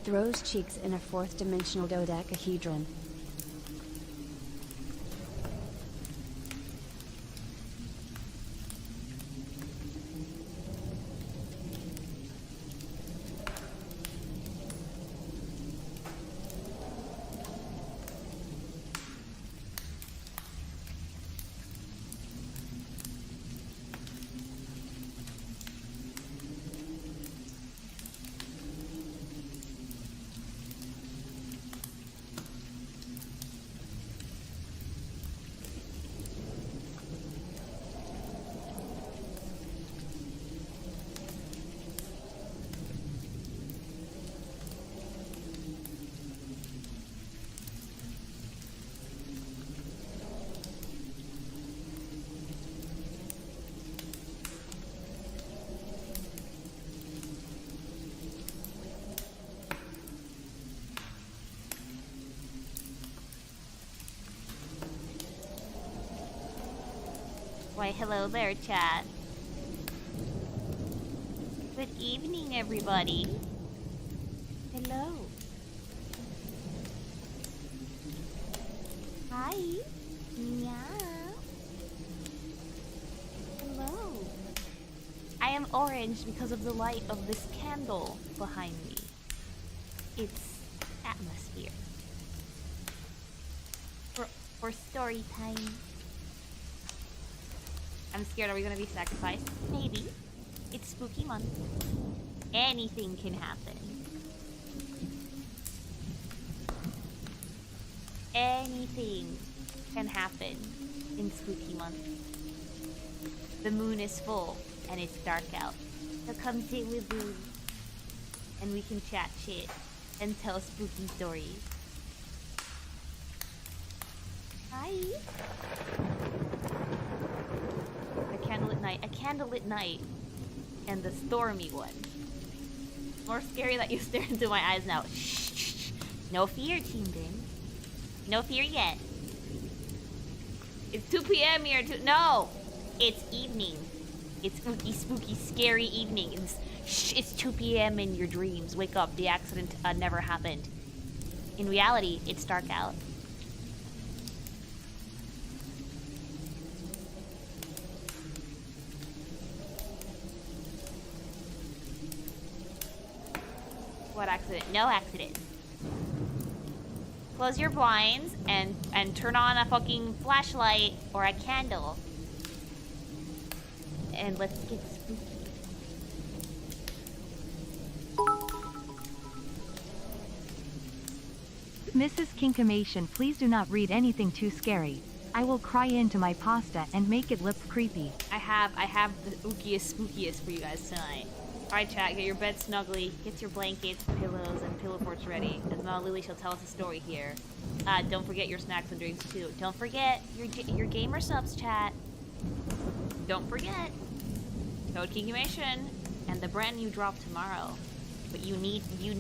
Throws cheeks in a fourth-dimensional dodecahedron. Why, hello there, chat. Good evening, everybody. Hello. Hi. Meow. Hello. I am orange because of the light of this candle behind me. It's atmosphere. For story time. I'm scared, are we gonna be sacrificed? Maybe. It's spooky month. Anything can happen. Anything can happen in spooky month. The moon is full and it's dark out. So come sit with me and we can chat shit and tell spooky stories. Hi. A candlelit night, and the stormy one. More scary that you stare into my eyes now. Shh. No fear, Team Din. No fear yet. It's 2 p.m. here. No, it's evening. It's spooky, scary evening. It's 2 p.m. in your dreams. Wake up. The accident never happened. In reality, it's dark out. What accident? No accident. Close your blinds and turn on a fucking flashlight or a candle. And let's get spooky. Mrs. Kinkamation, please do not read anything too scary. I will cry into my pasta and make it look creepy. I have the ookiest spookiest for you guys tonight. Alright, chat, get your bed snuggly, get your blankets, pillows, and pillow forts ready. As Mel Lily, she'll tell us a story here. Don't forget your snacks and drinks too. Don't forget your gamer subs, chat. Don't forget code Kingumation and the brand new drop tomorrow. But you need your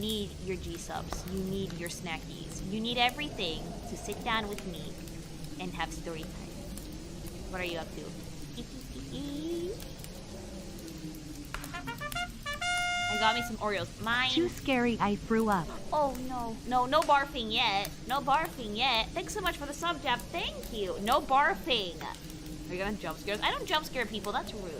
gsupps. You need your snackies. You need everything to sit down with me and have story time. What are you up to? I got me some Oreos. Mine. Too scary, I threw up. Oh no. No barfing yet. No barfing yet. Thanks so much for the sub, Jeff. Thank you. No barfing. Are you gonna jump scare us? I don't jump scare people. That's rude.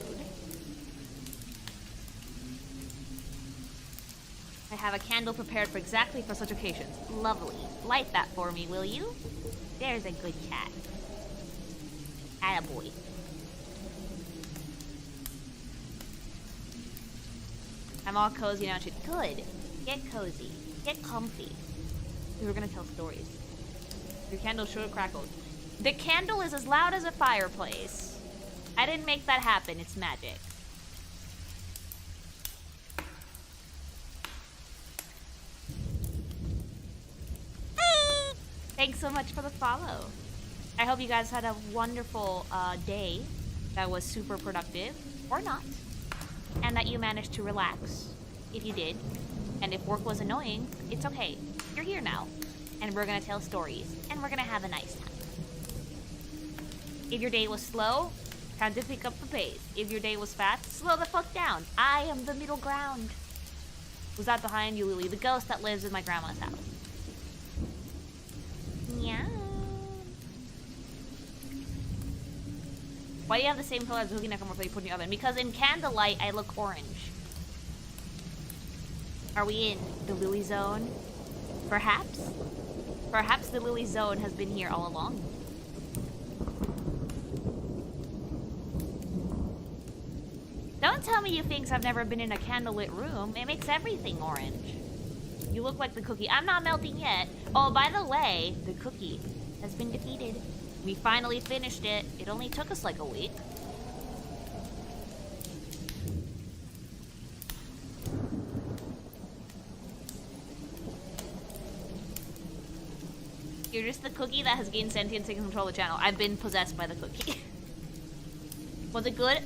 I have a candle prepared for exactly for such occasions. Lovely. Light that for me, will you? There's a good cat. Attaboy. I'm all cozy now. Good. Get cozy. Get comfy. We're gonna tell stories. Your candle should have crackled. The candle is as loud as a fireplace. I didn't make that happen. It's magic. Thanks so much for the follow. I hope you guys had a wonderful day that was super productive, or not. And that you managed to relax, if you did. And if work was annoying, it's okay. You're here now. And we're gonna tell stories. And we're gonna have a nice time. If your day was slow, time to pick up the pace. If your day was fast, slow the fuck down. I am the middle ground. Who's that behind you, Lily? The ghost that lives in my grandma's house. Yeah. Why do you have the same color as the cookie necromorph you put in your oven? Because in candlelight, I look orange. Are we in the Lily Zone? Perhaps? Perhaps the Lily Zone has been here all along. Don't tell me you think I've never been in a candlelit room. It makes everything orange. You look like the cookie. I'm not melting yet. Oh, by the way, the cookie has been defeated. We finally finished it. It only took us like a week. You're just the cookie that has gained sentience and can control the channel. I've been possessed by the cookie. Was it good?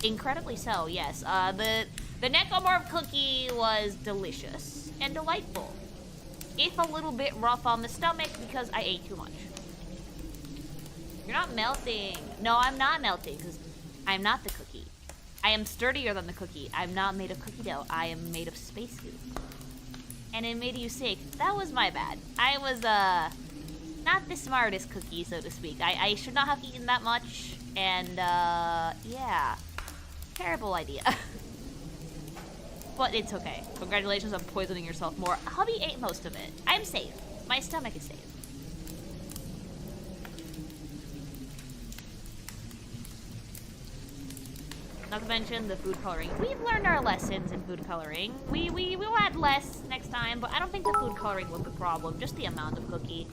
Incredibly so, yes. The necromorph cookie was delicious and delightful. If a little bit rough on the stomach because I ate too much. You're not melting. No, I'm not melting because I'm not the cookie. I am sturdier than the cookie. I'm not made of cookie dough. I am made of space goo. And it made you sick. That was my bad. I was, not the smartest cookie, so to speak. I should not have eaten that much. And, yeah. Terrible idea. But it's okay. Congratulations on poisoning yourself more. Hubby ate most of it. I'm safe. My stomach is safe. Not to mention the food coloring. We've learned our lessons in food coloring. We will add less next time, but I don't think the food coloring was the problem. Just the amount of cookie.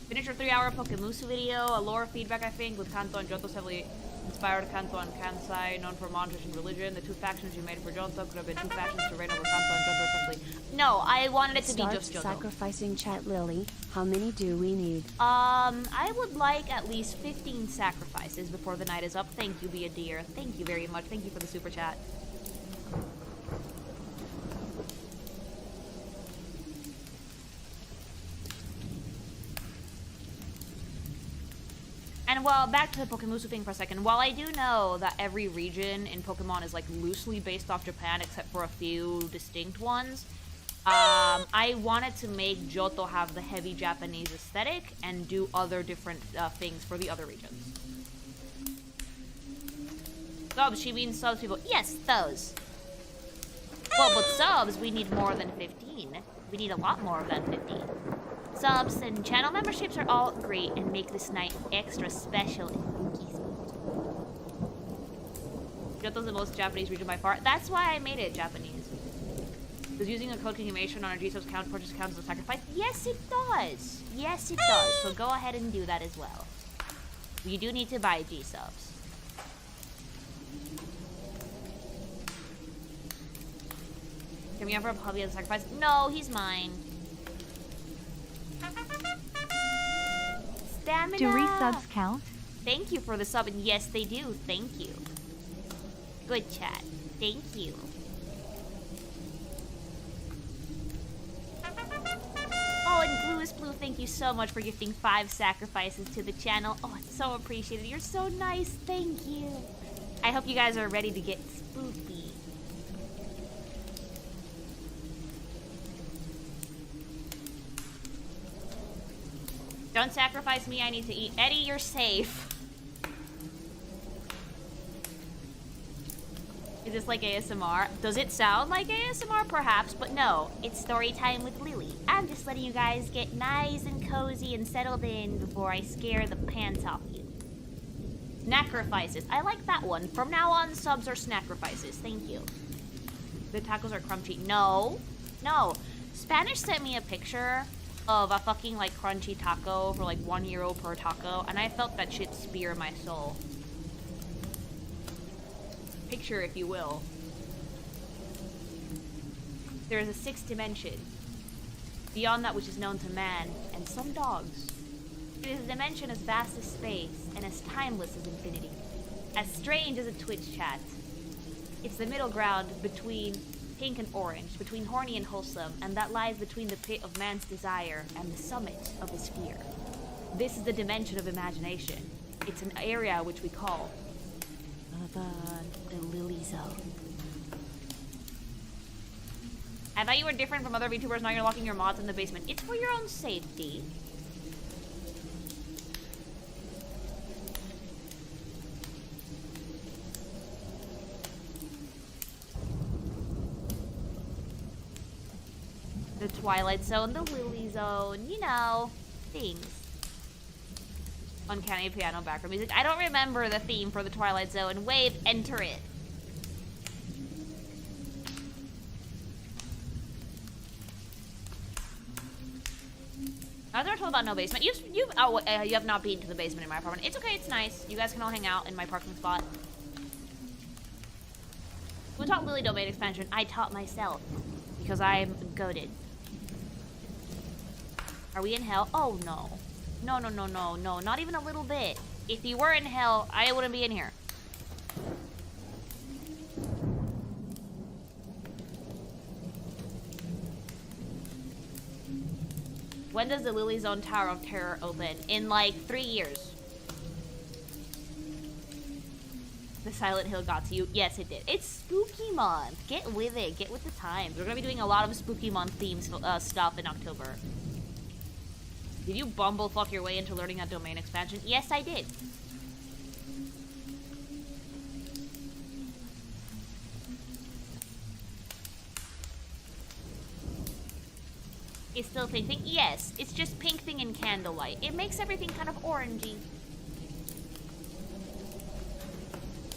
Finish your 3-hour Pokemusu video, a lore feedback I think, with Kanto and Johto's heavily inspired Kanto and Kansai, known for montage and religion. The two factions you made for Johto could have been two factions to reign over Kanto and Johto respectively. No, I wanted it to be just Johto. Sacrificing chat, Lily. How many do we need? I would like at least 15 sacrifices before the night is up. Thank you, be a dear. Thank you very much. Thank you for the super chat. And well, back to the Pokemusu thing for a second. While I do know that every region in Pokemon is like loosely based off Japan, except for a few distinct ones, I wanted to make Johto have the heavy Japanese aesthetic and do other different things for the other regions. Subs, she means subs people. Yes, those. Well, with subs, we need more than 15. We need a lot more than 15. Subs and channel memberships are all great and make this night extra special in Cookies. Johto's the most Japanese region by far. That's why I made it Japanese. Does using a code animation on a gsupps purchase count as a sacrifice? Yes, it does. Yes, it does. So go ahead and do that as well. You do need to buy gsupps. Can we ever have Hubby as a sacrifice? No, he's mine. Stamina. Do resubs count? Thank you for the sub, and yes, they do. Thank you. Good chat. Thank you. Oh, and Blue is Blue, thank you so much for gifting 5 sacrifices to the channel. Oh, it's so appreciated. You're so nice. Thank you. I hope you guys are ready to get spooky. Don't sacrifice me, I need to eat. Eddie, you're safe. Is this like ASMR? Does it sound like ASMR? Perhaps, but no. It's story time with Lily. I'm just letting you guys get nice and cozy and settled in before I scare the pants off you. Sacrifices. I like that one. From now on, subs are sacrifices. Thank you. The tacos are crunchy. No. No. Spanish sent me a picture of a fucking like crunchy taco for like €1 per taco, and I felt that shit spear my soul. Picture, if you will. There is a 6th dimension, beyond that which is known to man and some dogs. It is a dimension as vast as space and as timeless as infinity, as strange as a Twitch chat. It's the middle ground between pink and orange, between horny and wholesome, and that lies between the pit of man's desire and the summit of his fear. This is the dimension of imagination. It's an area which we call the Lily Zone. I thought you were different from other VTubers, now you're locking your mods in the basement. It's for your own safety. The Twilight Zone, the Lily Zone, you know, things. Uncanny piano background music. I don't remember the theme for the Twilight Zone. Wave, enter it. I was never told about no basement. You have not been to the basement in my apartment. It's okay, it's nice. You guys can all hang out in my parking spot. Who taught Lily domain expansion? I taught myself. Because I'm goated. Are we in hell? Oh, no. No, no, no, no, no. Not even a little bit. If you were in hell, I wouldn't be in here. When does the Lily Zone Tower of Terror open? In like 3 years. The Silent Hill got to you. Yes, it did. It's spooky month. Get with it. Get with the times. We're going to be doing a lot of spooky month themed stuff in October. Did you bumblefuck your way into learning that domain expansion? Yes, I did. It's still pink thing? Yes, it's just pink thing in candlelight. It makes everything kind of orangey.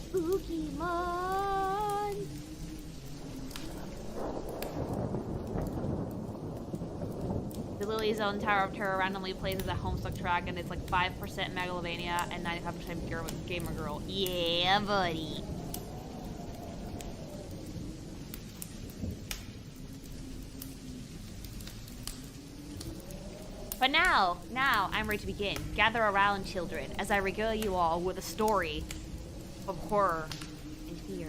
Spooky month. The Lily Zone Tower of Terror randomly plays as a Homestuck track, and it's like 5% Megalovania and 95% Gamer Girl. Yeah, buddy. But now I'm ready to begin. Gather around, children, as I regale you all with a story of horror and fear.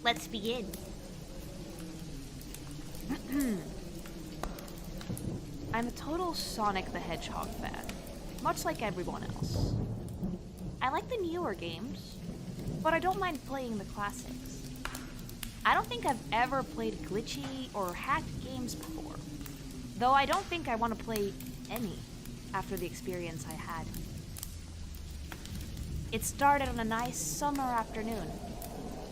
Let's begin. I'm a total Sonic the Hedgehog fan, much like everyone else. I like the newer games, but I don't mind playing the classics. I don't think I've ever played glitchy or hacked games before, though I don't think I want to play any after the experience I had. It started on a nice summer afternoon.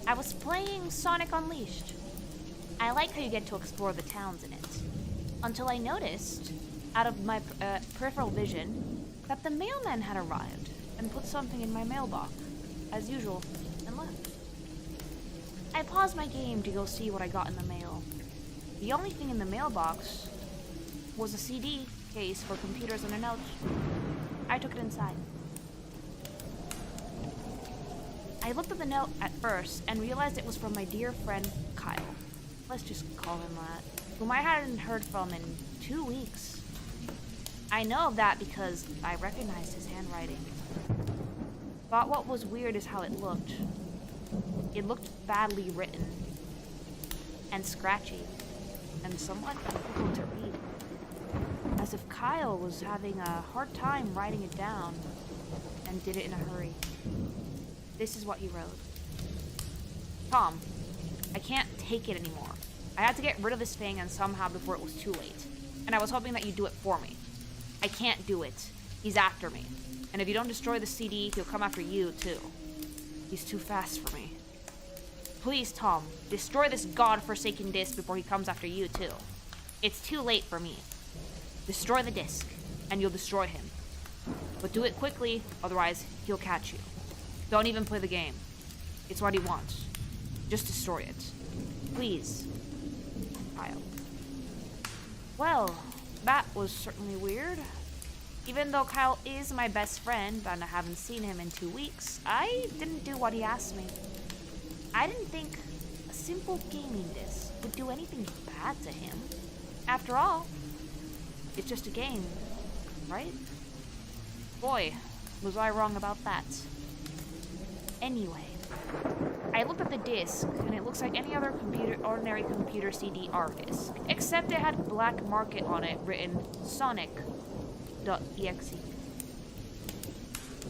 I was playing Sonic Unleashed. I like how you get to explore the towns in it, until I noticed, out of my peripheral vision, that the mailman had arrived and put something in my mailbox, as usual, and left. I paused my game to go see what I got in the mail. The only thing in the mailbox was a CD case for computers and a note. I took it inside. I looked at the note at first and realized it was from my dear friend Kyle. Let's just call him that. Whom I hadn't heard from in 2 weeks. I know of that because I recognized his handwriting. But what was weird is how it looked. It looked badly written, and scratchy, and somewhat difficult to read. As if Kyle was having a hard time writing it down, and did it in a hurry. This is what he wrote. Tom, I can't take it anymore. I had to get rid of this thing and somehow before it was too late. And I was hoping that you'd do it for me. I can't do it. He's after me. And if you don't destroy the CD, he'll come after you, too. He's too fast for me. Please, Tom, destroy this god-forsaken disc before he comes after you, too. It's too late for me. Destroy the disc, and you'll destroy him. But do it quickly, otherwise he'll catch you. Don't even play the game. It's what he wants. Just destroy it. Please. Kyle. Well, that was certainly weird. Even though Kyle is my best friend and I haven't seen him in 2 weeks, I didn't do what he asked me. I didn't think a simple gaming disc would do anything bad to him. After all, it's just a game, right? Boy, was I wrong about that. Anyway, I looked at the disc, and it looks like any other ordinary computer CD-R disc, except it had black market on it written Sonic.exe.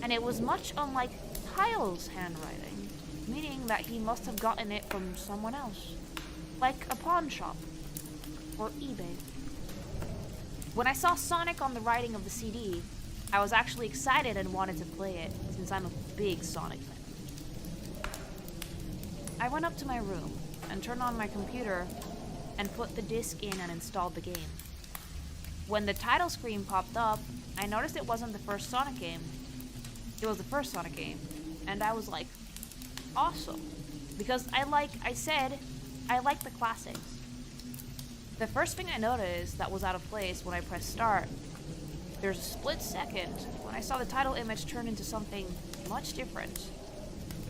And it was much unlike Kyle's handwriting. meaning that he must have gotten it from someone else, like a pawn shop or eBay. When I saw Sonic on the writing of the CD, I was actually excited and wanted to play it, since I'm a big Sonic fan. I went up to my room and turned on my computer and put the disc in and installed the game. When the title screen popped up, I noticed it wasn't the first Sonic game. It was the first Sonic game, and I was like, awesome. Because I like the classics. The first thing I noticed that was out of place when I pressed start, there's a split second when I saw the title image turn into something much different.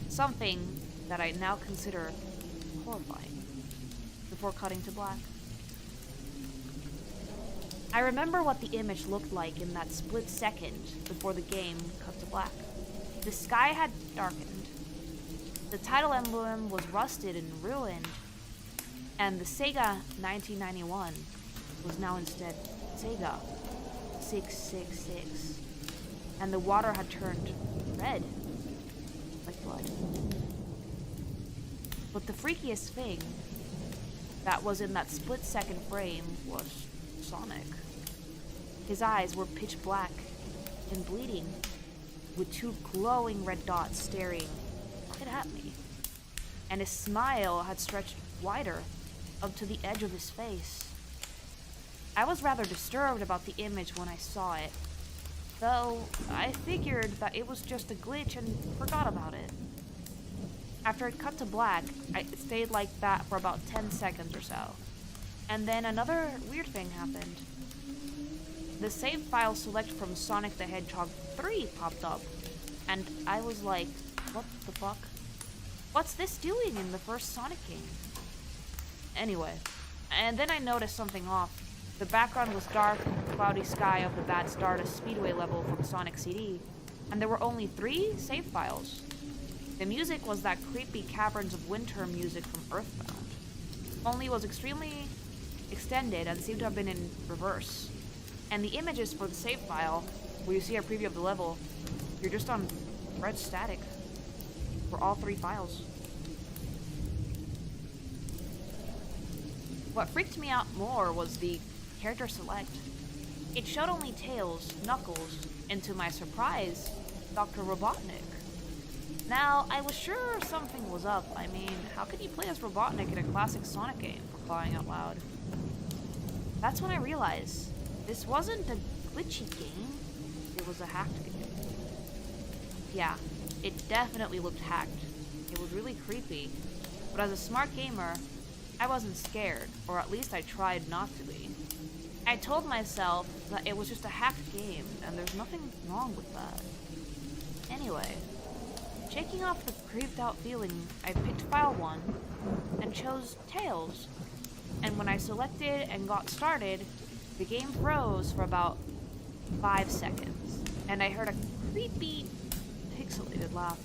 Something that I now consider horrifying, before cutting to black. I remember what the image looked like in that split second before the game cut to black. The sky had darkened. The title emblem was rusted and ruined, and the Sega 1991 was now instead Sega 666, and the water had turned red, like blood. But the freakiest thing that was in that split-second frame was Sonic. His eyes were pitch black and bleeding, with two glowing red dots staring right at me, and his smile had stretched wider up to the edge of his face. I was rather disturbed about the image when I saw it, though I figured that it was just a glitch and forgot about it. After it cut to black, it stayed like that for about 10 seconds or so, and then another weird thing happened. The save file select from Sonic the Hedgehog 3 popped up, and I was like, what the fuck? What's this doing in the first Sonic game? Anyway, and then I noticed something off. The background was dark, cloudy sky of the Bad Stardust Speedway level from Sonic CD, and there were only 3 save files. The music was that creepy Caverns of Winter music from Earthbound, only it was extremely extended and seemed to have been in reverse. And the images for the save file, where you see a preview of the level, you're just on red static for all 3 files. What freaked me out more was the character select. It showed only Tails, Knuckles, and to my surprise, Dr. Robotnik. Now, I was sure something was up. I mean, how could you play as Robotnik in a classic Sonic game, for crying out loud? That's when I realized this wasn't a glitchy game, it was a hacked game. Yeah, it definitely looked hacked. It was really creepy, but as a smart gamer, I wasn't scared, or at least I tried not to be. I told myself that it was just a hacked game, and there's nothing wrong with that. Anyway, shaking off the creeped out feeling, I picked file 1 and chose Tails. And when I selected and got started, the game froze for about 5 seconds, and I heard a creepy, pixelated laugh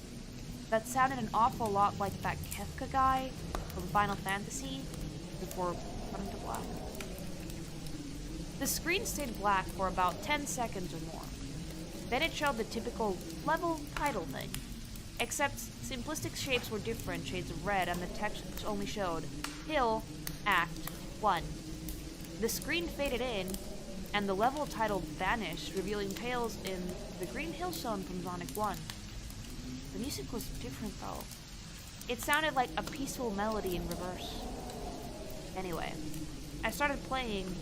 that sounded an awful lot like that Kefka guy from Final Fantasy before cutting to black. The screen stayed black for about 10 seconds or more. Then it showed the typical level title thing, except simplistic shapes were different shades of red and the text only showed Hill Act 1. The screen faded in and the level title vanished, revealing Tails in the Green Hill Zone from Sonic 1. The music was different though. It sounded like a peaceful melody in reverse. Anyway, I started playing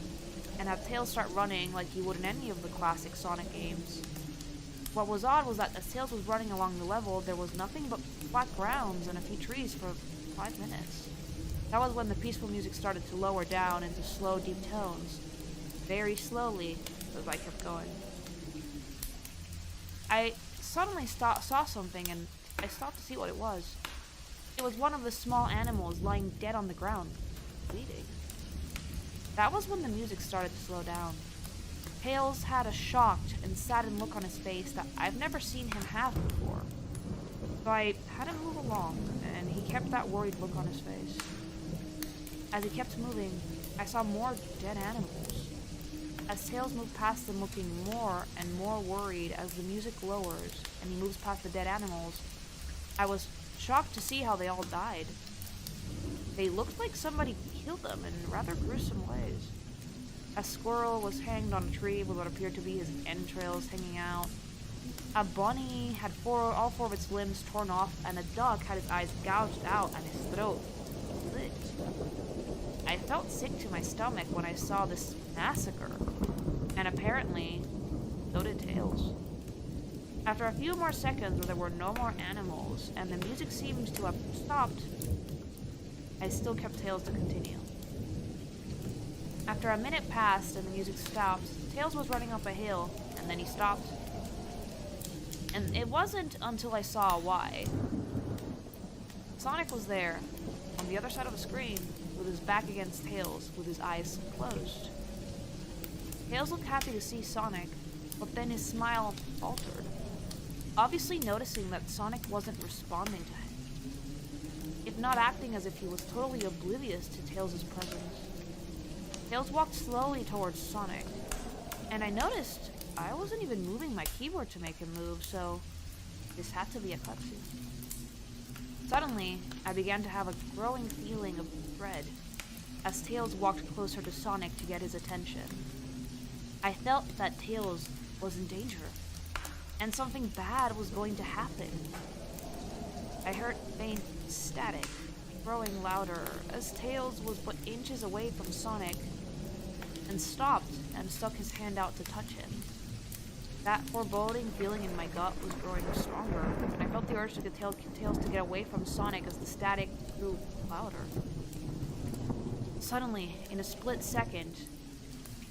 and had Tails start running like he would in any of the classic Sonic games. What was odd was that as Tails was running along the level, there was nothing but flat grounds and a few trees for 5 minutes. That was when the peaceful music started to lower down into slow, deep tones, very slowly as I kept going. I suddenly saw something and I stopped to see what it was. It was one of the small animals lying dead on the ground, bleeding. That was when the music started to slow down. Tails had a shocked and saddened look on his face that I've never seen him have before. So I had him move along, and he kept that worried look on his face. As he kept moving, I saw more dead animals. As Tails moved past them looking more and more worried as the music lowers and he moves past the dead animals, I was shocked to see how they all died. They looked like somebody killed them in rather gruesome ways. A squirrel was hanged on a tree with what appeared to be his entrails hanging out. A bunny had all four of its limbs torn off, and a duck had his eyes gouged out and his throat slit. I felt sick to my stomach when I saw this massacre, and apparently, so did Tails. After a few more seconds where there were no more animals, and the music seems to have stopped, I still kept Tails to continue. After a minute passed and the music stopped, Tails was running up a hill, and then he stopped. And it wasn't until I saw why. Sonic was there, on the other side of the screen, with his back against Tails, with his eyes closed. Tails looked happy to see Sonic, but then his smile faltered, obviously noticing that Sonic wasn't responding to him, if not acting as if he was totally oblivious to Tails' presence. Tails walked slowly towards Sonic, and I noticed I wasn't even moving my keyboard to make him move, so this had to be a cutscene. Suddenly, I began to have a growing feeling of dread as Tails walked closer to Sonic to get his attention. I felt that Tails was in danger, and something bad was going to happen. I heard faint static, growing louder, as Tails was but inches away from Sonic, and stopped and stuck his hand out to touch him. That foreboding feeling in my gut was growing stronger, and I felt the urge to get Tails to get away from Sonic as the static grew louder. Suddenly, in a split second,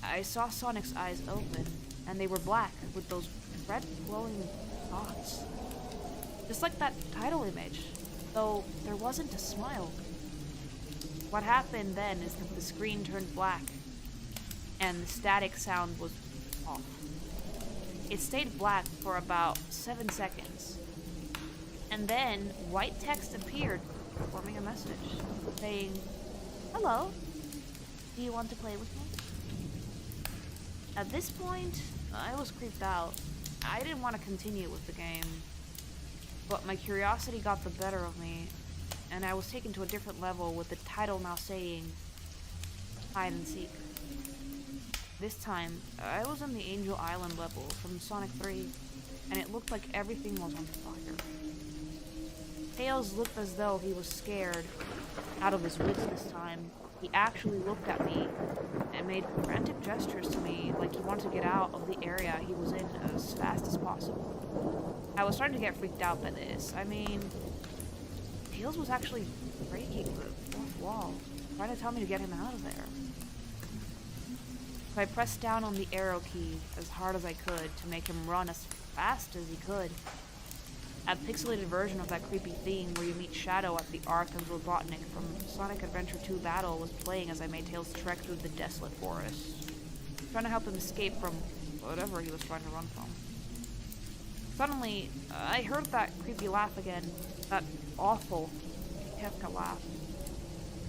I saw Sonic's eyes open, and they were black with those red glowing dots. Just like that title image, though there wasn't a smile. What happened then is that the screen turned black, and the static sound was off. It stayed black for about 7 seconds, and then white text appeared, forming a message, saying, "Hello, do you want to play with me?" At this point, I was creeped out. I didn't want to continue with the game, but my curiosity got the better of me, and I was taken to a different level with the title now saying, "Hide and Seek." This time, I was on the Angel Island level from Sonic 3, and it looked like everything was on fire. Tails looked as though he was scared, out of his wits this time. He actually looked at me and made frantic gestures to me like he wanted to get out of the area he was in as fast as possible. I was starting to get freaked out by this. I mean, Tails was actually breaking the fourth wall, trying to tell me to get him out of there. So I pressed down on the arrow key as hard as I could to make him run as fast as he could. A pixelated version of that creepy theme where you meet Shadow at the Ark of Robotnik from Sonic Adventure 2 Battle was playing as I made Tails trek through the desolate forest, trying to help him escape from whatever he was trying to run from. Suddenly, I heard that creepy laugh again, that awful Kefka laugh.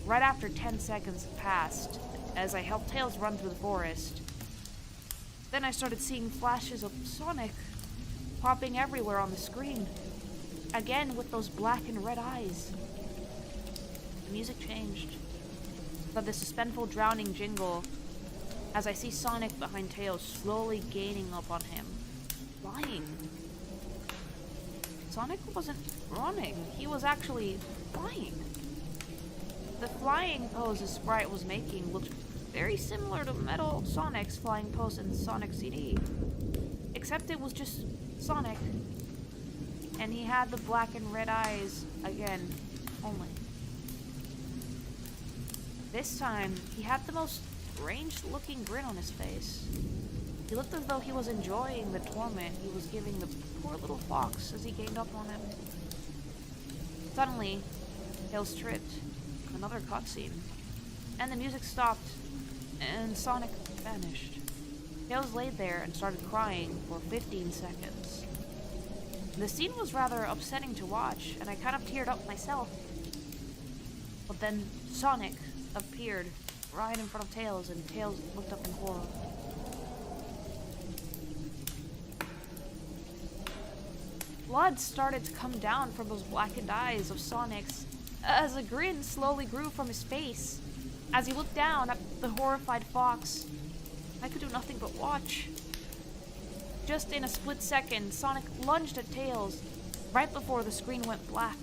Right after 10 seconds passed, as I helped Tails run through the forest, then I started seeing flashes of Sonic popping everywhere on the screen, again with those black and red eyes. The music changed, but the suspenseful drowning jingle as I see Sonic behind Tails slowly gaining up on him, flying. Sonic wasn't running, he was actually flying. The flying pose the sprite was making looked very similar to Metal Sonic's flying pose in Sonic CD, except it was just Sonic, and he had the black and red eyes again, only. This time, he had the most strange looking grin on his face. He looked as though he was enjoying the torment he was giving the poor little fox as he gained up on him. Suddenly, Tails tripped. Another cutscene. And the music stopped, and Sonic vanished. Tails laid there and started crying for 15 seconds. The scene was rather upsetting to watch, and I kind of teared up myself. But then Sonic appeared right in front of Tails, and Tails looked up in horror. Blood started to come down from those blackened eyes of Sonic's as a grin slowly grew from his face. As he looked down at the horrified fox, I could do nothing but watch. Just in a split second, Sonic lunged at Tails right before the screen went black.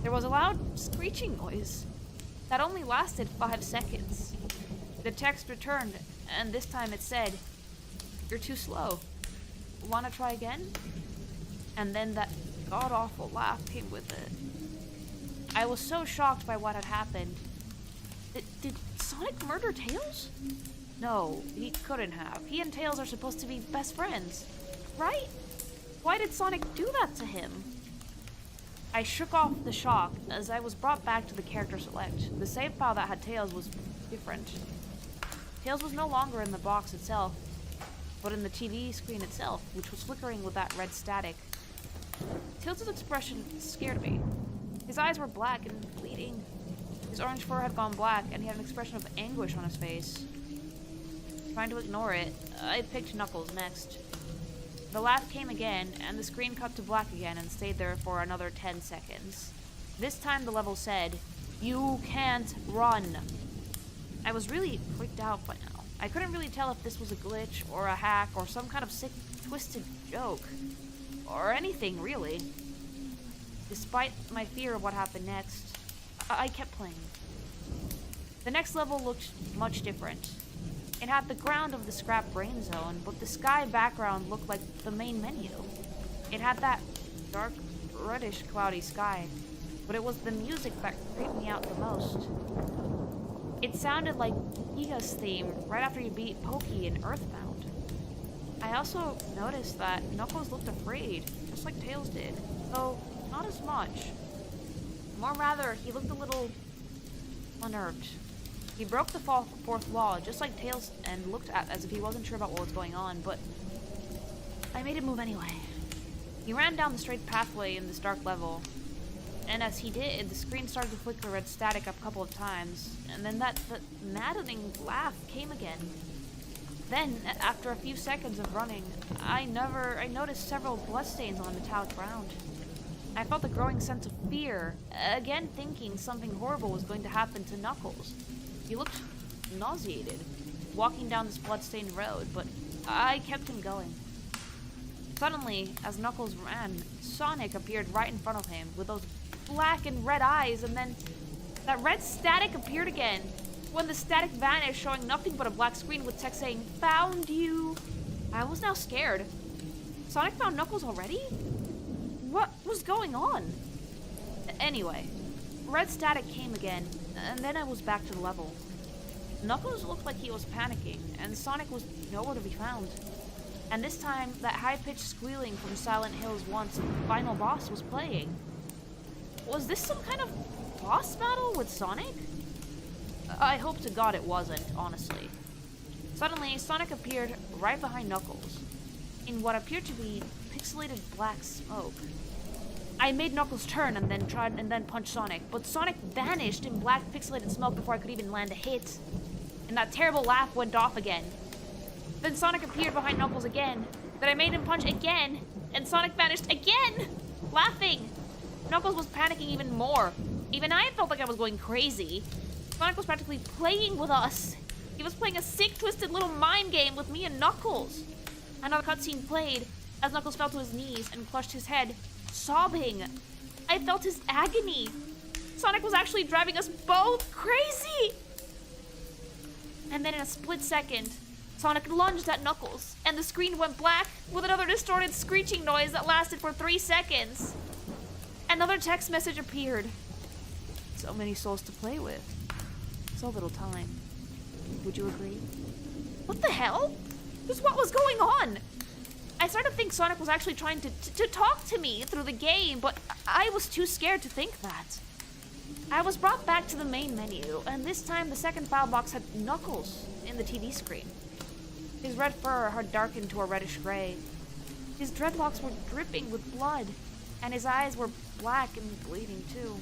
There was a loud screeching noise that only lasted 5 seconds. The text returned, and this time it said, "You're too slow. Wanna try again?" And then that god-awful laugh came with it. I was so shocked by what had happened. Did Sonic murder Tails? No, he couldn't have. He and Tails are supposed to be best friends, right? Why did Sonic do that to him? I shook off the shock as I was brought back to the character select. The save file that had Tails was different. Tails was no longer in the box itself, but in the TV screen itself, which was flickering with that red static. Tails' expression scared me. His eyes were black and bleeding. His orange fur had gone black, and he had an expression of anguish on his face. Trying to ignore it, I picked Knuckles next. The laugh came again, and the screen cut to black again and stayed there for another 10 seconds. This time the level said, "You can't run." I was really freaked out by now. I couldn't really tell if this was a glitch, or a hack, or some kind of sick, twisted joke. Or anything, really. Despite my fear of what happened next, I kept playing. The next level looked much different. It had the ground of the scrap brain zone, but the sky background looked like the main menu. It had that dark, reddish, cloudy sky, but it was the music that creeped me out the most. It sounded like Giga's theme right after you beat Pokey in Earthbound. I also noticed that Knuckles looked afraid, just like Tails did, though not as much. More rather, he looked a little unnerved. He broke the fourth law, just like Tails, and looked as if he wasn't sure about what was going on, but I made him move anyway. He ran down the straight pathway in this dark level, and as he did, the screen started to flicker red static up a couple of times, and then that maddening laugh came again. Then, after a few seconds of running, I noticed several bloodstains on the metallic ground. I felt a growing sense of fear, again thinking something horrible was going to happen to Knuckles. He looked nauseated, walking down this bloodstained road, but I kept him going. Suddenly, as Knuckles ran, Sonic appeared right in front of him with those black and red eyes, and then that red static appeared again. When the static vanished, showing nothing but a black screen with text saying, "Found you." I was now scared. Sonic found Knuckles already? What was going on? Anyway, red static came again, and then I was back to the level. Knuckles looked like he was panicking, and Sonic was nowhere to be found. And this time, that high-pitched squealing from Silent Hill's once final boss was playing. Was this some kind of boss battle with Sonic? I hope to God it wasn't, honestly. Suddenly, Sonic appeared right behind Knuckles, in what appeared to be pixelated black smoke. I made Knuckles turn and then punch Sonic, but Sonic vanished in black pixelated smoke before I could even land a hit. And that terrible laugh went off again. Then Sonic appeared behind Knuckles again. Then I made him punch again, and Sonic vanished again, laughing. Knuckles was panicking even more. Even I felt like I was going crazy. Sonic was practically playing with us. He was playing a sick, twisted little mind game with me and Knuckles. Another cutscene played as Knuckles fell to his knees and clutched his head, sobbing. I felt his agony. Sonic was actually driving us both crazy. And then in a split second, Sonic lunged at Knuckles, and the screen went black with another distorted screeching noise that lasted for 3 seconds. Another text message appeared. So many souls to play with. So little time. Would you agree? What the hell? Just what was going on? I started to think Sonic was actually trying to talk to me through the game, but I was too scared to think that. I was brought back to the main menu, and this time the second file box had Knuckles in the TV screen. His red fur had darkened to a reddish gray. His dreadlocks were dripping with blood, and his eyes were black and bleeding too.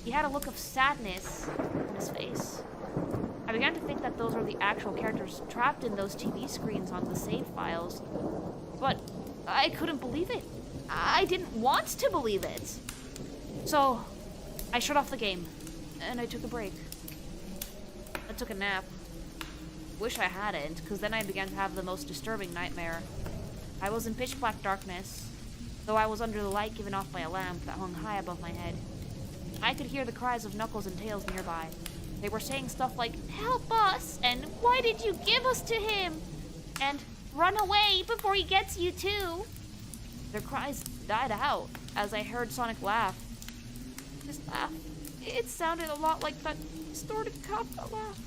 He had a look of sadness on his face. I began to think that those were the actual characters trapped in those TV screens on the save files, but I couldn't believe it. I didn't want to believe it. So, I shut off the game, and I took a break. I took a nap. Wish I hadn't, because then I began to have the most disturbing nightmare. I was in pitch black darkness, though I was under the light given off by a lamp that hung high above my head. I could hear the cries of Knuckles and Tails nearby. They were saying stuff like, "Help us!" and "Why did you give us to him?" and "Run away before he gets you too." Their cries died out as I heard Sonic laugh. His laugh, it sounded a lot like that distorted Kafka laugh.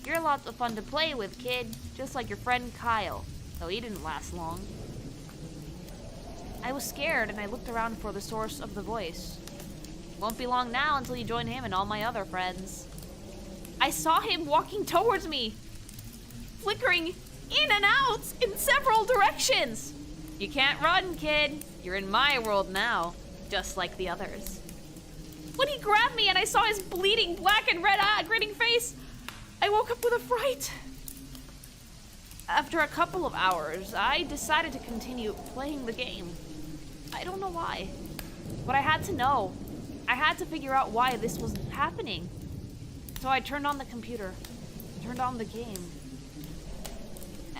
You're lots of fun to play with, kid, just like your friend Kyle, though he didn't last long. I was scared and I looked around for the source of the voice. Won't be long now until you join him and all my other friends. I saw him walking towards me, flickering in and out in several directions. You can't run, kid. You're in my world now, just like the others. When he grabbed me and I saw his bleeding black and red grinning face, I woke up with a fright. After a couple of hours, I decided to continue playing the game. I don't know why, but I had to know. I had to figure out why this was happening. So I turned on the computer, turned on the game,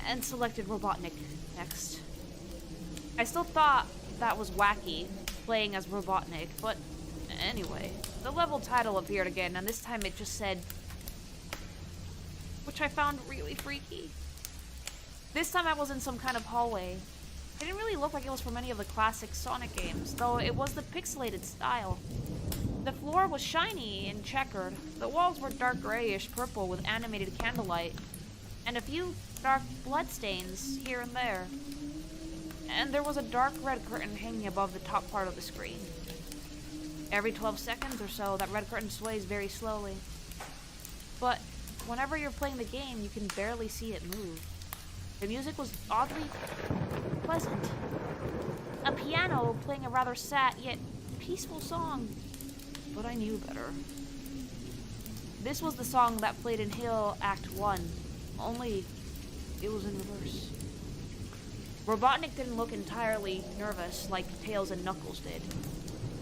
and selected Robotnik next. I still thought that was wacky, playing as Robotnik, but anyway, the level title appeared again, and this time it just said, which I found really freaky. This time I was in some kind of hallway. It didn't really look like it was from any of the classic Sonic games, though it was the pixelated style. The floor was shiny and checkered. The walls were dark grayish purple with animated candlelight, and a few dark bloodstains here and there. And there was a dark red curtain hanging above the top part of the screen. Every 12 seconds or so, that red curtain sways very slowly. But whenever you're playing the game, you can barely see it move. The music was oddly pleasant. A piano playing a rather sad yet peaceful song. But I knew better. This was the song that played in Hill Act 1, only it was in reverse. Robotnik didn't look entirely nervous like Tails and Knuckles did,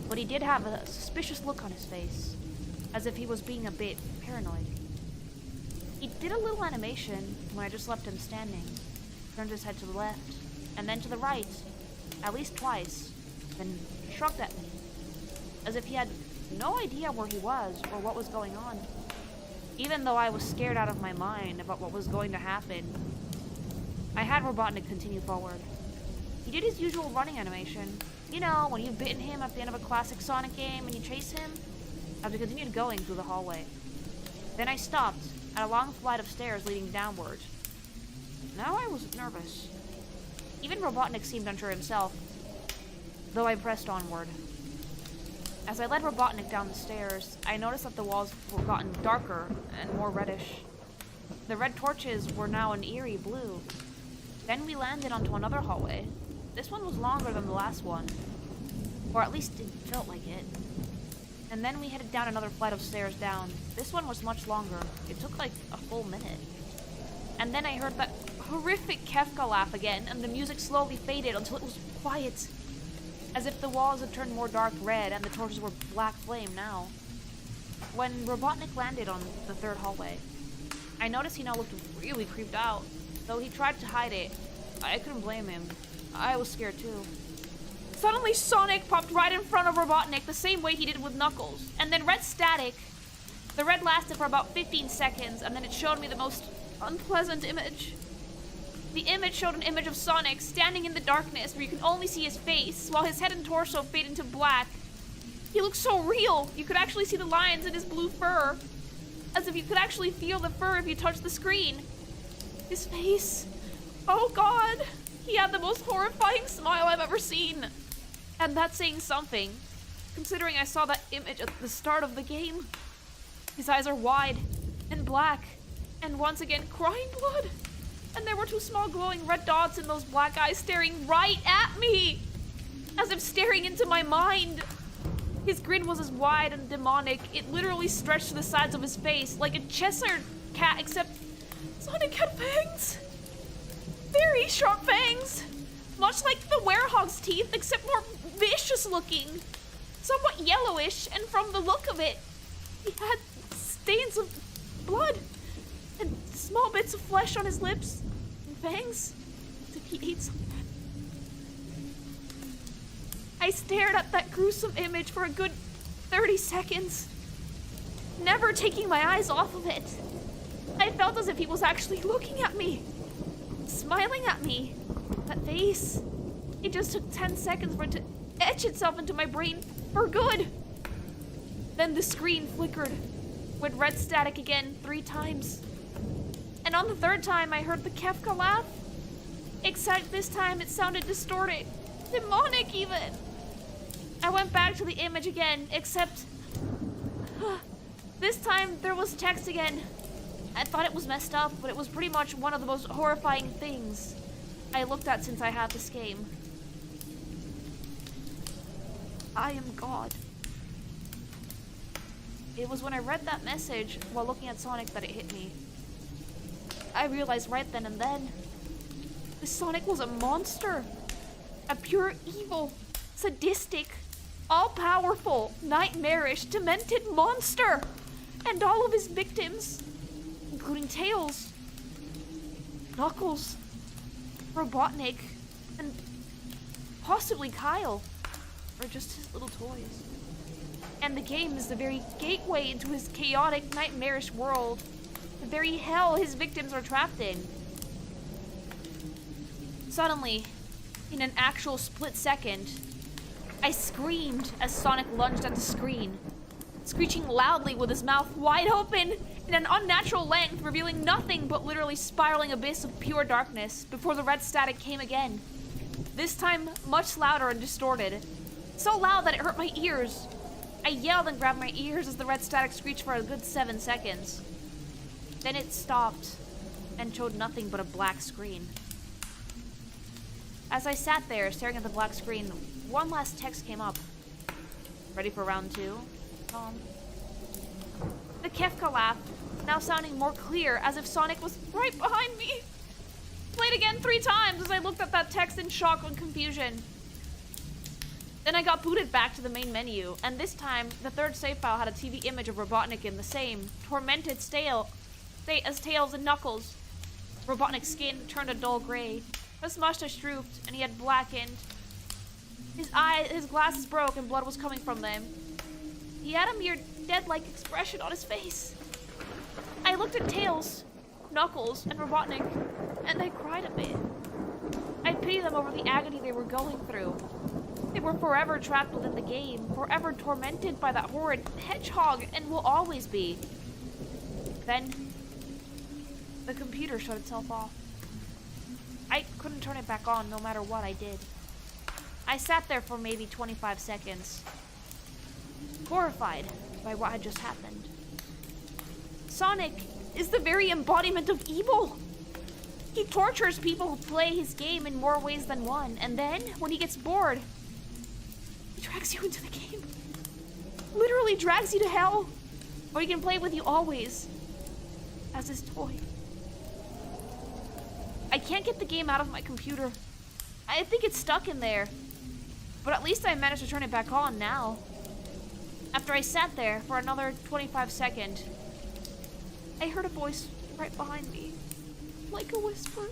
but he did have a suspicious look on his face, as if he was being a bit paranoid. He did a little animation when I just left him standing, turned his head to the left, and then to the right, at least twice, then shrugged at me, as if he had no idea where he was or what was going on. Even though I was scared out of my mind about what was going to happen, I had Robotnik continue forward. He did his usual running animation. You know, when you've bitten him at the end of a classic Sonic game and you chase him, as we continued going through the hallway. Then I stopped at a long flight of stairs leading downward. Now I was nervous. Even Robotnik seemed unsure himself, though I pressed onward. As I led Robotnik down the stairs, I noticed that the walls were gotten darker and more reddish. The red torches were now an eerie blue. Then we landed onto another hallway. This one was longer than the last one, or at least it felt like it. And then we headed down another flight of stairs down. This one was much longer. It took like a full minute. And then I heard that horrific Kefka laugh again, and the music slowly faded until it was quiet, as if the walls had turned more dark red and the torches were black flame now. When Robotnik landed on the third hallway, I noticed he now looked really creeped out. Though he tried to hide it, I couldn't blame him. I was scared too. Suddenly Sonic popped right in front of Robotnik the same way he did with Knuckles, and then red static. The red lasted for about 15 seconds, and then it showed me the most unpleasant image. The image showed an image of Sonic standing in the darkness where you can only see his face, while his head and torso fade into black. He looked so real, you could actually see the lines in his blue fur, as if you could actually feel the fur if you touched the screen. His face, oh god, he had the most horrifying smile I've ever seen. And that's saying something, considering I saw that image at the start of the game. His eyes are wide and black, and once again crying blood. And there were two small glowing red dots in those black eyes staring right at me, as if staring into my mind. His grin was as wide and demonic, it literally stretched to the sides of his face like a Cheshire cat, except Sonic had fangs. Very sharp fangs, much like the werehog's teeth, except more vicious looking. Somewhat yellowish, and from the look of it, he had stains of blood and small bits of flesh on his lips and fangs, as if he ate something. I stared at that gruesome image for a good 30 seconds, never taking my eyes off of it. I felt as if he was actually looking at me, smiling at me. That face, it just took 10 seconds for it to etch itself into my brain for good. Then the screen flickered with red static again 3 times. And on the 3rd time, I heard the Kefka laugh. Except this time it sounded distorted, demonic even. I went back to the image again, except this time there was text again. I thought it was messed up, but it was pretty much one of the most horrifying things I looked at since I had this game. I am God. It was when I read that message while looking at Sonic that it hit me. I realized right then and then, this Sonic was a monster. A pure evil, sadistic, all-powerful, nightmarish, demented monster. And all of his victims, including Tails, Knuckles, Robotnik, and possibly Kyle, are just his little toys. And the game is the very gateway into his chaotic, nightmarish world, the very hell his victims are trapped in. Suddenly, in an actual split second, I screamed as Sonic lunged at the screen, screeching loudly with his mouth wide open in an unnatural length, revealing nothing but literally spiraling abyss of pure darkness before the red static came again. This time, much louder and distorted. So loud that it hurt my ears. I yelled and grabbed my ears as the red static screeched for a good 7 seconds. Then it stopped and showed nothing but a black screen. As I sat there staring at the black screen, one last text came up. Ready for round 2, Tom? The Kefka laugh, now sounding more clear as if Sonic was right behind me. Played again 3 times as I looked at that text in shock and confusion. Then I got booted back to the main menu, and this time, the 3rd save file had a TV image of Robotnik in the same tormented state as Tails and Knuckles. Robotnik's skin turned a dull gray. His mustache drooped, and he had blackened. His glasses broke, and blood was coming from them. He had a mere dead-like expression on his face. I looked at Tails, Knuckles, and Robotnik, and I cried a bit. I pitied them over the agony they were going through. They were forever trapped within the game, forever tormented by that horrid hedgehog, and will always be. Then, the computer shut itself off. I couldn't turn it back on no matter what I did. I sat there for maybe 25 seconds, horrified by what had just happened. Sonic is the very embodiment of evil. He tortures people who play his game in more ways than one, and then, when he gets bored, he drags you into the game. Literally drags you to hell, or he can play with you always, as his toy. I can't get the game out of my computer. I think it's stuck in there, but at least I managed to turn it back on now. After I sat there for another 25 seconds, I heard a voice right behind me, like a whisper.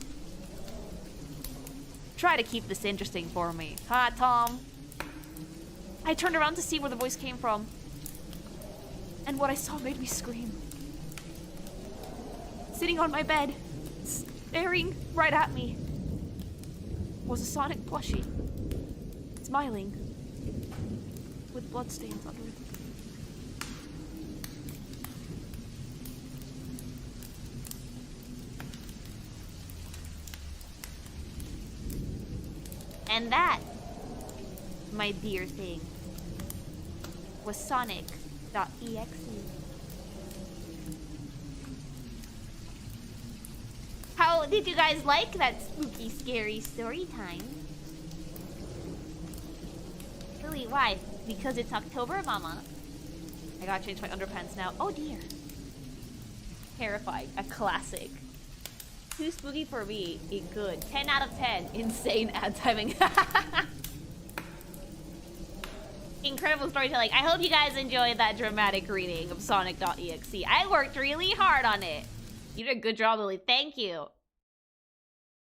Try to keep this interesting for me, huh, Tom? I turned around to see where the voice came from, and what I saw made me scream. Sitting on my bed, staring right at me, was a Sonic plushie, smiling, with bloodstains under it. And that, my dear thing, was Sonic.exe. How did you guys like that spooky, scary story time? Really, why? Because it's October, mama. I gotta change my underpants now. Oh dear. Terrifying. A classic. Too spooky for me. It could. 10 out of 10. Insane ad timing. Incredible storytelling. I hope you guys enjoyed that dramatic reading of Sonic.exe. I worked really hard on it. You did a good job, Lily. Thank you.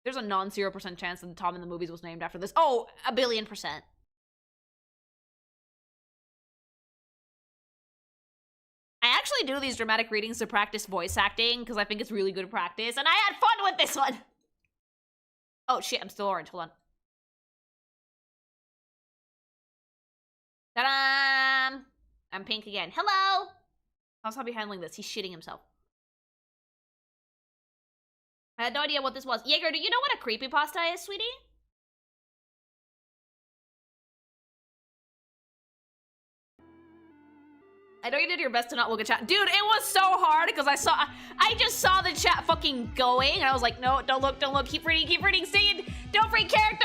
There's a non-0% chance that Tom in the movies was named after this. Oh, 1,000,000,000%. I actually do these dramatic readings to practice voice acting because I think it's really good practice, and I had fun with this one. Oh shit, I'm still orange. Hold on. Ta-da! I'm pink again. Hello! How's Hobby handling this? He's shitting himself. I had no idea what this was. Jaeger, do you know what a creepypasta is, sweetie? I know you did your best to not look at chat. Dude, it was so hard because I just saw the chat fucking going and I was like, no, don't look, keep reading, stay in. Don't freak character.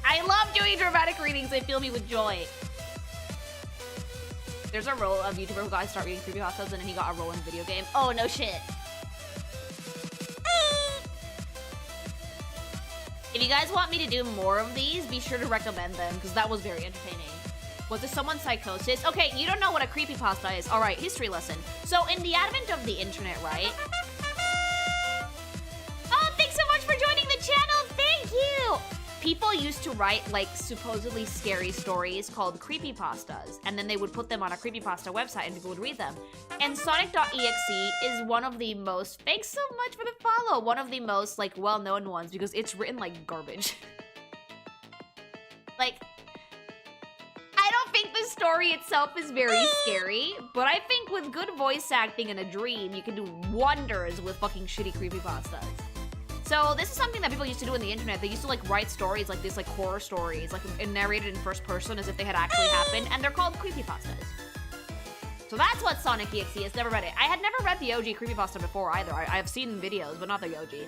I love doing dramatic readings. They fill me with joy. There's a role of YouTuber who got to start reading creepypastas and then he got a role in a video game. Oh, no shit. If you guys want me to do more of these, be sure to recommend them, because that was very entertaining. Was this someone's psychosis? Okay, you don't know what a creepypasta is. All right, history lesson. So, in the advent of the internet, right? Oh, thanks so much for joining the channel! Thank you! People used to write, like, supposedly scary stories called creepypastas, and then they would put them on a creepypasta website and people would read them. And Sonic.exe is one of the most, thanks so much for the follow, one of the most, like, well-known ones because it's written like garbage. Like, I don't think the story itself is very scary, but I think with good voice acting and a dream, you can do wonders with fucking shitty creepypastas. So this is something that people used to do on the internet. They used to like write stories like this, like horror stories, like and narrated in first person as if they had actually happened, and they're called creepypastas. So that's what Sonic.exe is. Never read it. I had never read the OG creepypasta before either. I have seen videos, but not the OG.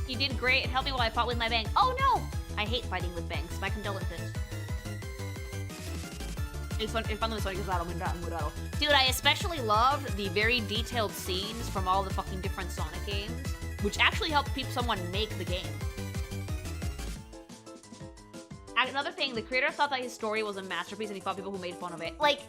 You did great. It helped me while I fought with my bank. Oh no! I hate fighting with banks. My condolences. It's fun with Sonic is mudado. Dude, I especially loved the very detailed scenes from all the fucking different Sonic games, which actually helped someone make the game. Another thing, the creator thought that his story was a masterpiece and he fought people who made fun of it. Like,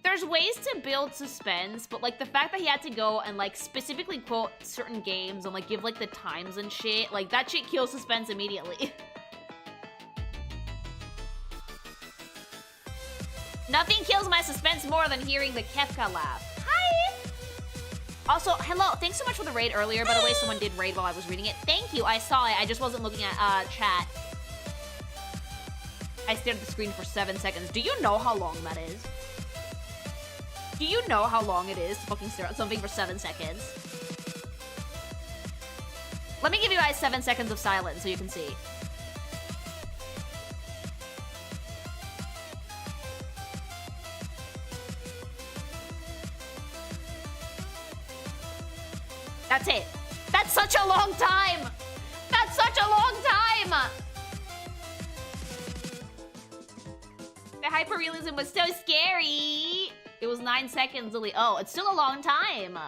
there's ways to build suspense, but like the fact that he had to go and like specifically quote certain games and like give like the times and shit, like that shit kills suspense immediately. Nothing kills my suspense more than hearing the Kefka laugh. Hi! Also, hello, thanks so much for the raid earlier. By the way, someone did raid while I was reading it. Thank you, I saw it. I just wasn't looking at chat. I stared at the screen for 7 seconds. Do you know how long that is? Do you know how long it is to fucking stare at something for 7 seconds? Let me give you guys 7 seconds of silence so you can see. That's it. That's such a long time. That's such a long time. The hyperrealism was so scary. It was 9 seconds, Lily. Oh, it's still a long time.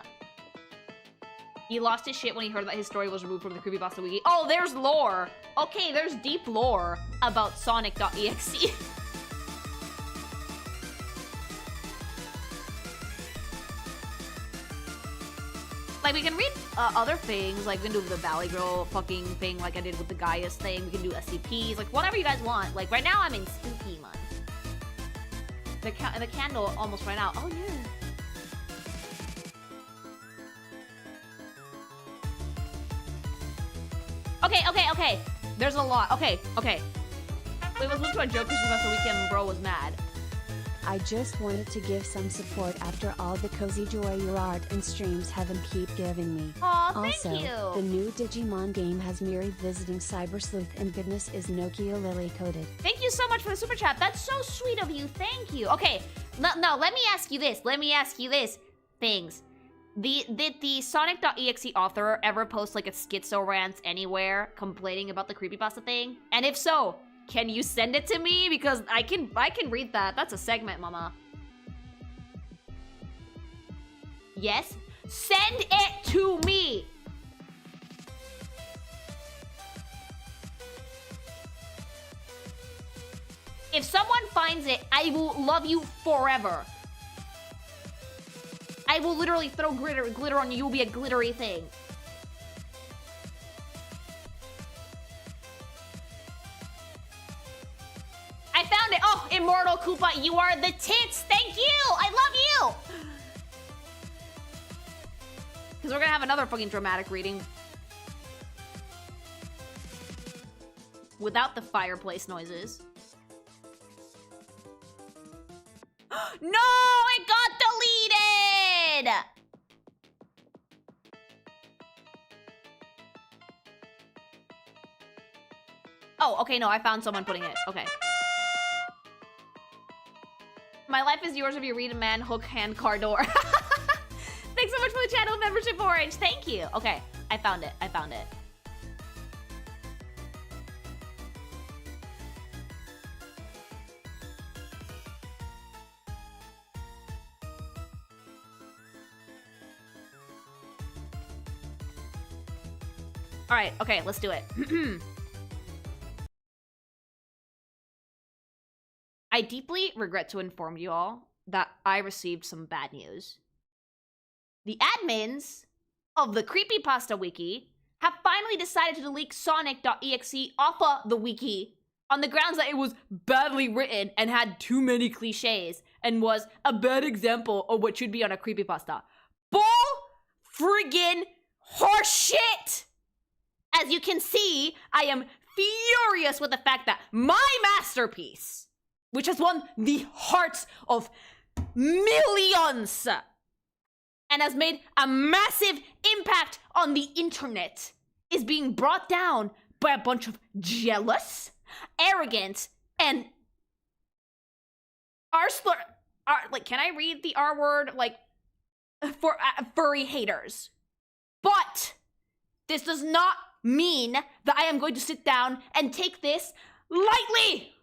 He lost his shit when he heard that his story was removed from the creepypasta wiki. Oh, there's lore. Okay, there's deep lore about Sonic.exe. Like, we can read other things, like, we can do the Valley Girl fucking thing like I did with the Gaius thing. We can do SCPs, like, whatever you guys want. Like, right now I'm in spooky month. The candle almost ran out. Oh, yeah. Okay. There's a lot. Okay. Wait, let's move to a joke because the weekend bro was mad. I just wanted to give some support after all the cozy joy your art and streams have and keep giving me. Aw, also, thank you. The new Digimon game has Miri visiting Cyber Sleuth and goodness is Nokia Lily coded. Thank you so much for the super chat. That's so sweet of you. Thank you. Okay, no, let me ask you this. Things. Did the Sonic.exe author ever post like a schizo rant anywhere complaining about the creepypasta thing? And if so, Can you send it to me? Because I can read that. That's a segment, mama. Yes? Send it to me! If someone finds it, I will love you forever. I will literally throw glitter on you. You'll be a glittery thing. I found it. Oh, Immortal Koopa, you are the tits. Thank you. I love you. Because we're going to have another fucking dramatic reading. Without the fireplace noises. No, it got deleted! Oh, okay, no, I found someone putting it. Okay. My life is yours if you read a man, hook, hand, car door. Thanks so much for the channel membership, Orange. Thank you. Okay, I found it. I found it. All right, okay, let's do it. I deeply regret to inform you all that I received some bad news. The admins of the Creepypasta Wiki have finally decided to delete Sonic.exe off of the wiki on the grounds that it was badly written and had too many cliches and was a bad example of what should be on a creepypasta. Bull friggin' horseshit! As you can see, I am furious with the fact that my masterpiece, which has won the hearts of millions and has made a massive impact on the internet, is being brought down by a bunch of jealous, arrogant, and like, can I read the R word? Like, for furry haters. But this does not mean that I am going to sit down and take this lightly.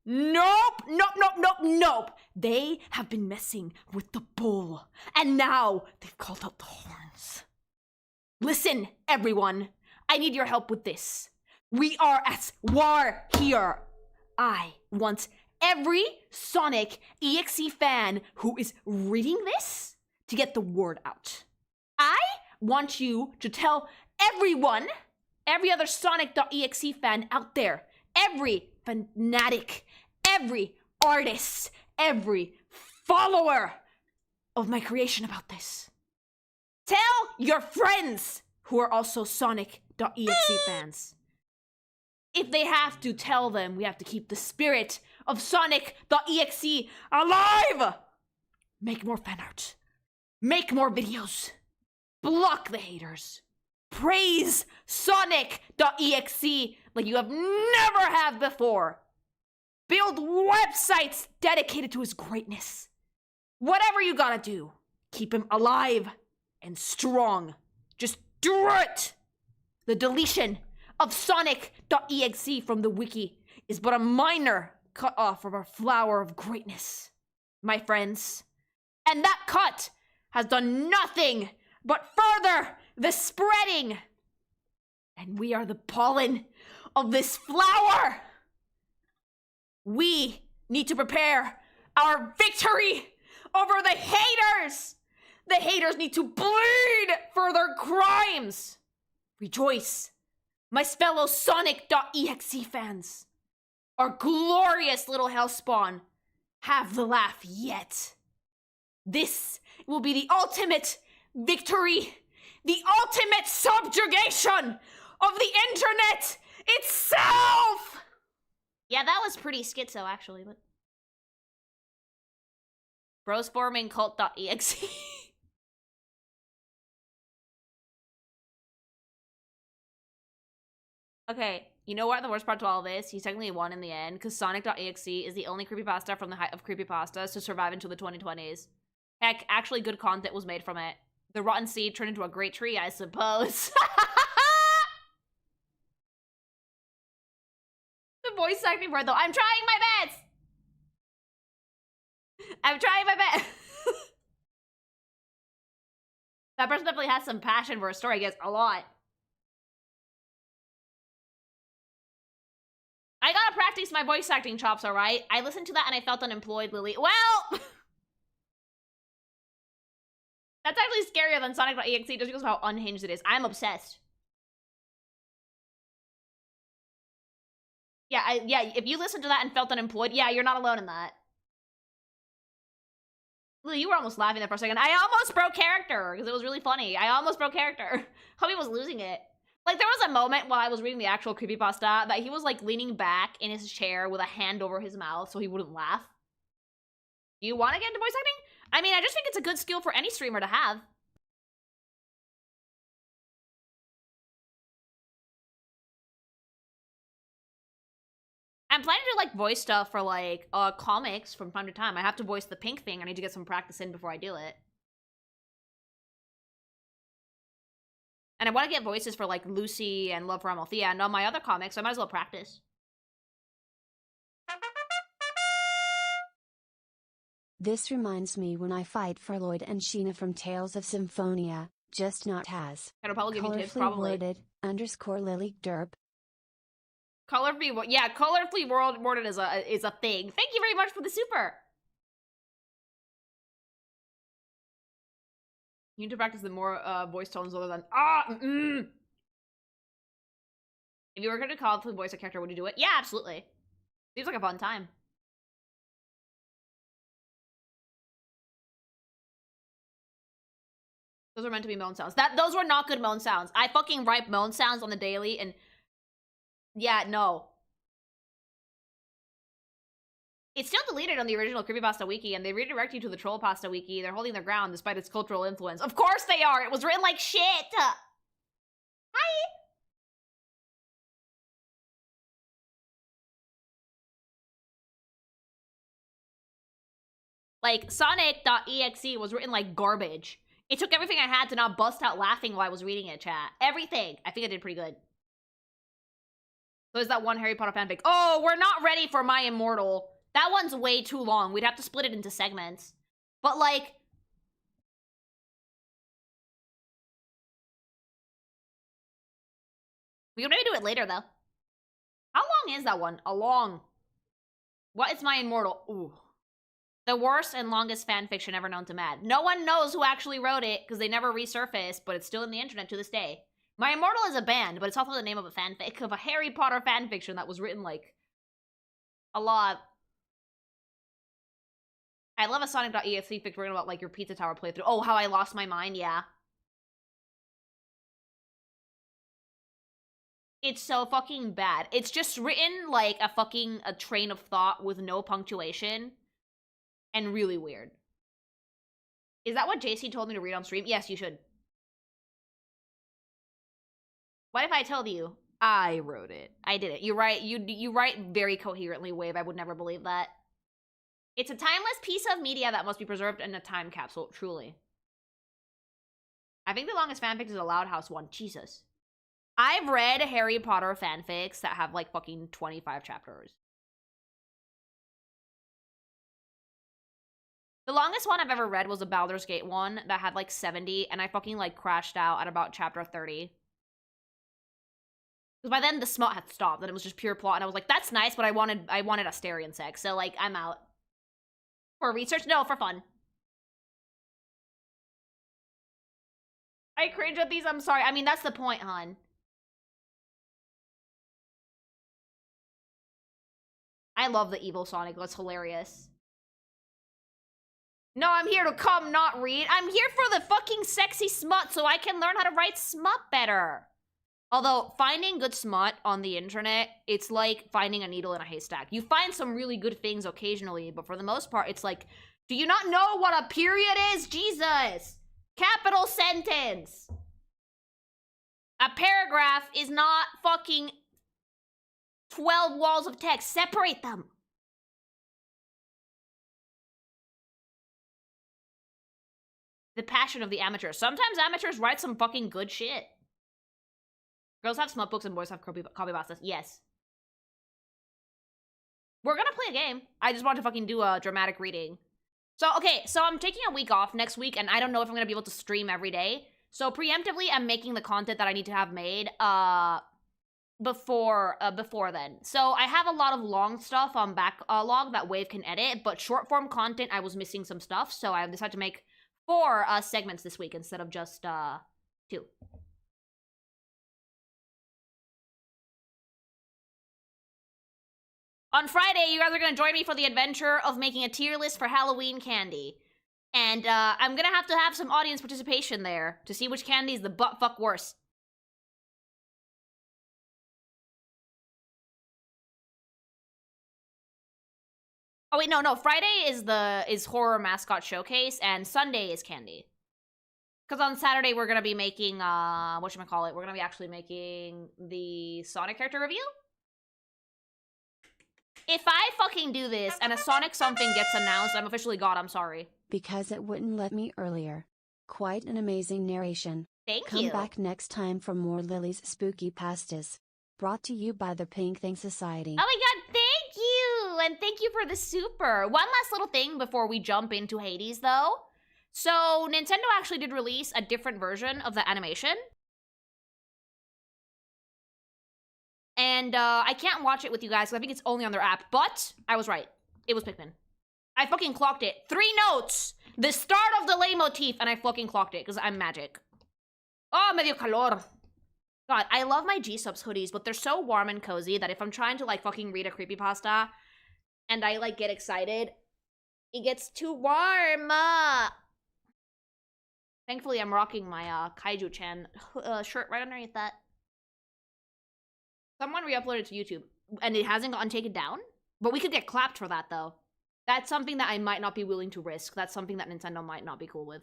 Nope, nope, nope, nope, nope. They have been messing with the bull, and now they've called out the horns. Listen, everyone, I need your help with this. We are at war here. I want every Sonic EXE fan who is reading this to get the word out. I want you to tell everyone, every other Sonic.exe fan out there, every fanatic, every artist, every follower of my creation about this. Tell your friends who are also Sonic.exe fans. If they have to, tell them we have to keep the spirit of Sonic.exe alive! Make more fan art. Make more videos. Block the haters. Praise Sonic.exe like you have never have before. Build websites dedicated to his greatness. Whatever you gotta do, keep him alive and strong. Just do it! The deletion of Sonic.exe from the wiki is but a minor cut off of our flower of greatness, my friends. And that cut has done nothing but further the spreading. And we are the pollen of this flower. We need to prepare our victory over the haters. The haters need to bleed for their crimes. Rejoice, my fellow Sonic.exe fans. Our glorious little hellspawn. Have the laugh yet. This will be the ultimate victory, the ultimate subjugation of the internet itself! Yeah, that was pretty schizo, actually, but... Bros forming cult.exe. Okay, you know what the worst part to all this? He's technically won in the end, because Sonic.exe is the only creepypasta from the height of creepypastas to survive until the 2020s. Heck, actually good content was made from it. The rotten seed turned into a great tree, I suppose. The voice acting for it, though. I'm trying my best! I'm trying my best! That person definitely has some passion for a story, I guess. A lot. I gotta practice my voice acting chops, alright? I listened to that and I felt unemployed, Lily. Well! That's actually scarier than Sonic.exe just because of how unhinged it is. I'm obsessed. Yeah, if you listened to that and felt unemployed, yeah, you're not alone in that. Lily, you were almost laughing there for a second. I almost broke character because it was really funny. I almost broke character. Hubby was losing it. Like, there was a moment while I was reading the actual creepypasta that he was, like, leaning back in his chair with a hand over his mouth so he wouldn't laugh. Do you want to get into voice acting? I mean, I just think it's a good skill for any streamer to have. I'm planning to, like, voice stuff for, like, comics from time to time. I have to voice the pink thing. I need to get some practice in before I do it. And I want to get voices for, like, Lucy and Love for Amalthea and all my other comics, so I might as well practice. This reminds me when I fight for Lloyd and Sheena from Tales of Symphonia, just not Taz. Can I probably give you tips? Colorfully Probably. worded, _Lily Derp. Colorfully worded is a thing. Thank you very much for the super. You need to practice the more voice tones other than If you were going to colorfully voice a character, would you do it? Yeah, absolutely. Seems like a fun time. Those were meant to be moan sounds. Those were not good moan sounds. I fucking write moan sounds on the daily and yeah, no. It's still deleted on the original Creepypasta Wiki, and they redirect you to the Troll Pasta Wiki. They're holding their ground despite its cultural influence. Of course they are! It was written like shit! Hi! Like, Sonic.exe was written like garbage. It took everything I had to not bust out laughing while I was reading it, chat. Everything! I think I did pretty good. So is that one Harry Potter fanfic? Oh, we're not ready for My Immortal. That one's way too long. We'd have to split it into segments. But, like... we can maybe do it later, though. How long is that one? A long... What is My Immortal? Ooh. The worst and longest fanfiction ever known to man. No one knows who actually wrote it, because they never resurfaced, but it's still in the internet to this day. My Immortal is a band, but it's also the name of a fanfic, of a Harry Potter fanfiction that was written, like... a lot... I love a Sonic.exe fic written about, like, your Pizza Tower playthrough. Oh, how I lost my mind, yeah. It's so fucking bad. It's just written, like, a train of thought with no punctuation. And really weird. Is that what JC told me to read on stream? Yes, you should. What if I told you I wrote it? I did it. You write very coherently, Wave. I would never believe that. It's a timeless piece of media that must be preserved in a time capsule, truly. I think the longest fanfic is a Loud House one. Jesus. I've read Harry Potter fanfics that have, like, fucking 25 chapters. The longest one I've ever read was a Baldur's Gate one that had, like, 70, and I fucking, like, crashed out at about chapter 30. Because by then, the smut had stopped, and it was just pure plot, and I was like, that's nice, but I wanted Asterion sex, so, like, I'm out. For research? No, for fun. I cringe at these, I'm sorry. I mean, that's the point, hon. I love the evil Sonic, that's hilarious. No, I'm here to come, not read. I'm here for the fucking sexy smut so I can learn how to write smut better. Although, finding good smut on the internet, it's like finding a needle in a haystack. You find some really good things occasionally, but for the most part, it's like, do you not know what a period is? Jesus! Capital sentence! A paragraph is not fucking 12 walls of text. Separate them. The passion of the amateur. Sometimes amateurs write some fucking good shit. Girls have smut books and boys have copy pastas. Yes. play a game. I just want to fucking do a dramatic reading. So, okay, so I'm taking a week off next week, and I don't know if I'm gonna be able to stream every day. So preemptively, I'm making the content that I need to have made, before then. So I have a lot of long stuff on backlog that Wave can edit, but short form content, I was missing some stuff, so I decided to make 4 segments this week instead of just 2. On Friday, you guys are going to join me for the adventure of making a tier list for Halloween candy. And I'm going to have some audience participation there to see which candy is the butt-fuck worst. Oh, wait, no. Friday is horror mascot showcase, and Sunday is candy. Because on Saturday, we're going to be making, whatchamacallit, we're going to be actually making the Sonic character review? If I fucking do this and a Sonic something gets announced, I'm officially God, I'm sorry. Because it wouldn't let me earlier. Quite an amazing narration. Thank Come you. Come back next time for more Lily's spooky pastas. Brought to you by the Pink Thing Society. Oh my god, thank you! And thank you for the super. One last little thing before we jump into Hades, though. So, Nintendo actually did release a different version of the animation. And I can't watch it with you guys, because I think it's only on their app. But I was right. It was Pikmin. I fucking clocked it. 3 notes! The start of the leitmotif, and I fucking clocked it, because I'm magic. Oh, medio calor. God, I love my gsupps hoodies, but they're so warm and cozy that if I'm trying to, like, fucking read a creepypasta, and I, like, get excited, it gets too warm. Thankfully, I'm rocking my Kaiju-chan shirt right underneath that. Someone re-uploaded to YouTube, and it hasn't gotten taken down? But we could get clapped for that, though. That's something that I might not be willing to risk. That's something that Nintendo might not be cool with.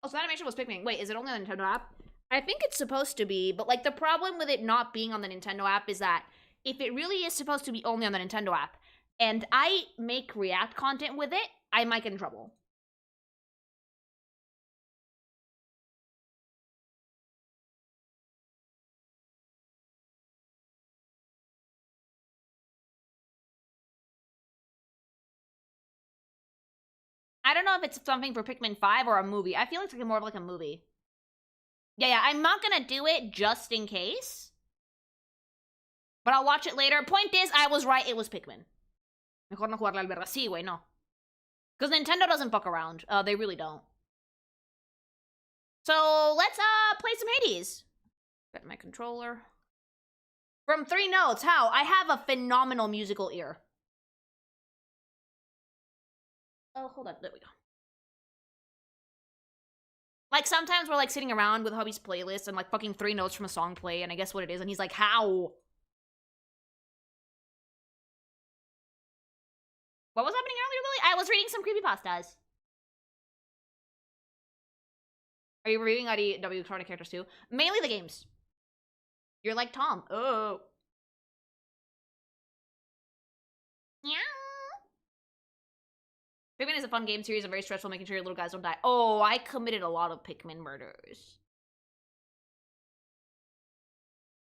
Oh, so the animation was Pikmin. Wait, is it only on the Nintendo app? I think it's supposed to be, but, like, the problem with it not being on the Nintendo app is that if it really is supposed to be only on the Nintendo app, and I make React content with it, I might get in trouble. I don't know if it's something for Pikmin 5 or a movie. I feel like it's more of like a movie. Yeah, I'm not gonna do it just in case. But I'll watch it later. Point is, I was right, it was Pikmin. Mejor no jugar la alberga. Sí, güey, no. Because Nintendo doesn't fuck around. They really don't. So, let's, play some Hades. Get my controller. From 3 notes, how? I have a phenomenal musical ear. Oh, hold on. There we go. Like, sometimes we're, like, sitting around with hubby's playlist and, like, fucking 3 notes from a song play, and I guess what it is, and he's like, how? What was happening earlier, Lily? I was reading some creepypastas. Are you reading IDW Electronic characters too? Mainly the games. You're like Tom. Oh. Yeah. Pikmin is a fun game series and very stressful, making sure your little guys don't die. Oh, I committed a lot of Pikmin murders.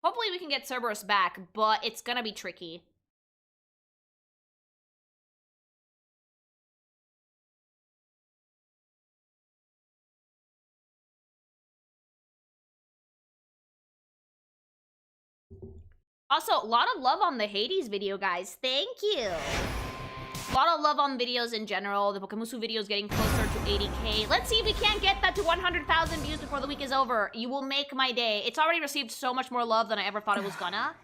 Hopefully we can get Cerberus back, but it's gonna be tricky. Also, a lot of love on the Hades video, guys. Thank you. A lot of love on videos in general. The Bokamusu video is getting closer to 80K. Let's see if we can't get that to 100,000 views before the week is over. You will make my day. It's already received so much more love than I ever thought it was gonna.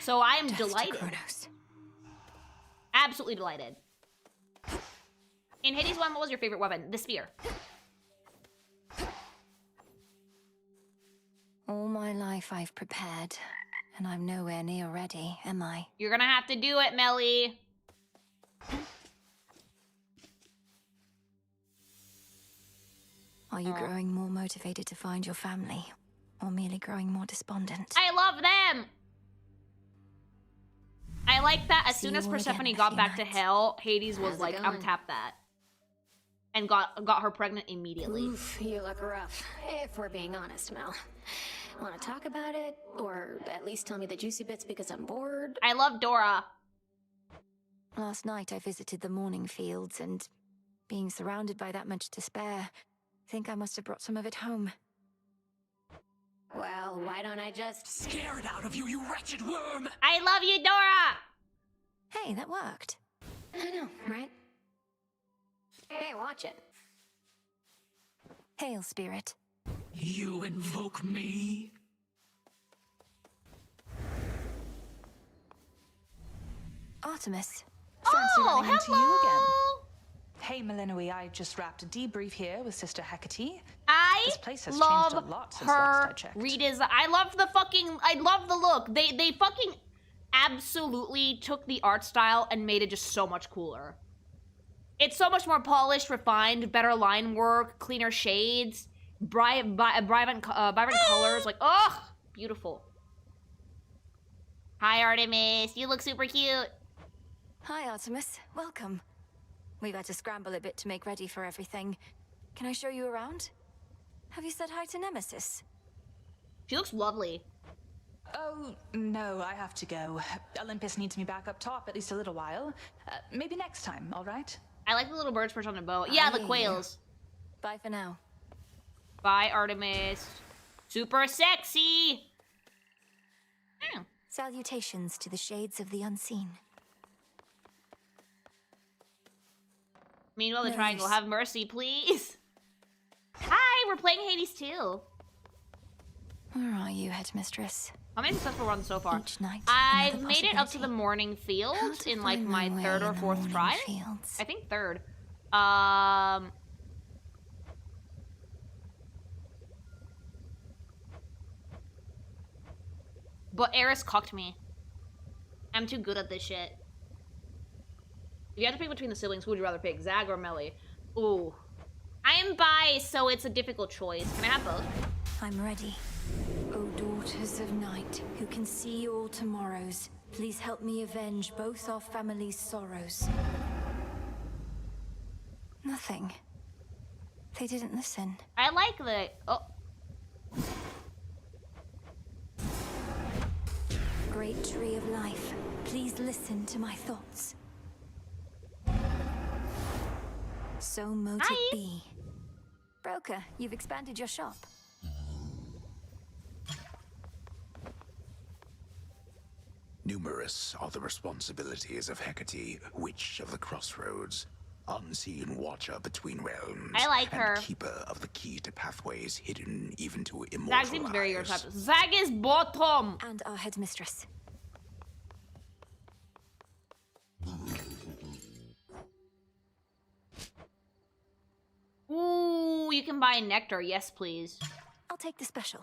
So I am delighted. Absolutely delighted. In Hades 1, what was your favorite weapon? The spear. All my life I've prepared, and I'm nowhere near ready, am I? You're gonna have to do it, Melly. Are you growing more motivated to find your family, or merely growing more despondent? I love them! I like that as See soon as you all again in Persephone a got few back to nights. hell, Hades was How's it like, going? untap that. And got her pregnant immediately. Oof, you look rough, if we're being honest, Mel. Want to talk about it? Or at least tell me the juicy bits because I'm bored? I love Dora. Last night I visited the mourning fields, and being surrounded by that much despair, I think I must have brought some of it home. Well, why don't I just... Scare it out of you, you wretched worm! I love you, Dora! Hey, that worked. I know, right? Hey, watch it. Hail, spirit. You invoke me? Artemis. Fancy running into you again. hello! Hey, Melinoi, I just wrapped a debrief here with Sister Hecate. This place has love changed a lot since last I her checked. redesign. I love the look. They fucking absolutely took the art style and made it just so much cooler. It's so much more polished, refined, better line work, cleaner shades, vibrant colors. Like, ugh, beautiful. Hi, Artemis. You look super cute. Hi, Artemis. Welcome. We've had to scramble a bit to make ready for everything. Can I show you around? Have you said hi to Nemesis? She looks lovely. Oh, no, I have to go. Olympus needs me back up top at least a little while. Maybe next time, all right? I like the little birds perched on the boat. Yeah, the quails. Bye for now. Bye, Artemis. Super sexy. Salutations to the shades of the unseen. Meanwhile, the No triangle, use. have mercy, please. Hi, we're playing Hades 2. Where are you, headmistress? How many successful runs so far? Each night, I've another made it up to the possibility. morning How field to in like find my my way third or in the fourth morning try. fields. I think third. But Eris cocked me. I'm too good at this shit. If you had to pick between the siblings, who would you rather pick, Zag or Melly? Ooh. I am bi, so it's a difficult choice. Can I have both? I'm ready. O daughters of night, who can see all tomorrows, please help me avenge both our families' sorrows. Nothing. They didn't listen. I like the... Oh. Great tree of life, please listen to my thoughts. So mote Hi. it be. Broker, you've expanded your shop. Numerous are the responsibilities of Hecate, Witch of the Crossroads, unseen watcher between realms, I like and her. keeper of the key to pathways hidden even to immortal Zag seems very your type. eyes. Zag is bottom! And our headmistress. Ooh, you can buy nectar. Yes, please. I'll take the special.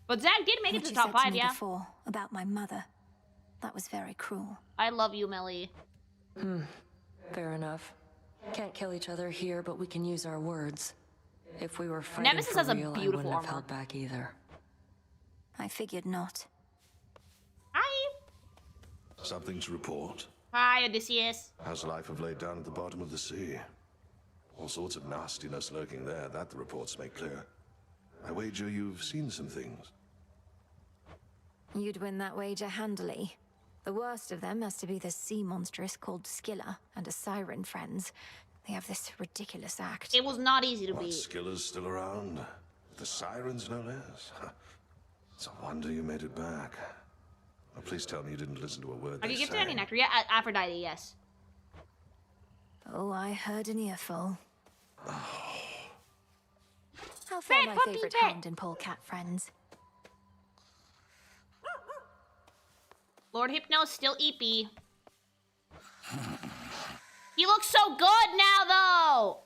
But Zag did make it What to you the top said to 5, me yeah? before about my mother. That was very cruel. I love you, Melly. Fair enough. Can't kill each other here, but we can use our words. If we were fighting Nemesis for has a real, I beautiful wouldn't have armor. held back either. I figured not. Hi. Something to report. Hi, Odysseus. How's life of late down at the bottom of the sea? All sorts of nastiness lurking there, that the reports make clear. I wager you've seen some things. You'd win that wager handily. The worst of them has to be the sea monstrous called Scylla and a siren friends. They have this ridiculous act. It was not easy to What, beat. Scylla's still around? The sirens, no less? It's a wonder you made it back. Oh, please tell me you didn't listen to a word Are they you gifted any sang. nectar? Yeah, Aphrodite, yes. Oh, I heard an earful. How far Bet, my puppy, favorite bet. hound and polecat friends? Lord Hypno's still eepy. He looks so good now, though!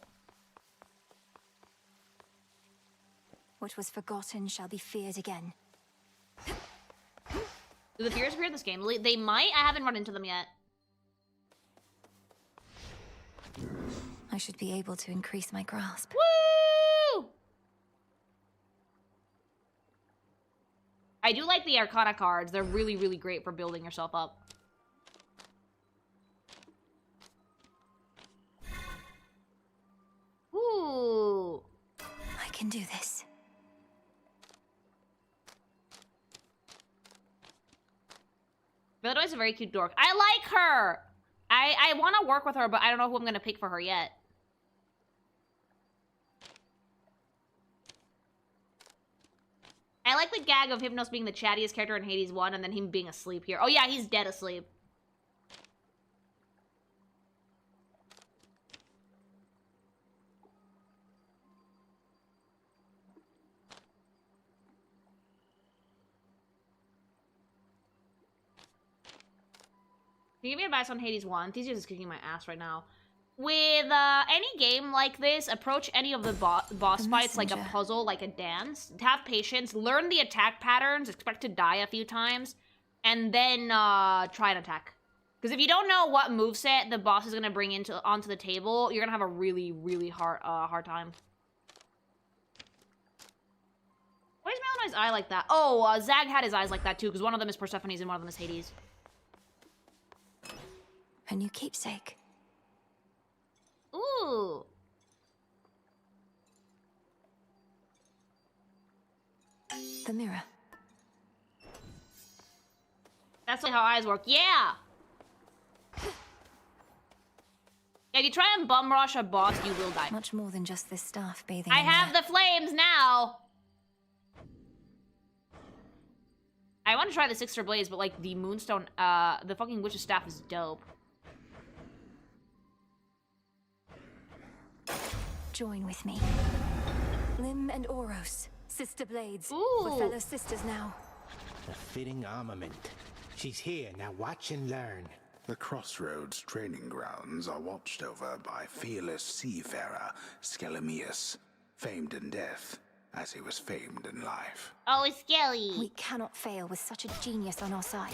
What was forgotten shall be feared again. Do the fears appear in this game? They might. I haven't run into them yet. I should be able to increase my grasp. Woo! I do like the Arcana cards. They're really, really great for building yourself up. can do this. Villador's a very cute dork. I like her! I want to work with her, but I don't know who I'm going to pick for her yet. I like the gag of Hypnos being the chattiest character in Hades 1 and then him being asleep here. Oh yeah, he's dead asleep. Can you give me advice on Hades 1? Theseus is kicking my ass right now. With any game like this, approach any of the boss fights like a puzzle, like a dance. Have patience, learn the attack patterns, expect to die a few times, and then try an attack. Because if you don't know what moveset the boss is going to bring onto the table, you're going to have a really, really hard time. Why is Malinois's eye like that? Oh, Zag had his eyes like that too, because one of them is Persephone's and one of them is Hades. A new keepsake. Ooh. The mirror. That's how eyes work. Yeah! Yeah, if you try and bum rush a boss, you will die. Much more than just this staff bathing I in have there. the flames now! I want to try the Sixer Blaze, but like the Moonstone, the fucking Witch's Staff is dope. Join with me. Lim and Oros, sister blades. Ooh. We're fellow sisters now. A fitting armament. She's here, now watch and learn. The Crossroads training grounds are watched over by fearless seafarer Skelemius, famed in death as he was famed in life. Oh, it's Skelly. We cannot fail with such a genius on our side.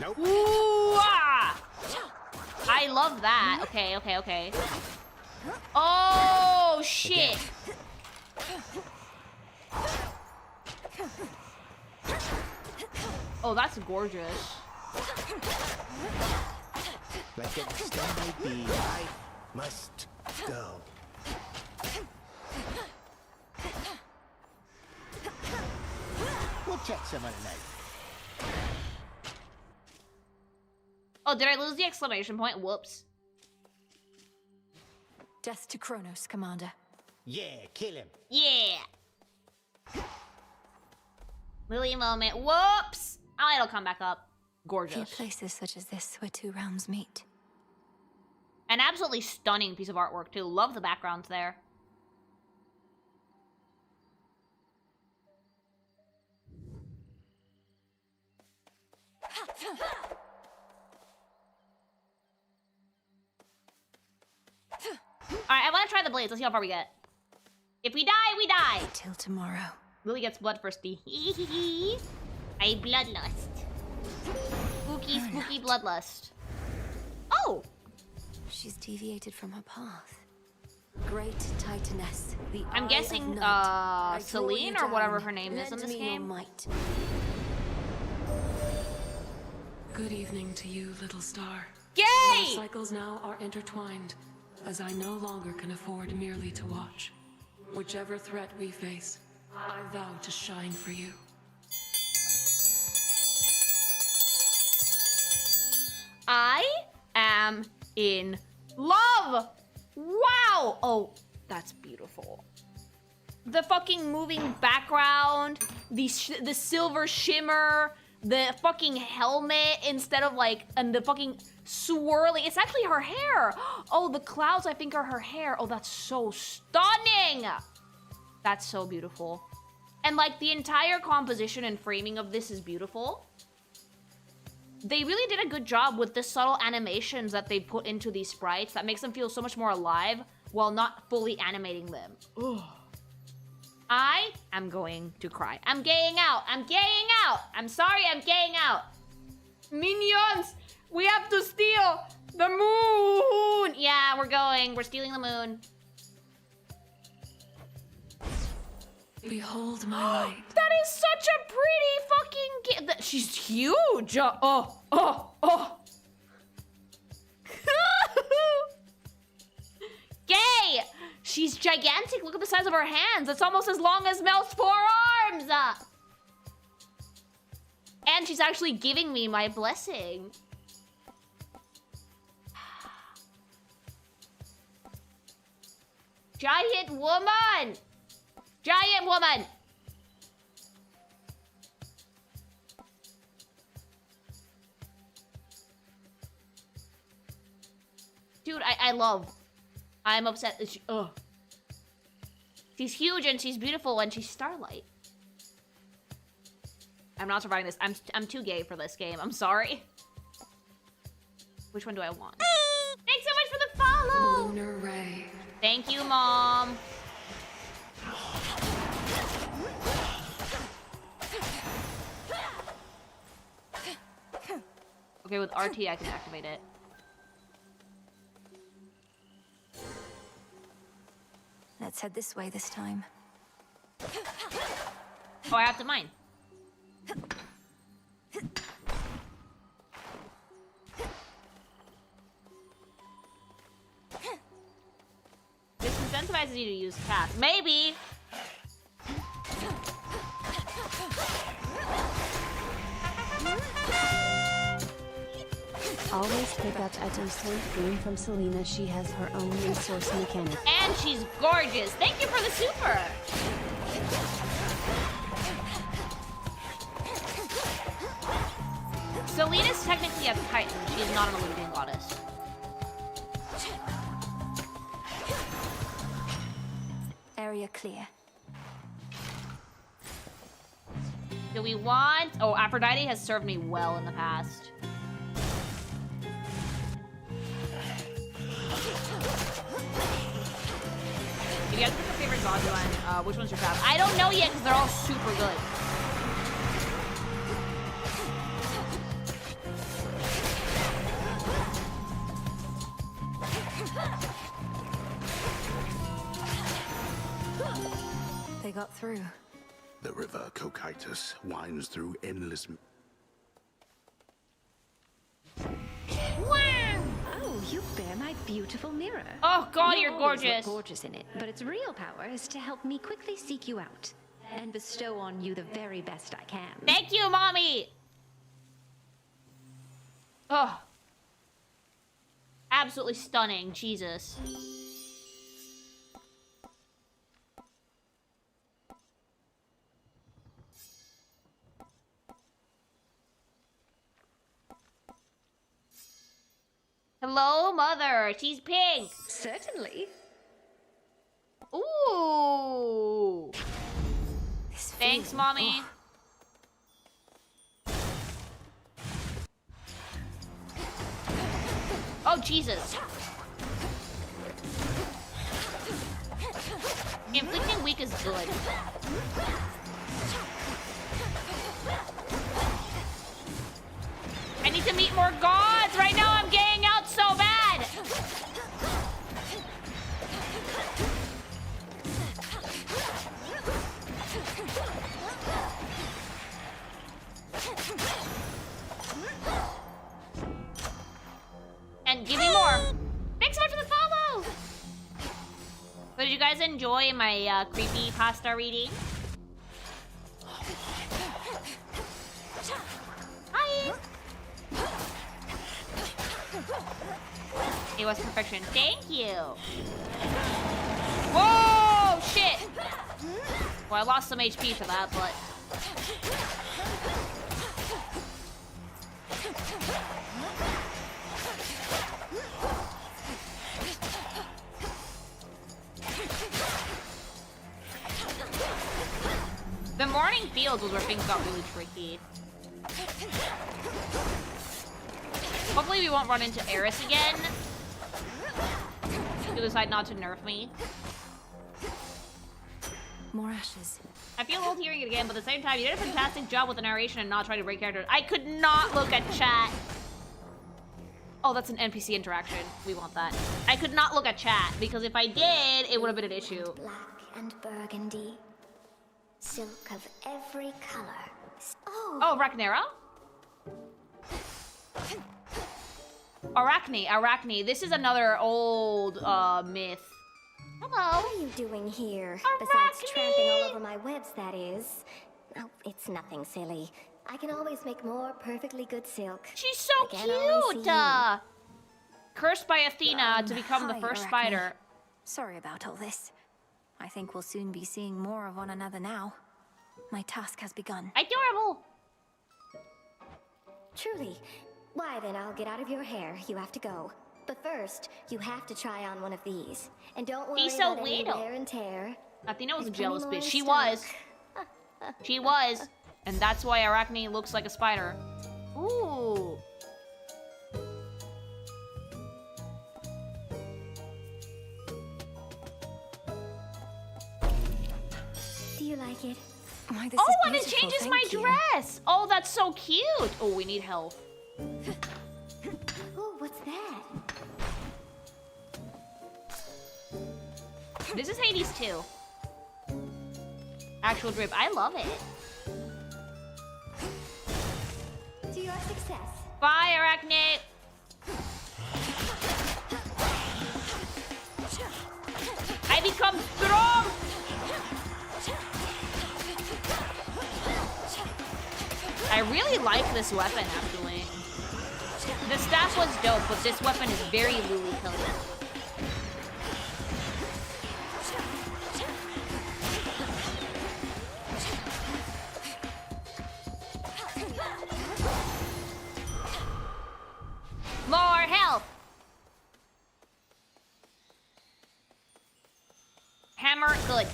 Nope. Ooh, ah! I love that. Okay, okay, okay. Oh, shit. Oh, that's gorgeous. Like a stone might be, I must go. We'll check some other night. Oh, did I lose the exclamation point? Whoops. Death to Kronos, Commander. Yeah, kill him. Yeah. Lily moment. Whoops. Oh, it'll come back up. Gorgeous. Few places such as this where two realms meet. An absolutely stunning piece of artwork, too. Love the backgrounds there. Alright, I want to try the blades. Let's see how far we get. If we die, we die. Till tomorrow. Lily gets bloodthirsty. I bloodlust. Spooky, spooky bloodlust. Oh! She's deviated from her path. Great Titaness, the I'm Eye guessing, of Night. Celine or whatever her name is in this game. Might. Good evening to you, little star. Gay! Our cycles now are intertwined, as I no longer can afford merely to watch. Whichever threat we face, I vow to shine for you. I am in love! Wow! Oh, that's beautiful. The fucking moving background, the silver shimmer, the fucking helmet instead of like, and the fucking swirling. It's actually her hair. Oh, the clouds I think are her hair. Oh, that's so stunning. That's so beautiful. And like the entire composition and framing of this is beautiful. They really did a good job with the subtle animations that they put into these sprites that makes them feel so much more alive while not fully animating them. Ugh. I am going to cry. I'm gaying out. I'm gaying out. I'm sorry, I'm gaying out. Minions, we have to steal the moon. Yeah, we're going. We're stealing the moon. Behold my light. That is such a pretty fucking... She's huge. Oh. Gay. She's gigantic. Look at the size of her hands. It's almost as long as Mel's forearms. And she's actually giving me my blessing. Giant woman! Giant woman! Dude, I'm upset that ugh. She's huge and she's beautiful and she's Starlight. I'm not surviving this. I'm too gay for this game. I'm sorry. Which one do I want? Thanks so much for the follow! Lunar Ray. Thank you, Mom. Okay, with RT I can activate it. Let's head this way this time. Oh, I have to mine. This incentivizes you to use cast. Maybe! Always pick up at least one spoon from Selena. She has her own resource mechanic. And she's gorgeous. Thank you for the super. Selena's technically a Titan. She is not an Olympian goddess. Area clear. Do we want... Oh, Aphrodite has served me well in the past. If you guys pick your favorite gods one, which one's your favorite? I don't know yet because they're all super good. They got through. The river Cocytus winds through endless... Oh, you bear my beautiful mirror. Oh God, You you're always gorgeous. Look gorgeous in it, but its real power is to help me quickly seek you out and bestow on you the very best I can. Thank you, Mommy! Oh. Absolutely stunning, Jesus. Hello, Mother. She's pink. Certainly. Ooh. Thanks, Mommy. Oh, Jesus. Inflicting weak is good. I need to meet more gods. Right now I'm gaying out so bad. And give me more. Thanks so much for the follow. So did you guys enjoy my creepy pasta reading? Hi. It was perfection. Thank you. Whoa, shit. Well, I lost some HP for that, but... The morning fields was where things got really tricky. Hopefully we won't run into Eris again. You decide not to nerf me. More ashes. I feel old hearing it again, but at the same time, you did a fantastic job with the narration and not trying to break characters. I could not look at chat. Oh, that's an NPC interaction. We want that. I could not look at chat, because if I did, it would have been an issue. Black and burgundy. Silk of every color. Oh, Rhaenyra? Arachne. This is another old myth. Hello. What are you doing here? Besides tramping all over my webs, that is. Oh, it's nothing silly. I can always make more perfectly good silk. She's so Again, I only cute! see you. Cursed by Athena to become the Hi, first Arachne. spider. Sorry about all this. I think we'll soon be seeing more of one another now. My task has begun. Adorable! Truly. Why then, I'll get out of your hair. You have to go. But first, you have to try on one of these. And don't worry He's so about any little. wear and tear. Athena was a There's jealous plenty more bitch. in She stock. was. She was. And that's why Arachne looks like a spider. Ooh. Do you like it? Why, this Oh, is and it beautiful, changes thank my you. dress. Oh, that's so cute. Oh, we need health. Oh, what's that? This is Hades too. Actual drip. I love it. To your success. Bye, Arachne. I become strong. I really like this weapon, actually. The staff was dope, but this weapon is very Lulu coded. More health! Hammer, good.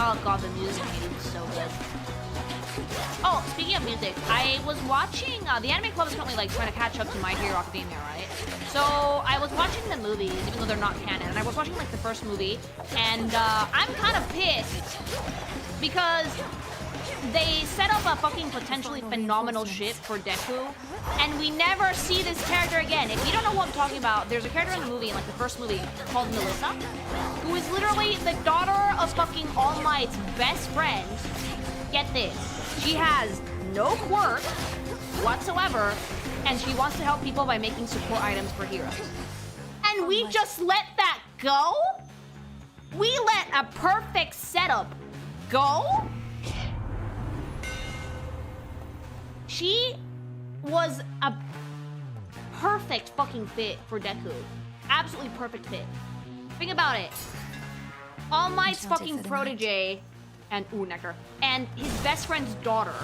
Oh god, the music is so good. Oh, speaking of music, I was watching, the Anime Club is currently like trying to catch up to My Hero Academia, right? So I was watching the movies, even though they're not canon, and I was watching like the first movie, and I'm kind of pissed because they set up a fucking potentially phenomenal ship for Deku, and we never see this character again. If you don't know what I'm talking about, there's a character in the movie, in like the first movie, called Melissa, who is literally the daughter of fucking All Might's best friend. Get this. She has no quirk whatsoever, and she wants to help people by making support items for heroes. And we just let that go? We let a perfect setup go? She was a perfect fucking fit for Deku. Absolutely perfect fit. Think about it. All Might's fucking protege, and ooh, nectar, and his best friend's daughter.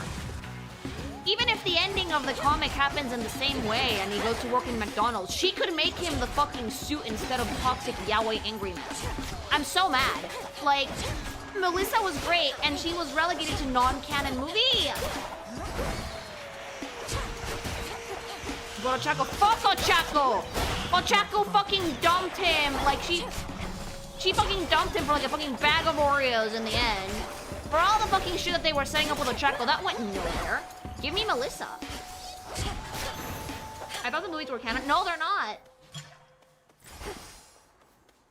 Even if the ending of the comic happens in the same way and he goes to work in McDonald's, she could make him the fucking suit instead of toxic yaoi angriness. I'm so mad. Like, Melissa was great and she was relegated to non-canon movie. But Ochako, fuck Ochako! Ochako fucking dumped him, like she fucking dumped him for like a fucking bag of Oreos in the end. For all the fucking shit that they were setting up with Ochako, that went nowhere. Give me Melissa. I thought the movies were canon. No, they're not.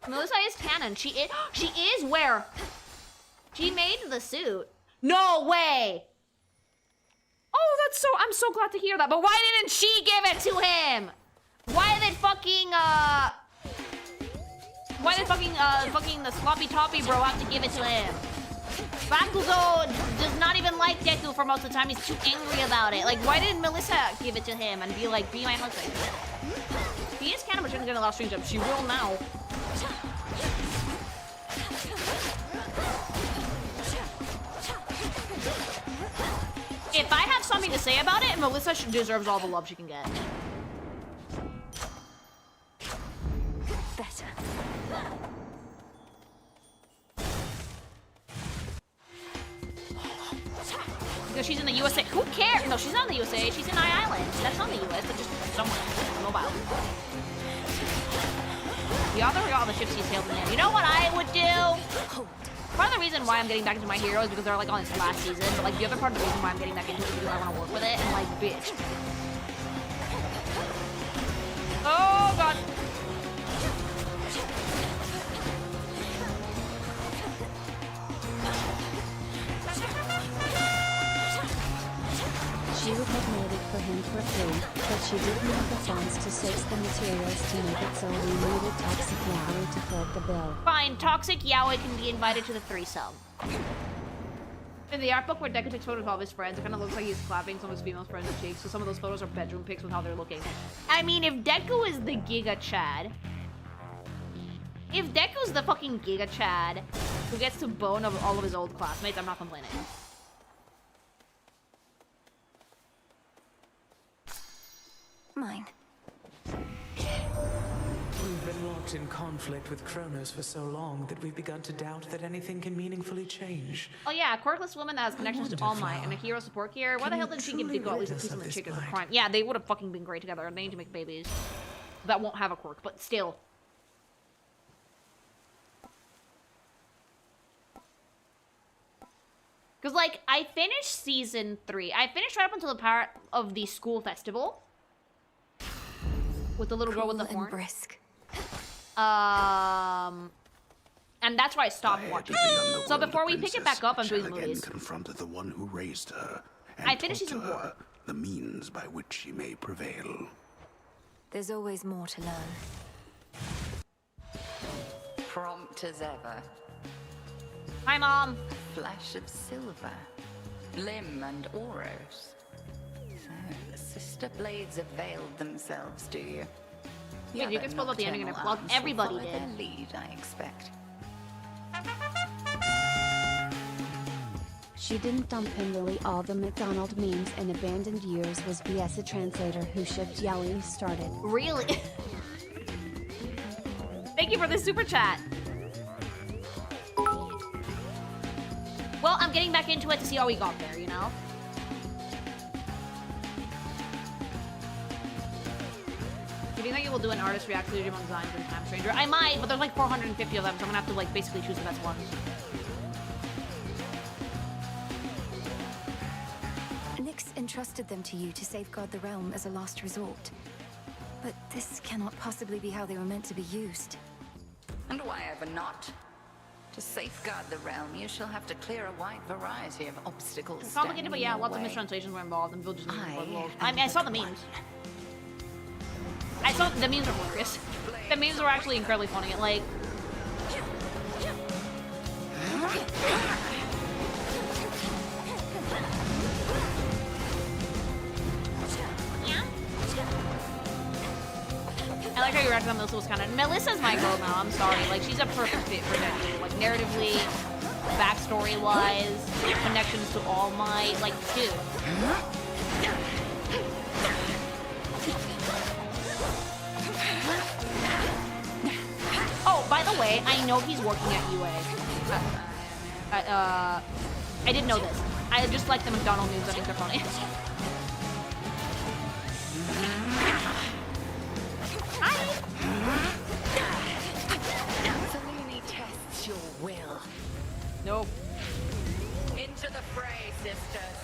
Melissa is canon. She is where? She made the suit. No way! Oh, that's so, I'm so glad to hear that. But why didn't she give it to him? Why did fucking the sloppy toppy bro have to give it to him? Bakugo does not even like Deku for most of the time. He's too angry about it. Like, why didn't Melissa give it to him and be like, be my husband? He is canon, but she doesn't get a lot of stream jumps. She will now. If I have something to say about it, Melissa deserves all the love she can get. Better. Because she's in the USA. Who cares? No, she's not in the USA. She's in Island. That's not in the US. It's just somewhere. Mobile. The author of all the ships he sailed in. You know what I would do? Part of the reason why I'm getting back into My Hero is because they're like on its last season, but like the other part of the reason why I'm getting back into it is because I want to work with it, and like, bitch. Oh god. she would have made it for him for free, but she didn't have the funds to source the materials to make it, so we needed Toxic Yaoi to foot the bill. Fine, Toxic Yaoi can be invited to the threesome. In the art book where Deku takes photos of all of his friends, it kind of looks like he's clapping some of his female friends' cheeks, so some of those photos are bedroom pics with how they're looking. I mean, if Deku is the Giga Chad... If Deku's the fucking Giga Chad who gets to bone of all of his old classmates, I'm not complaining. Mine. We've been locked in conflict with Kronos for so long that we've begun to doubt that anything can meaningfully change. Oh yeah, a quirkless woman that has connections to All Might and a hero support gear. Why the hell didn't she give Deku at least a piece of the chick as a crime? Yeah, they would have fucking been great together. They need to make babies that won't have a quirk, but still. Because, like, I finished season 3. I finished right up until the part of the school festival. With the little girl with the horn. Brisk. And that's where I stopped watching. So before we pick it back up, I'm doing the movies. Confronted the one who raised her. I finished season 4. The means by which she may prevail. There's always more to learn. Prompt as ever. Hi, Mom. Flash of silver. Limb and auros. So, the sister blades have veiled themselves, do you? Yeah, you can spoil out the ending and it well, everybody did. Their lead, I expect. She didn't dump him, Lily. All the McDonald memes and abandoned years was BS. A translator who shipped Yaoi started. Really? Thank you for the super chat. Well, I'm getting back into it to see how we got there, you know? Do you think that you will do an artist reaction to Digimon designs in Time Stranger? I might, but there's like 450 of them, so I'm gonna have to like basically choose the best one. Nyx entrusted them to you to safeguard the realm as a last resort. But this cannot possibly be how they were meant to be used. And why ever not? To safeguard the realm, you shall have to clear a wide variety of obstacles. It's complicated, but yeah, lots of mistranslations were involved and villages were involved. I mean, I saw the memes. I saw the memes are hilarious. The memes were actually incredibly funny. Like, I like how you reacted on Melissa was kind of... Melissa's my girl now, I'm sorry. Like, she's a perfect fit for Deku. Like, narratively, backstory-wise, connections to All Might, like, dude. Oh, by the way, I know he's working at UA. I didn't know this. I just like the McDonald memes, I think they're funny. Saluni tests your will. Nope. Into the fray, sisters.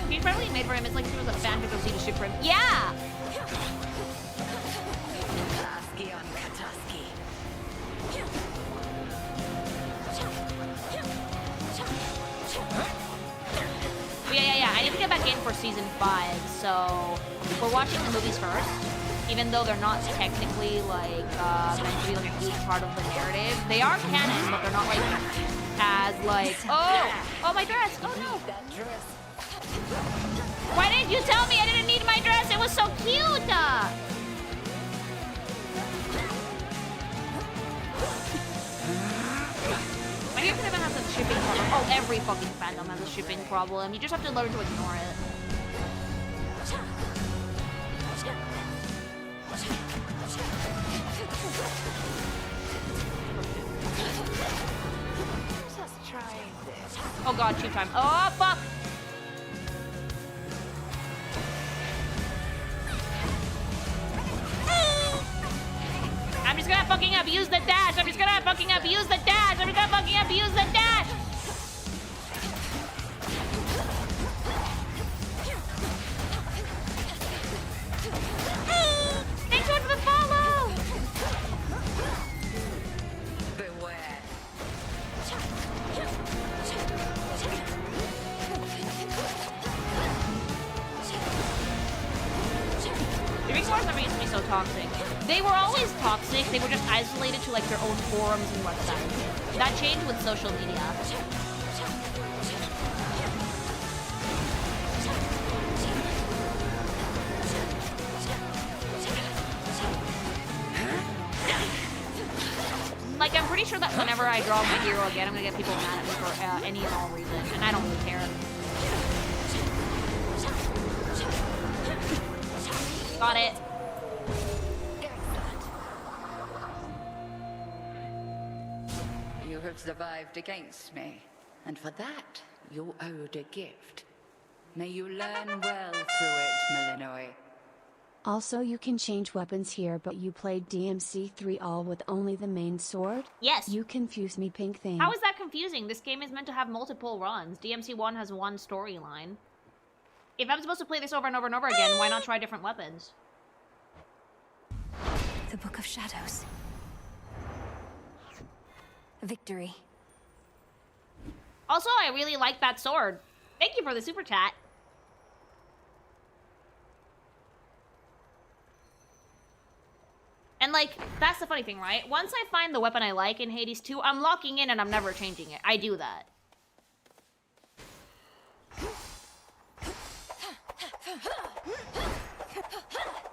He's probably made for him. It's like she was a fanfic of Zeta ship for him. Yeah! Lasky on Kataski. Yeah. I need to get back in for season 5, so we're watching the movies first. Even though they're not technically like meant to be like a huge part of the narrative, they are canon, but they're not like as like oh my dress, oh no. Why didn't you tell me I didn't need my dress? It was so cute. My hero fandom has a shipping problem. Oh, every fucking fandom has a shipping problem. You just have to learn to ignore it. Just try this. Oh god, cheap time. Oh fuck! I'm just gonna fucking abuse the dash. I'm just gonna fucking abuse the dash. I'm just gonna fucking abuse the dash. Thanks so much for the follow. Street Wars never used to be so toxic. They were always toxic, they were just isolated to like their own forums and websites. That changed with social media. Like, I'm pretty sure that whenever I draw my hero again, I'm gonna get people mad at me for any and all reason, and I don't really care. Got it. You have survived against me, and for that, you owed a gift. May you learn well through it, Malinois. Also, you can change weapons here, but you played DMC3 all with only the main sword? Yes. You confuse me, Pink Thing. How is that confusing? This game is meant to have multiple runs. DMC1 has one storyline. If I'm supposed to play this over and over and over again, why not try different weapons? The Book of Shadows. Victory. Also, I really like that sword. Thank you for the super chat. And, like, that's the funny thing, right? Once I find the weapon I like in Hades 2, I'm locking in and I'm never changing it. I do that.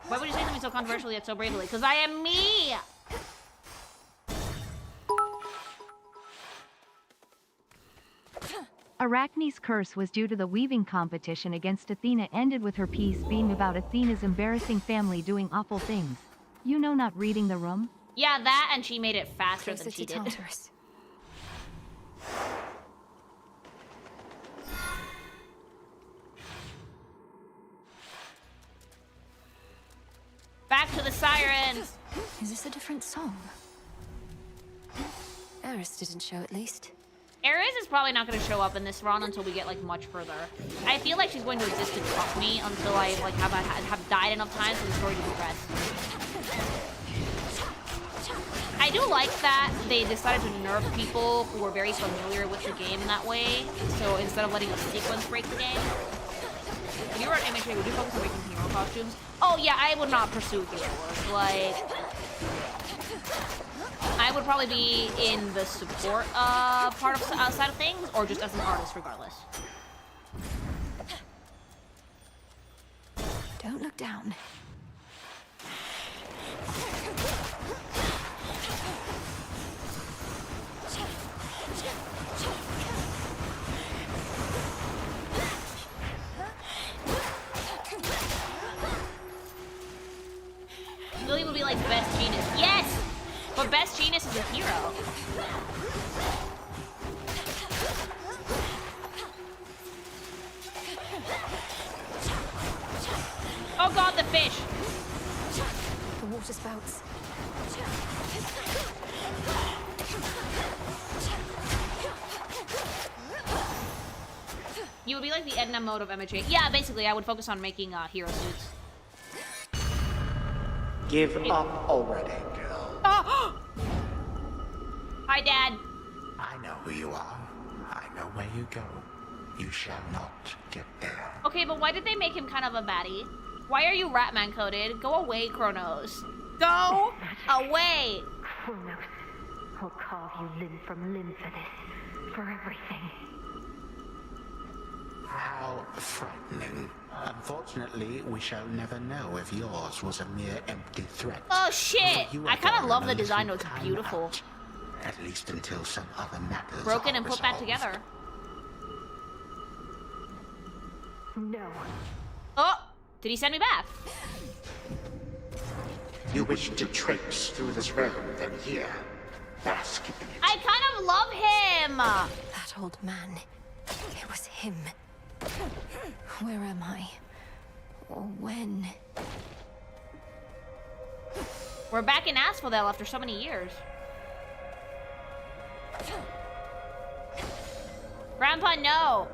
Why would you say something so controversial yet so bravely? Because I am me! Arachne's curse was due to the weaving competition against Athena ended with her piece being about Athena's embarrassing family doing awful things. You know, not reading the room? Yeah, that, and she made it faster than she did. Back to the sirens! Is this a different song? Eris didn't show, at least. Eris is probably not going to show up in this run until we get, like, much further. I feel like she's going to exist to fuck me until I, like, have died enough times for the story to progress. I do like that they decided to nerf people who were very familiar with the game in that way. So instead of letting a sequence break the game. If you were an MHA, would you focus on making hero costumes? Oh yeah, I would not pursue hero work. Like, I would probably be in the support part of side of things, or just as an artist, regardless. Don't look down. Lily would be like best genius. Yes! But best genius is a hero. Oh god, the fish! The water spouts. You would be like the Edna mode of MHA. Yeah, basically, I would focus on making hero suits. Give up already, girl. Oh! Hi, Dad. I know who you are. I know where you go. You shall not get there. Okay, but why did they make him kind of a baddie? Why are you Ratman coded? Go away, Kronos. Go away! Kronos, I'll carve you limb from limb for this. For everything. How frightening. Unfortunately, we shall never know if yours was a mere empty threat. Oh shit! I kind of love the design, though. It's time beautiful. out, at least until some other matters Broken are and put back resolved. together. No. Oh! Did he send me back? You wish to traipse through this realm, then here, bask in it. I kind of love him! That old man. It was him. Where am I? Or when? We're back in Asphodel after so many years. Grandpa, no!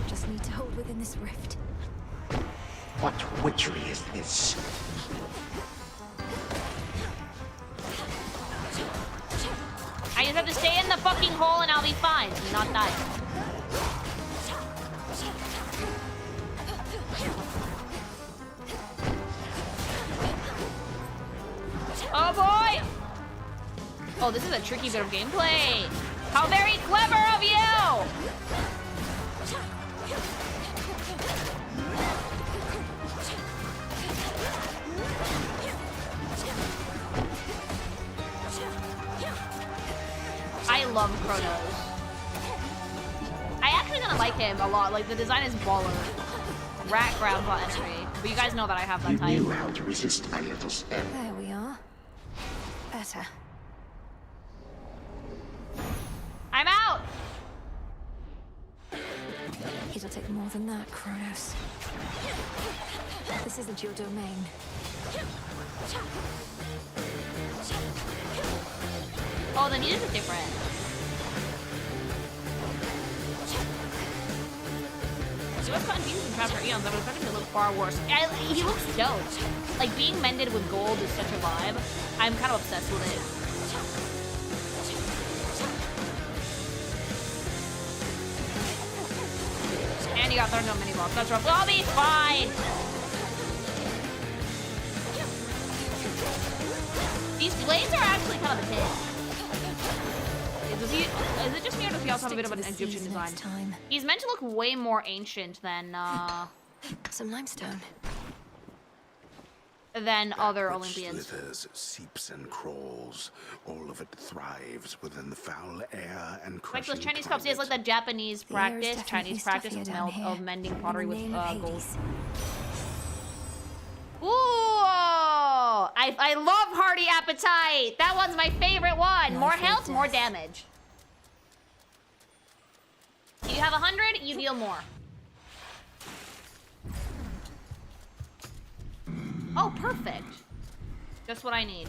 Just need to hold within this rift. What witchery is this? I just have to stay in the fucking hole and I'll be fine. And not die. Oh, this is a tricky bit of gameplay. How very clever of you! I love Kronos. I actually kind of like him a lot. Like, the design is baller. Rat grandpa energy. But you guys know that I have that type. You knew how to resist my little step. There we are. Better. I'm out! It'll take more than that, Kronos. This isn't your domain. Oh, the music is different. So I've gotten beaten and trapped for eons. I would expect him to look far worse. He looks dope. Like, being mended with gold is such a vibe. I'm kind of obsessed with it. And you got thrown to a mini boss. That's rough. I'll be fine! These blades are actually kind of a hit. Is it just me or does he also have a bit of an Egyptian design? He's meant to look way more ancient than, some limestone. Than other Which Olympians. slithers, seeps, and crawls. All of it thrives within the foul air and Like crushing those Chinese cups, he has like the Japanese practice, Chinese practice of mending pottery with gold. Ooh! I love Hearty Appetite! That one's my favorite one! More health, more damage. You have 100, you deal more. Oh, perfect. Just what I need.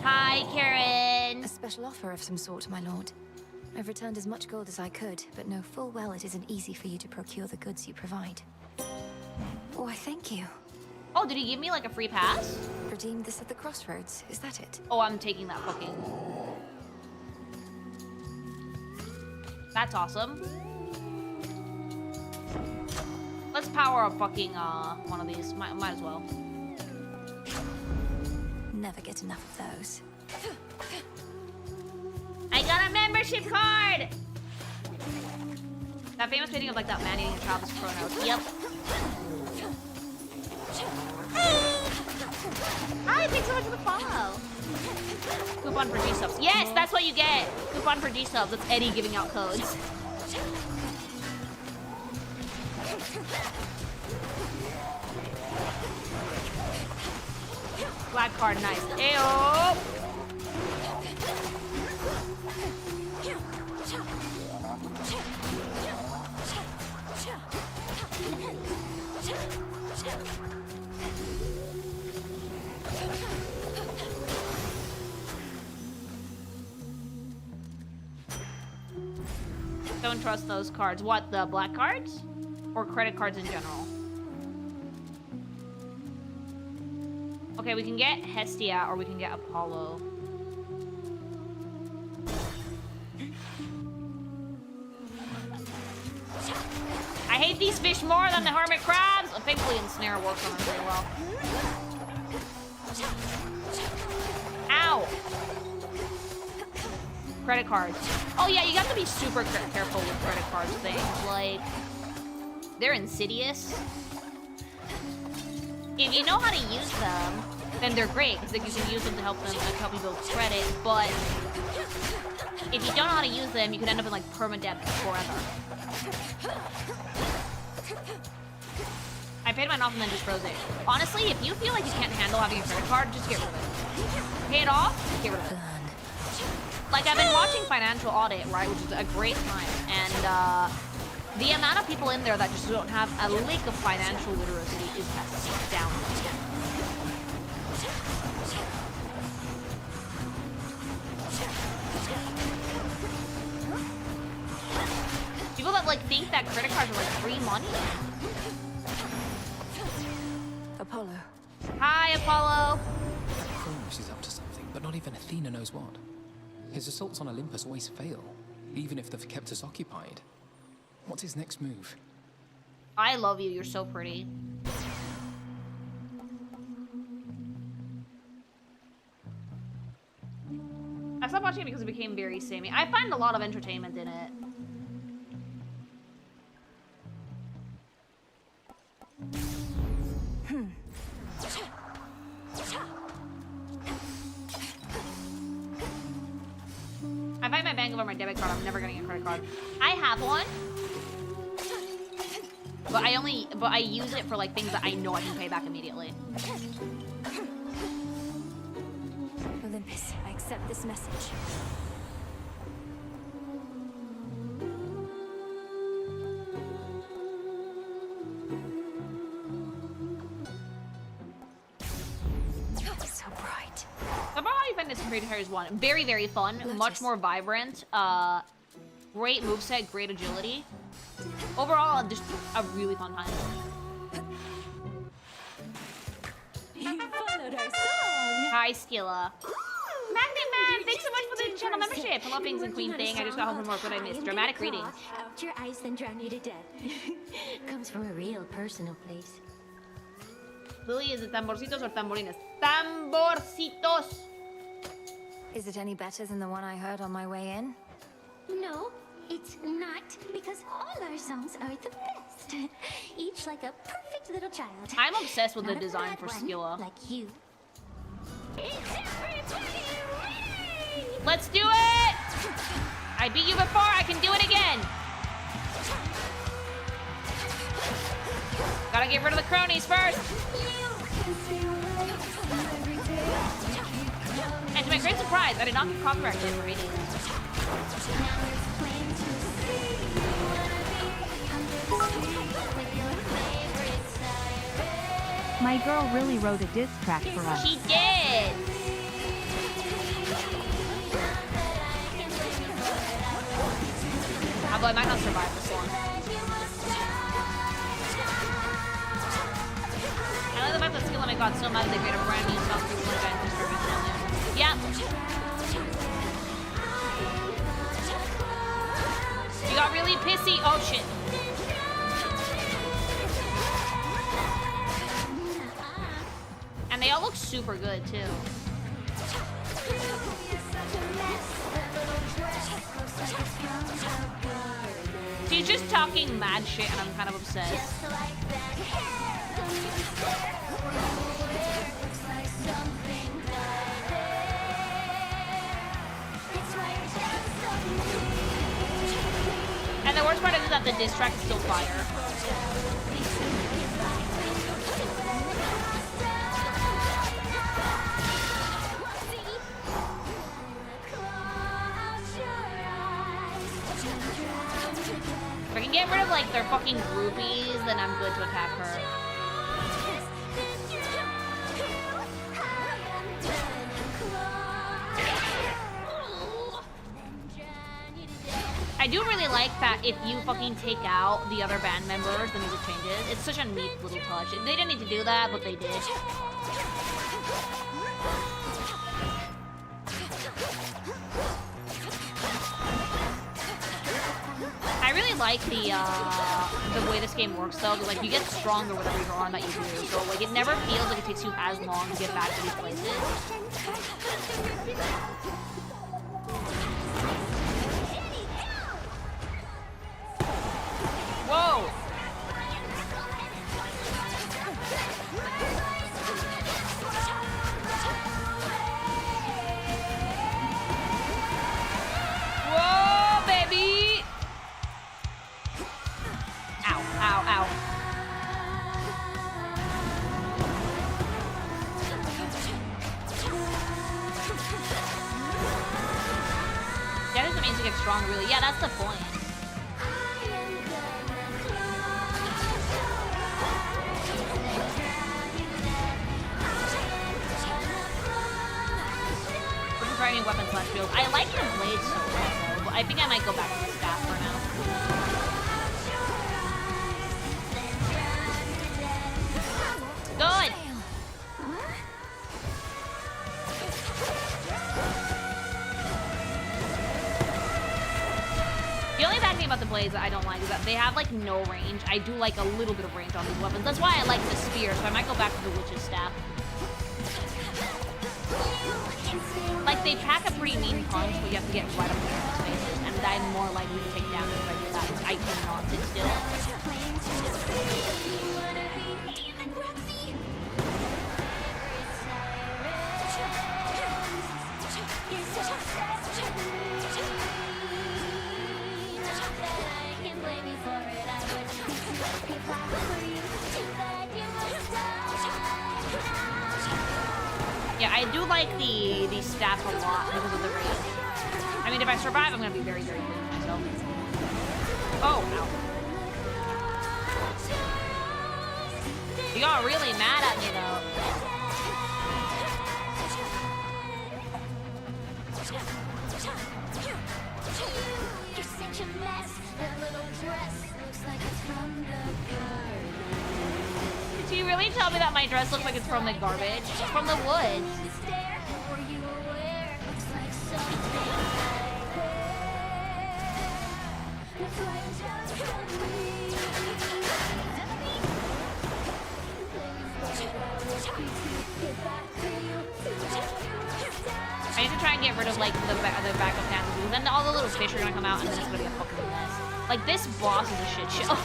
Hi, Karen. A special offer of some sort, my lord. I've returned as much gold as I could, but know full well it isn't easy for you to procure the goods you provide. Why, thank you. Oh, did he give me like a free pass? Redeemed this at the crossroads, is that it? Oh, I'm taking that fucking. That's awesome. Let's power up fucking one of these. Might as well. Never get enough of those. I got a membership card! That famous painting of like that man eating a child is Kronos. Yep. Hi, thanks so much for the follow. Coupon for gsupps. Yes, that's what you get. Coupon for gsupps. That's Eddie giving out codes. Black card, nice. Ayo! Don't trust those cards. What, the black cards? Or credit cards in general? Okay, we can get Hestia or we can get Apollo. I hate these fish more than the hermit crabs. Thankfully, Ensnare works on them very well. Ow! Credit cards. Oh yeah, you have to be super careful with credit cards things. Like, they're insidious. If you know how to use them, then they're great because you can use them to help you build credit. But if you don't know how to use them, you can end up in like permadeath forever. I paid mine off and then just froze it. Honestly, if you feel like you can't handle having a credit card, just get rid of it. Pay it off, get rid of it. Like, I've been watching Financial Audit, right, which is a great time, and the amount of people in there that just don't have a lick of financial literacy is astounding. People that, like, think that credit cards are, like, free money? Apollo. Hi, Apollo. Kronos is up to something, but not even Athena knows what. His assaults on Olympus always fail, even if they've kept us occupied. What's his next move? I love you. You're so pretty. stopped watching it because it became very samey. I find a lot of entertainment in it. I find my bank over my debit card. I'm never getting a credit card. I have one, but I use it for like things that I know I can pay back immediately. Olympus, I accept this message. So bright. About how you find this Creed Harry's one. Very, very fun. Much more vibrant. Great moveset, great agility. Overall, just a really fun time. You followed our song. Hi, Skilla. Magnet Man, thanks so much for the channel membership. Hello, Things and Queen Thing. I just got home from work. What I missed? Dramatic reading. Out your eyes, then drown you to death. Comes from a real personal place. Lily, is it tamborcitos or tamborines? Tamborcitos! Is it any better than the one I heard on my way in? No, it's not, because all our songs are the best. Each like a perfect little child. I'm obsessed with the Not a design bad for one, Skilla. like you. Let's do it! I beat you before, I can do it again! Gotta get rid of the cronies first! And to my great surprise, I did not get copyrighted for reading. My girl really wrote a diss track for us. She did! Although I might not survive this one. I like the fact that Skill and I got so mad that they made a brand new song for one guy disturbance. Yeah. You got really pissy. Oh shit. And they all look super good too. She's just talking mad shit and I'm kind of obsessed. And the worst part is that the diss track is still fire. If I can get rid of like their fucking groupies, then I'm good to attack her. I do really like that if you fucking take out the other band members, the music changes. It's such a neat little touch. They didn't need to do that, but they did. I really like the way this game works though, because like you get stronger with every run that you do, so like it never feels like it takes you as long to get back to these places. Whoa! Whoa, baby! Ow, ow, ow. Yeah, this means to get stronger, really. Yeah, that's the point. Try new weapons slash build. I like the blades so well, but I think I might go back to the staff for now. Good! The only bad thing about the blades that I don't like is that they have like no range. I do like a little bit of range on these weapons. That's why I like the spear, so I might go back to the witch's staff. Like, they pack a pretty mean punch, but you have to get right up there in their faces, and I'm more likely to take damage if I do that. I cannot sit still. Yeah, I do like the stats a lot because of the range. I mean, if I survive, I'm gonna be very, very pleased with myself. Oh, ow. You got really mad at me, though. You're such a mess. That little dress looks like it's from the garden. Did you really tell me that my dress looks like it's from the garbage? It's from the woods. Were you aware? Looks like something like looks like just from I need to try and get rid of like the backup castles. Then all the little fish are gonna come out, and then it's gonna be a fucking mess. Like this boss is a shit show.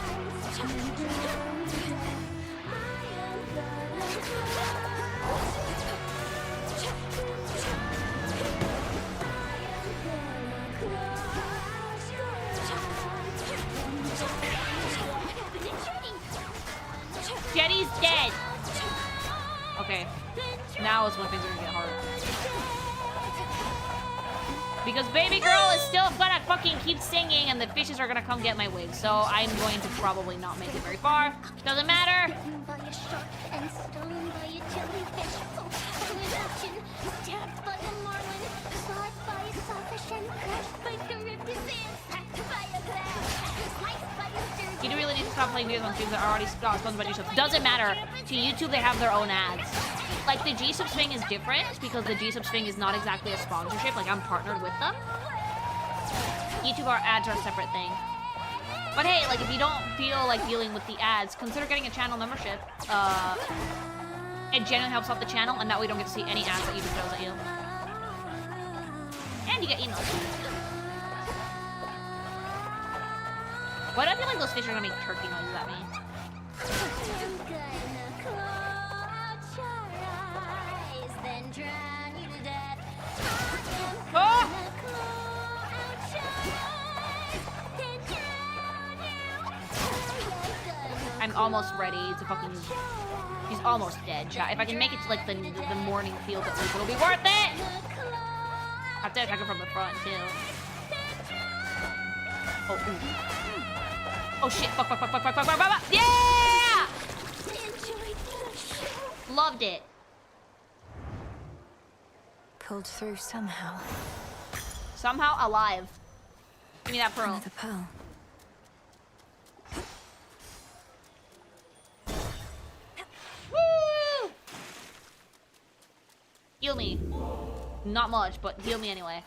Jetty's dead. Okay, now is when things are gonna get hard. Because baby girl is still gonna fucking keep singing and the fishes are gonna come get my wig. So I'm going to probably not make it very far. Doesn't matter. You do really need to stop playing videos on streams that are already sponsored by gsupps. Doesn't matter. To YouTube, they have their own ads. Like, the gsupps thing is different because the gsupps thing is not exactly a sponsorship. Like, I'm partnered with them. YouTube ads are a separate thing. But hey, like, if you don't feel like dealing with the ads, consider getting a channel membership. It genuinely helps out the channel, and that way you don't get to see any ads that YouTube throws at you. And you get emails. Why do I feel like those fish are gonna make turkey noises at me? Oh! I'm almost ready to fucking... He's almost dead, chat. If I can make it to like the morning field at least, it'll be worth it! I have to attack him from the front too. Oh, ooh. Oh shit, fuck. Yeah! Loved it. Pulled through somehow. Somehow alive. Give me that pearl. Another pearl. Woo! Heal me. Not much, but heal me anyway.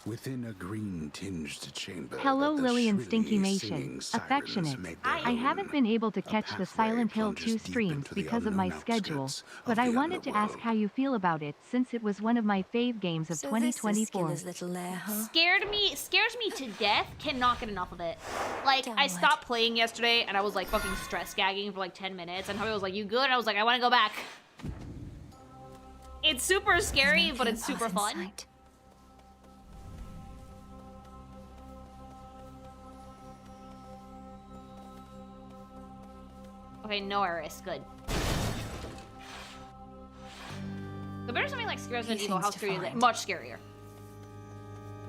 Within a green-tinged chamber. Hello, that the Lily and shrilly Stinky singing Nation. sirens Affectionate. made their I haven't own. been able to catch the pathway Silent Hill plunges 2 deep streams into the because of my unknown schedule, outskirts but of I the wanted to ask underworld. how you feel about it since it was one of my fave games of So this is 2024. Skiller's little lair, huh? Scares me to death. Cannot get enough of it. Like, I stopped playing yesterday and I was like fucking stress gagging for like 10 minutes and Toby was like, you good? And I was like, I want to go back. It's super scary, but it's super fun. Okay, no Iris. Good. Compared to something like Resident Evil, how scary is it? Much scarier.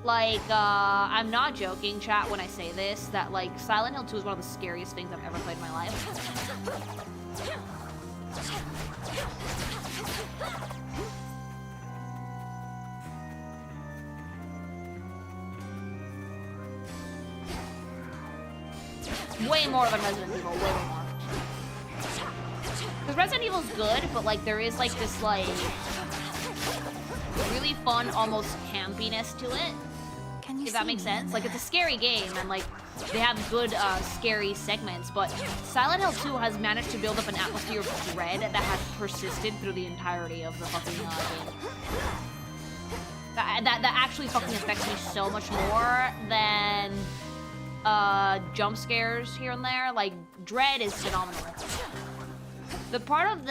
Like, I'm not joking, chat, when I say this, that, like, Silent Hill 2 is one of the scariest things I've ever played in my life. Way more than Resident Evil, way more. Because Resident Evil's good, but, like, there is, like, this, like, really fun, almost campiness to it. Can you if that see makes me in sense. Like, it's a there? scary game, and like, they have good, scary segments, but Silent Hill 2 has managed to build up an atmosphere of dread that has persisted through the entirety of the fucking, game. That actually fucking affects me so much more than, jump scares here and there. Like, dread is phenomenal. The part of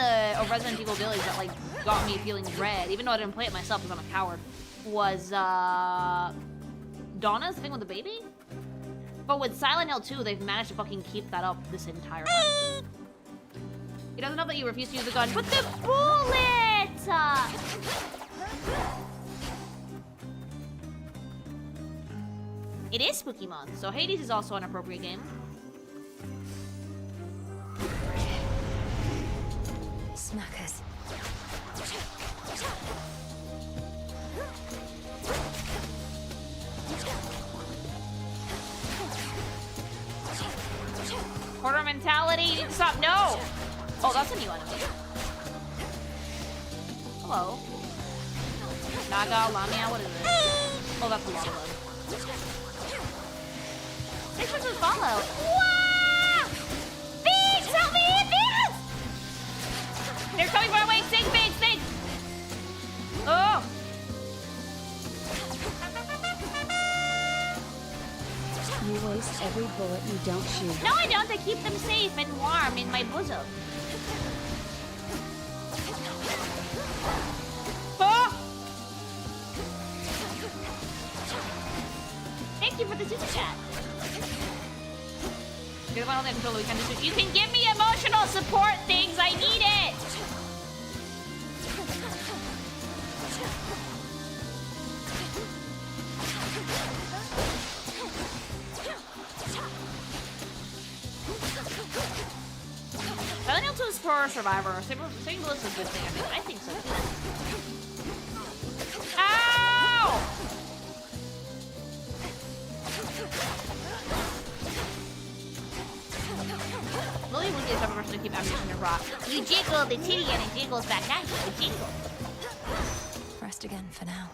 Resident Evil Village that, like, got me feeling dread, even though I didn't play it myself because I'm a coward, was, Donna's thing with the baby? But with Silent Hill 2, they've managed to fucking keep that up this entire time. He doesn't know that you refuse to use the gun, but the bullet! It is Spooky Month, so Hades is also an appropriate game. Smackers. Quarter mentality, you need to stop. No! Oh, that's a new enemy. Hello. Naga, Lamia, what is it? Oh, that's a lot of them. Thanks for the follow. Wow! Beats, help me! Beats! They're coming my way. Sing, Beats, sing! Oh! You waste every bullet you don't shoot. No, I don't. I keep them safe and warm in my bosom. Oh! Thank you for the super chat. You're the one holding control. We can do. You can give me emotional support things. I need it. Silent Hill 2 is for Survivor. Saving bullets is a good thing. I think so too. Ow! Lily would be the type of person to keep ammunition in rock. You jiggle the titty and it jiggles back at you. It jiggle. Rest again for now.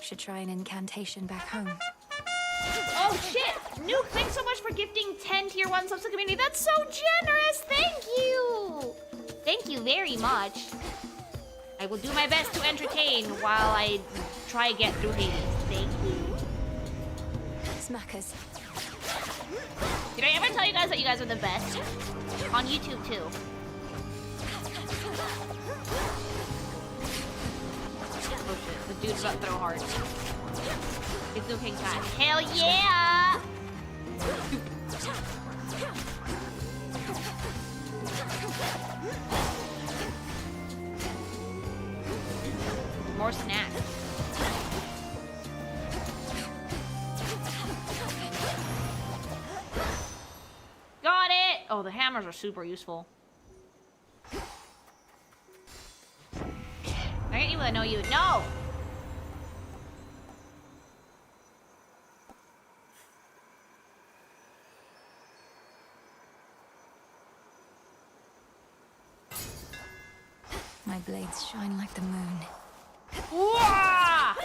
Should try an incantation back home. Oh shit! Nuke, thanks so much for gifting 10 tier 1 subs to the community. That's so generous! Thank you! Thank you very much. I will do my best to entertain while I try to get through Hades. Thank you. Smackers. Did I ever tell you guys that you guys are the best? On YouTube too. Oh shit, the dude's about to throw hard. It's no King Cat. Hell yeah! More snacks. Got it! Oh, the hammers are super useful. I hit you with I know you. No! My blades shine like the moon. Wah!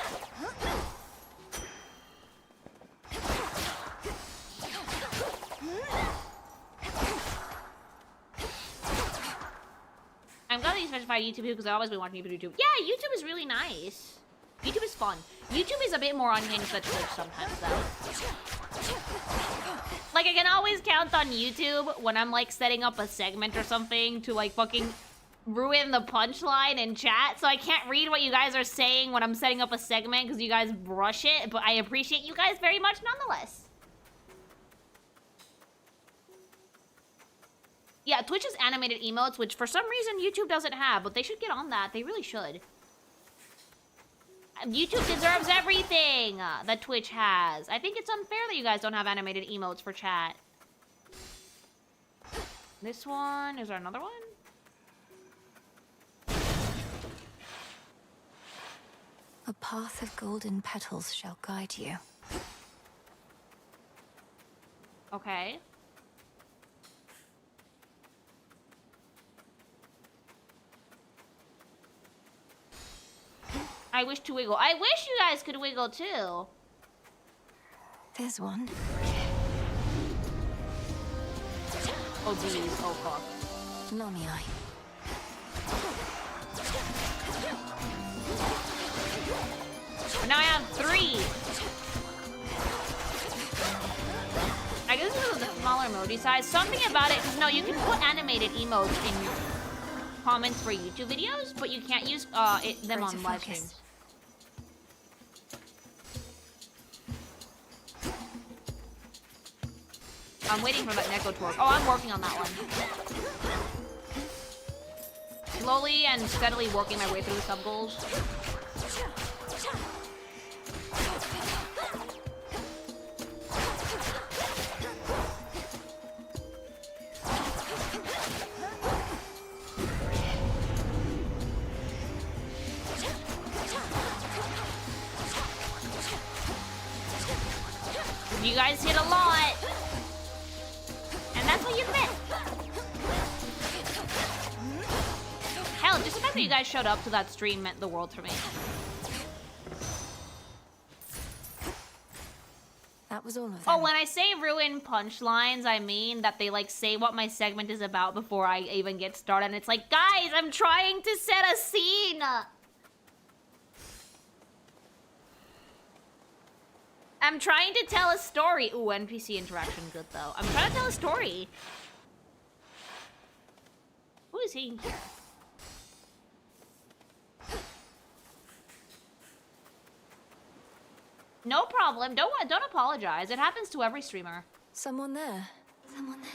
I'm glad that you specified YouTube because I've always been watching YouTube. Yeah, YouTube is really nice. YouTube is fun. YouTube is a bit more unhinged than Twitch sometimes, though. Like, I can always count on YouTube when I'm, like, setting up a segment or something to, like, fucking ruin the punchline in chat. So I can't read what you guys are saying when I'm setting up a segment because you guys brush it. But I appreciate you guys very much nonetheless. Yeah, Twitch has animated emotes, which for some reason YouTube doesn't have, but they should get on that. They really should. YouTube deserves everything that Twitch has. I think it's unfair that you guys don't have animated emotes for chat. This one, is there another one? A path of golden petals shall guide you. Okay. I wish to wiggle. I wish you guys could wiggle too. There's one. Oh geez, oh fuck. Nami eye. But now I have 3. I guess this is a smaller emoji size. Something about it, because no, you can put animated emotes in your comments for YouTube videos, but you can't use them on live streams. I'm waiting for that Neko to work. Oh, I'm working on that one. Slowly and steadily working my way through the sub goals. You guys hit a lot. And that's what you meant. Hell, just the fact that you guys showed up to that stream meant the world for me. That was all of them. Oh, when I say ruin punchlines, I mean that they like say what my segment is about before I even get started. And it's like, guys, I'm trying to set a scene. I'm trying to tell a story. Ooh, NPC interaction good though. I'm trying to tell a story. Who is he? No problem. Don't apologize. It happens to every streamer. Someone there. Someone there.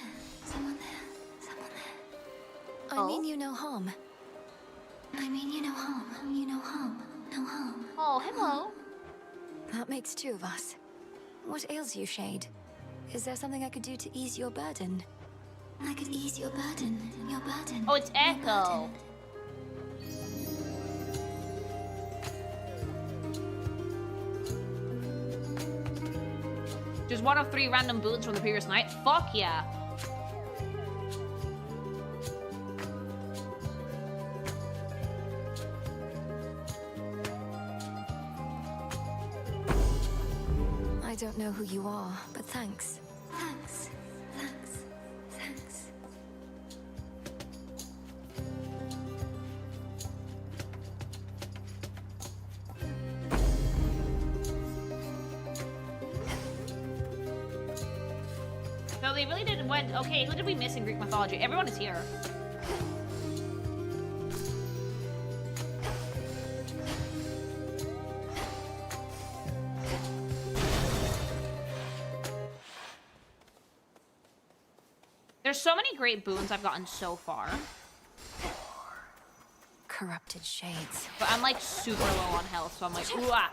Someone there. Someone there. I mean you no harm. I mean you no harm. You no harm. No harm. Oh, hello. That makes 2 of us. What ails you, Shade? Is there something I could do to ease your burden? I could ease your burden. Your burden. Oh, it's Echo. Just 1 of 3 random boots from the previous night? Fuck yeah. I don't know who you are, but thanks. Thanks. Thanks. Thanks. So they really did went. Okay, who did we miss in Greek mythology? Everyone is here. There's so many great boons I've gotten so far. Corrupted shades. But I'm like super low on health, so I'm like, ooh ah.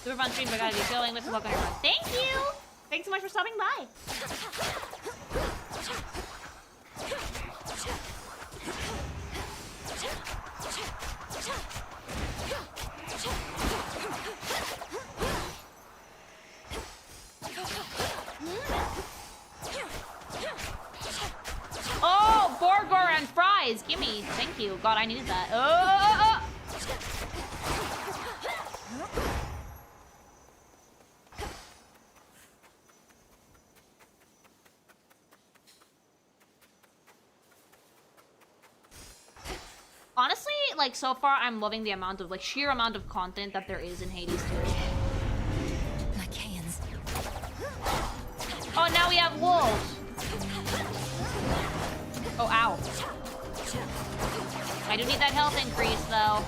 Super fun stream, but I gotta get going. Wish you luck on your run. Thank you! Thanks so much for stopping by. Oh, burger and fries. Gimme. Thank you. God, I needed that. Oh. Honestly, like, so far, I'm loving the amount of, like, sheer amount of content that there is in Hades, too. Lycaeans. Oh, now we have wolves. Oh, ow. I do need that health increase, though.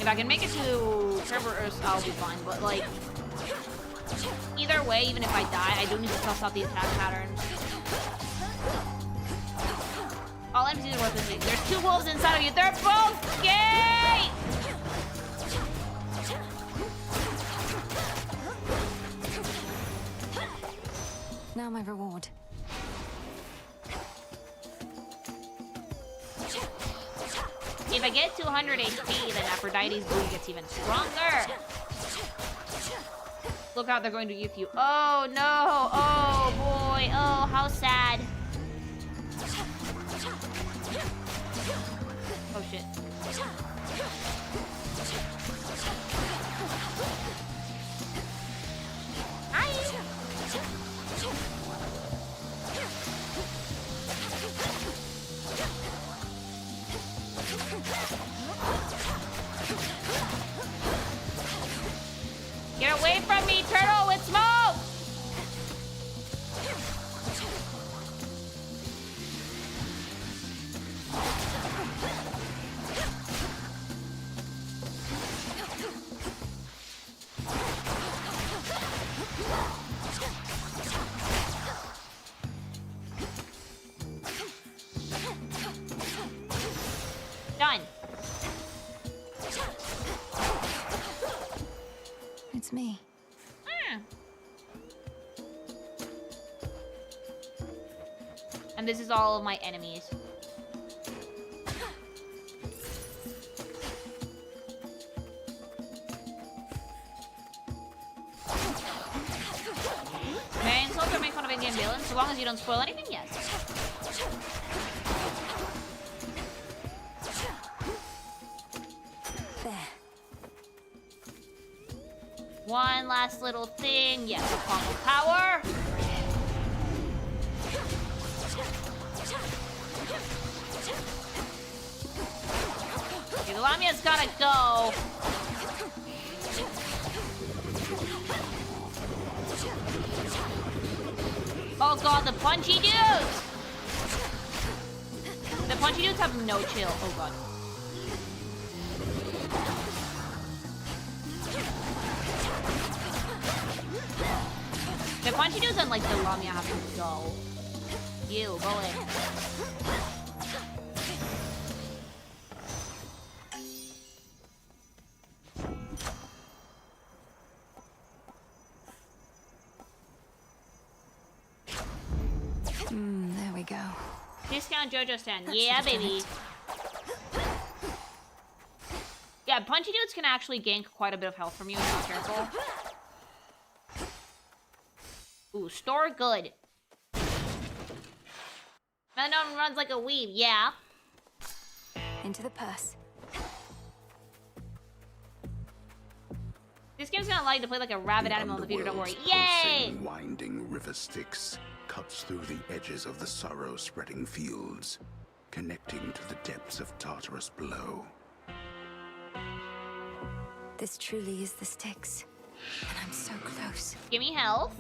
If I can make it to Traverse, I'll be fine. But, like, either way, even if I die, I do need to suss out the attack patterns. All NPCs are worth this thing. There's 2 wolves inside of you. They're both gay! Now my reward. If I get to 100 HP, then Aphrodite's booty gets even stronger. Look out, they're going to yuke you. Oh no! Oh boy! Oh, how sad. Oh shit. Hi! Get away from me, turtle with smoke! Done. It's me. And this is all of my enemies. May I insult or make fun of in-game villains? So long as you don't spoil anything, yes. There. One last little thing. Yes, a combo power. Okay, the Lamia's gotta go. Oh god, the punchy dudes! The punchy dudes have no chill. Oh god. The punchy dudes and like the Lamia have to go. You, go in. There we go. Discount JoJo stand. Yeah, baby. Yeah, punchy dudes can actually gank quite a bit of health from you if you're not careful. Ooh, store good. Melon runs like a weave, yeah. Into the purse. This game's gonna allow you to play like a rabid animal in the future, don't worry. Yay! Pulsing, winding river Styx cuts through the edges of the sorrow-spreading fields, connecting to the depths of Tartarus below. This truly is the Styx, and I'm so close. Give me health.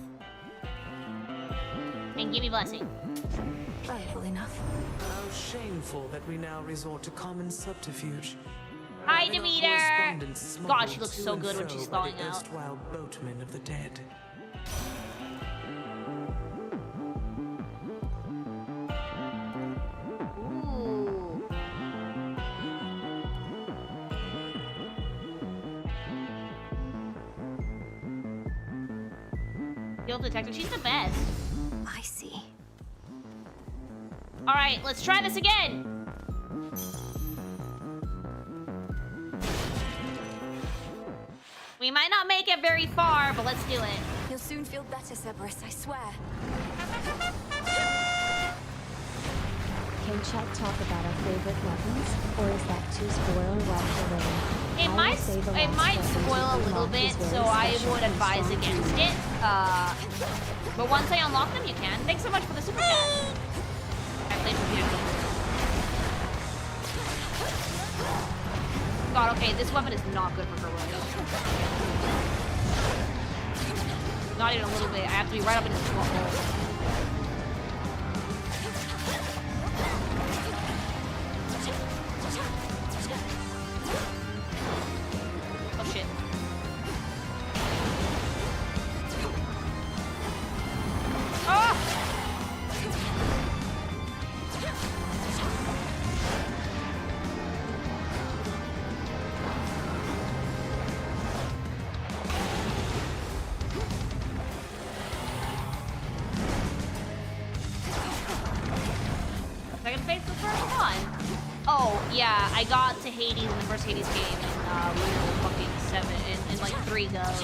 And give me blessing. Valuable enough. How shameful that we now resort to common subterfuge. Hi, Having our Demeter! correspondence God, she smuggled looks to so and good when fro she's by thawing the out. erstwhile boatmen of the dead. Ooh. Guild detective, she's the best. I see. Alright, let's try this again! We might not make it very far, but let's do it. You'll soon feel better, Cerberus, I swear. Can Chet talk about our favorite weapons? Or is that too spoil right already? It might spoil a little bit, so I would advise against it. But once I unlock them, you can. Thanks so much for the super chat. I played computer games. God, okay, this weapon is not good for Heroic. Not even a little bit. I have to be right up in his hole. Oh shit. Ah! Second phase the first one. Oh, yeah, I got to Hades in the first Hades game in literal fucking 7 in like 3 goes.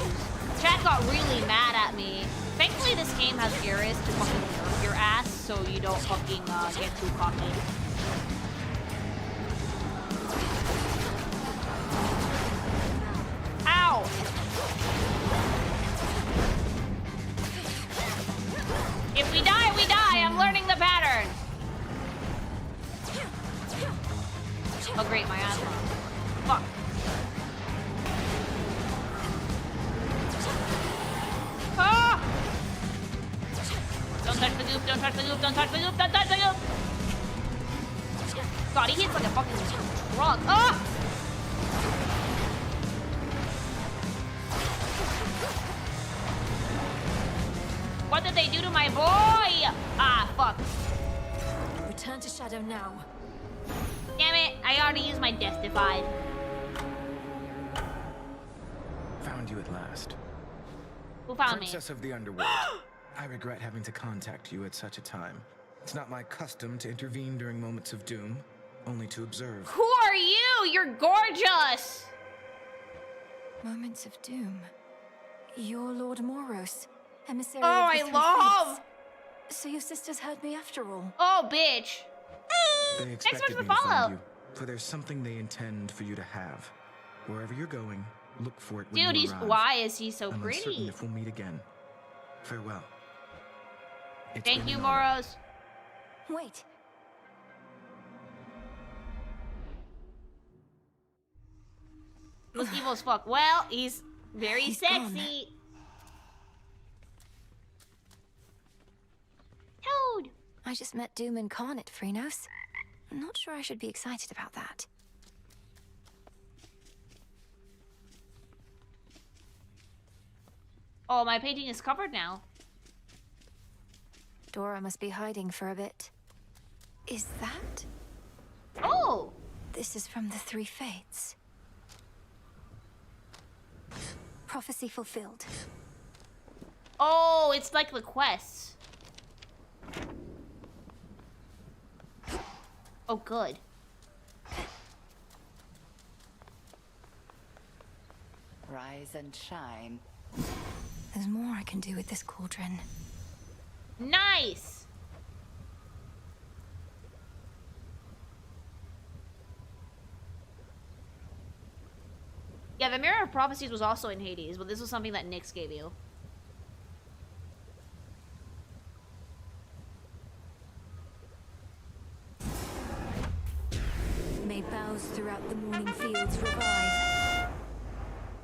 Chat got really mad at me. Thankfully, this game has areas to fucking nerf your ass, so you don't fucking get too cocky. Ow! If we die, we die. I'm learning the pattern. Oh great, my ass. Fuck. Ah! Don't touch the goop, don't touch the goop, don't touch the goop, don't touch the goop! God, he hits like a fucking truck. Ah! What did they do to my boy? Ah, fuck. Return to Shadow now. Damn it, I already used my Death-Defy. Found you at last. Who found me? Princess of the Underworld. I regret having to contact you at such a time. It's not my custom to intervene during moments of doom, only to observe. Who are you? You're gorgeous! Moments of doom. You're Lord Moros, emissary Oh, of the I Three love! Fates. So your sisters heard me after all. Oh, bitch. They Thanks expected for me the to follow. find you, for there's something they intend for you to have. Wherever you're going, look for it when Dude, you arrive. why is he so I'm uncertain pretty? if we'll meet again. Farewell. Thank you, Moros. Wait. Looks evil as fuck. Well, he's very He's sexy. Toad! I just met Doom incarnate, Freenos. I'm not sure I should be excited about that. Oh, my painting is covered now. Dora must be hiding for a bit. Is that? Oh! This is from the Three Fates. Prophecy fulfilled. Oh, it's like the quests. Oh, good. Rise and shine. There's more I can do with this cauldron. Nice! Yeah, the Mirror of Prophecies was also in Hades, but this was something that Nyx gave you. May boughs throughout the morning fields revive.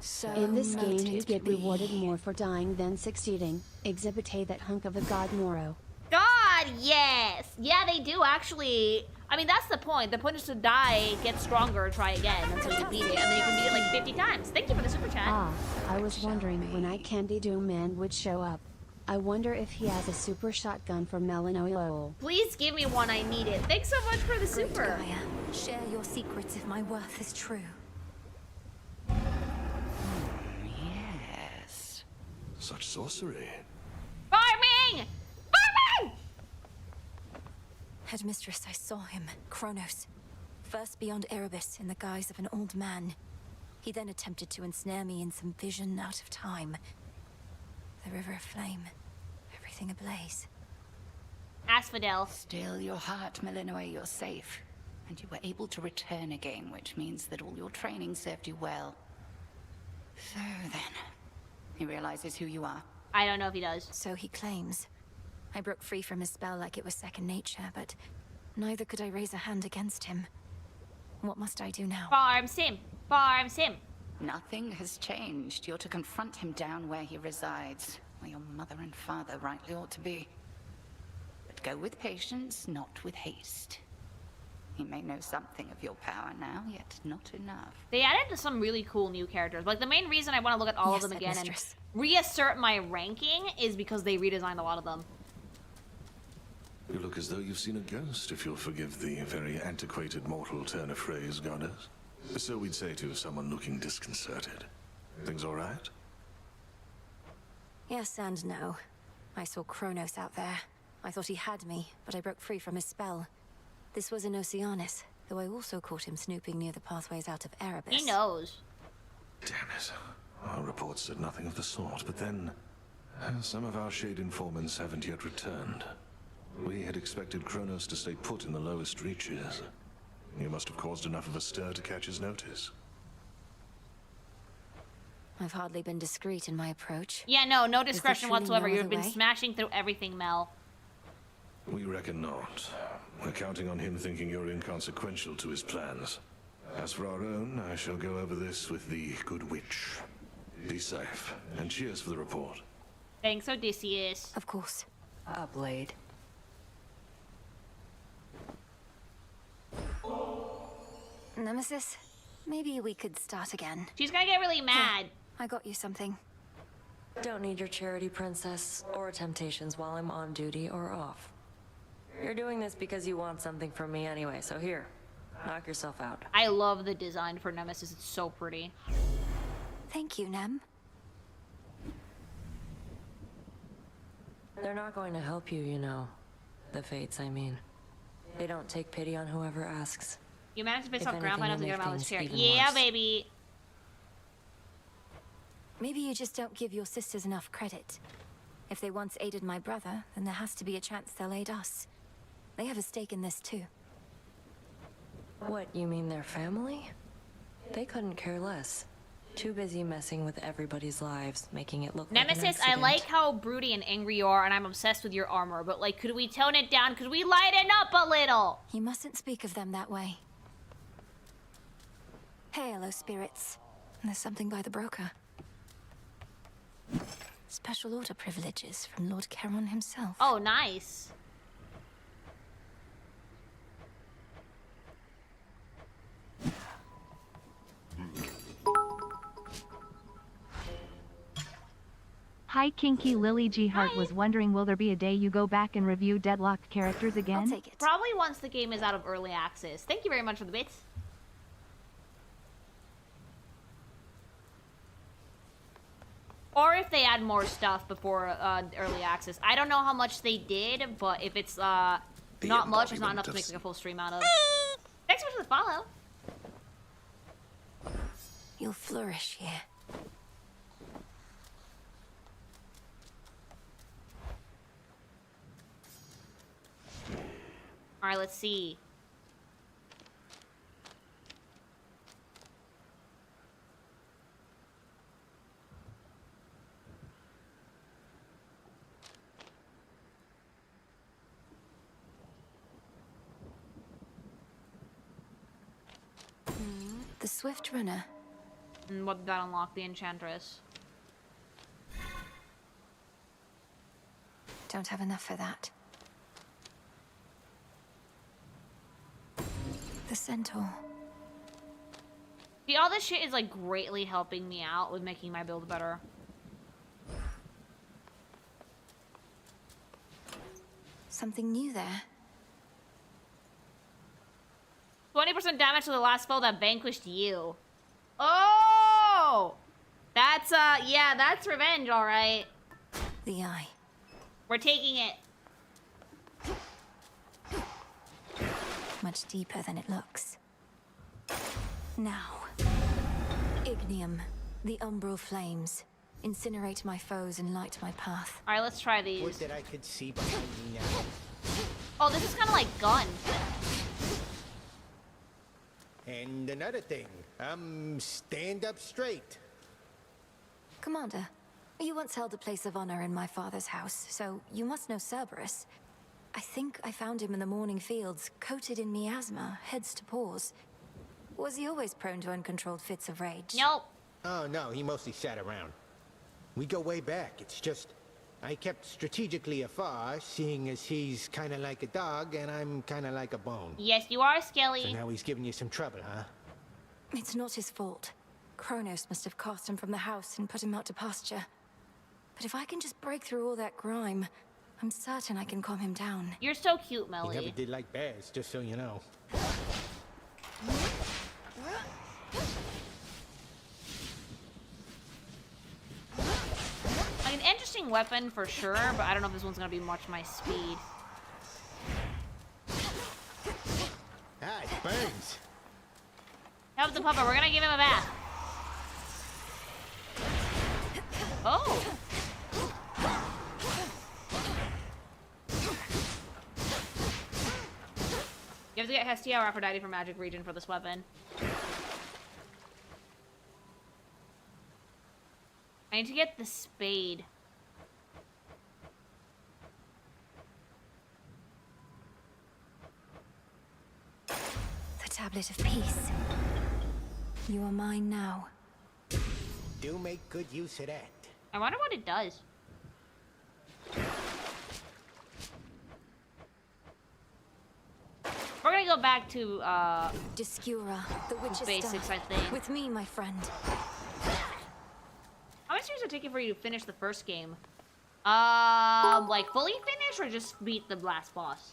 So In this game noted you get be. rewarded more for dying than succeeding. Exhibit A, that hunk of a god Moro. God, yes! Yeah, they do actually. I mean, that's the point. The point is to die, get stronger, try again until you beat it, and then you can beat it like 50 times. Thank you for the super chat. Ah, I was wondering when Candy Doom Man would show up. I wonder if he has a super shotgun for Melanoil. Please give me one, I need it. Thanks so much for the Great super. Gaia, share your secrets if my worth is true. Yes. Such sorcery. Farming! Farming! Headmistress, I saw him, Kronos. First beyond Erebus in the guise of an old man. He then attempted to ensnare me in some vision out of time. The river of flame, everything ablaze. Asphodel. Still your heart, Malinois, you're safe. And you were able to return again, which means that all your training served you well. So then, he realizes who you are. I don't know if he does. So he claims. I broke free from his spell like it was second nature, but neither could I raise a hand against him. What must I do now? Farm sim. Farm sim. Nothing has changed. You're to confront him down where he resides, where your mother and father rightly ought to be. But go with patience, not with haste. He may know something of your power now, yet not enough. They added some really cool new characters. Like, the main reason I want to look at all of them again and reassert my ranking is because they redesigned a lot of them. You look as though you've seen a ghost, if you'll forgive the very antiquated mortal turn of phrase, goddess. So we'd say to someone looking disconcerted. Things all right? Yes and no. I saw Kronos out there. I thought he had me, but I broke free from his spell. This was in Oceanus, though I also caught him snooping near the pathways out of Erebus. He knows. Damn it. Our reports said nothing of the sort, but then some of our shade informants haven't yet returned. We had expected Kronos to stay put in the lowest reaches. You must have caused enough of a stir to catch his notice. I've hardly been discreet in my approach. Yeah, no Is there discretion truly whatsoever. no You've other been way? smashing through everything, Mel. We reckon not. We're counting on him thinking you're inconsequential to his plans. As for our own, I shall go over this with the good witch. Be safe, and cheers for the report. Thanks, Odysseus. Of course. Blade. Nemesis, maybe we could start again. She's gonna get really mad. I got you something. Don't need your charity, princess, or temptations while I'm on duty or off. You're doing this because you want something from me anyway, so here, knock yourself out. I love the design for Nemesis. It's so pretty. Thank you, Nem. They're not going to help you, you know. The fates, I mean. They don't take pity on whoever asks. You managed to piss If off Grandpa enough to anything, get him out of make his chair. things Yeah, even worse. baby. Maybe you just don't give your sisters enough credit. If they once aided my brother, then there has to be a chance they'll aid us. They have a stake in this too. What, you mean their family? They couldn't care less. Too busy messing with everybody's lives, making it look like an Nemesis, I accident. like how broody and angry you are, and I'm obsessed with your armor, but like, could we tone it down? Could we lighten up a little? You mustn't speak of them that way. Hey, hello, spirits. There's something by the broker. Special order privileges from Lord Charon himself. Oh, nice. Hi Kinky Lily G Hart was wondering, will there be a day you go back and review Deadlocked characters again? I'll take it. Probably once the game is out of early access. Thank you very much for the bits. Or if they add more stuff before early access. I don't know how much they did, but if it's not much, it's not enough to make like a full stream out of. Thanks so much for the follow. You'll flourish here. Alright, let's see. The Swift Runner. And what did that unlock? The Enchantress. Don't have enough for that. The Centaur. See, all this shit is like greatly helping me out with making my build better. Something new there. 20% damage to the last spell that vanquished you. Oh! That's, yeah, that's revenge, alright. The Eye. We're taking it. Much deeper than it looks. Now. Ignium. The umbral flames. Incinerate my foes and light my path. Alright, let's try these. Would that I could see behind me now. Oh, this is kind of like gun. And another thing, stand up straight. Commander, you once held a place of honor in my father's house, so you must know Cerberus. I think I found him in the morning fields, coated in miasma, heads to paws. Was he always prone to uncontrolled fits of rage? Nope. Oh, no, he mostly sat around. We go way back. It's just, I kept strategically afar, seeing as he's kind of like a dog and I'm kind of like a bone. Yes, you are, Skelly. So now he's giving you some trouble, huh? It's not his fault. Kronos must have cast him from the house and put him out to pasture. But if I can just break through all that grime, I'm certain I can calm him down. You're so cute, He Melly. never did like bears, just so you know. Like, an interesting weapon for sure, but I don't know if this one's gonna be much my speed. Ah, it burns. Help the puppet, we're gonna give him a bath. Oh! You have to get Hestia or Aphrodite for Magic Region for this weapon. I need to get the spade. The Tablet of Peace. You are mine now. Do make good use of that. I wonder what it does. We're gonna go back to, Discura, the witch's basics, staff. I think. With me, my friend. How much years did it take you for you to finish the first game? Like fully finish or just beat the last boss?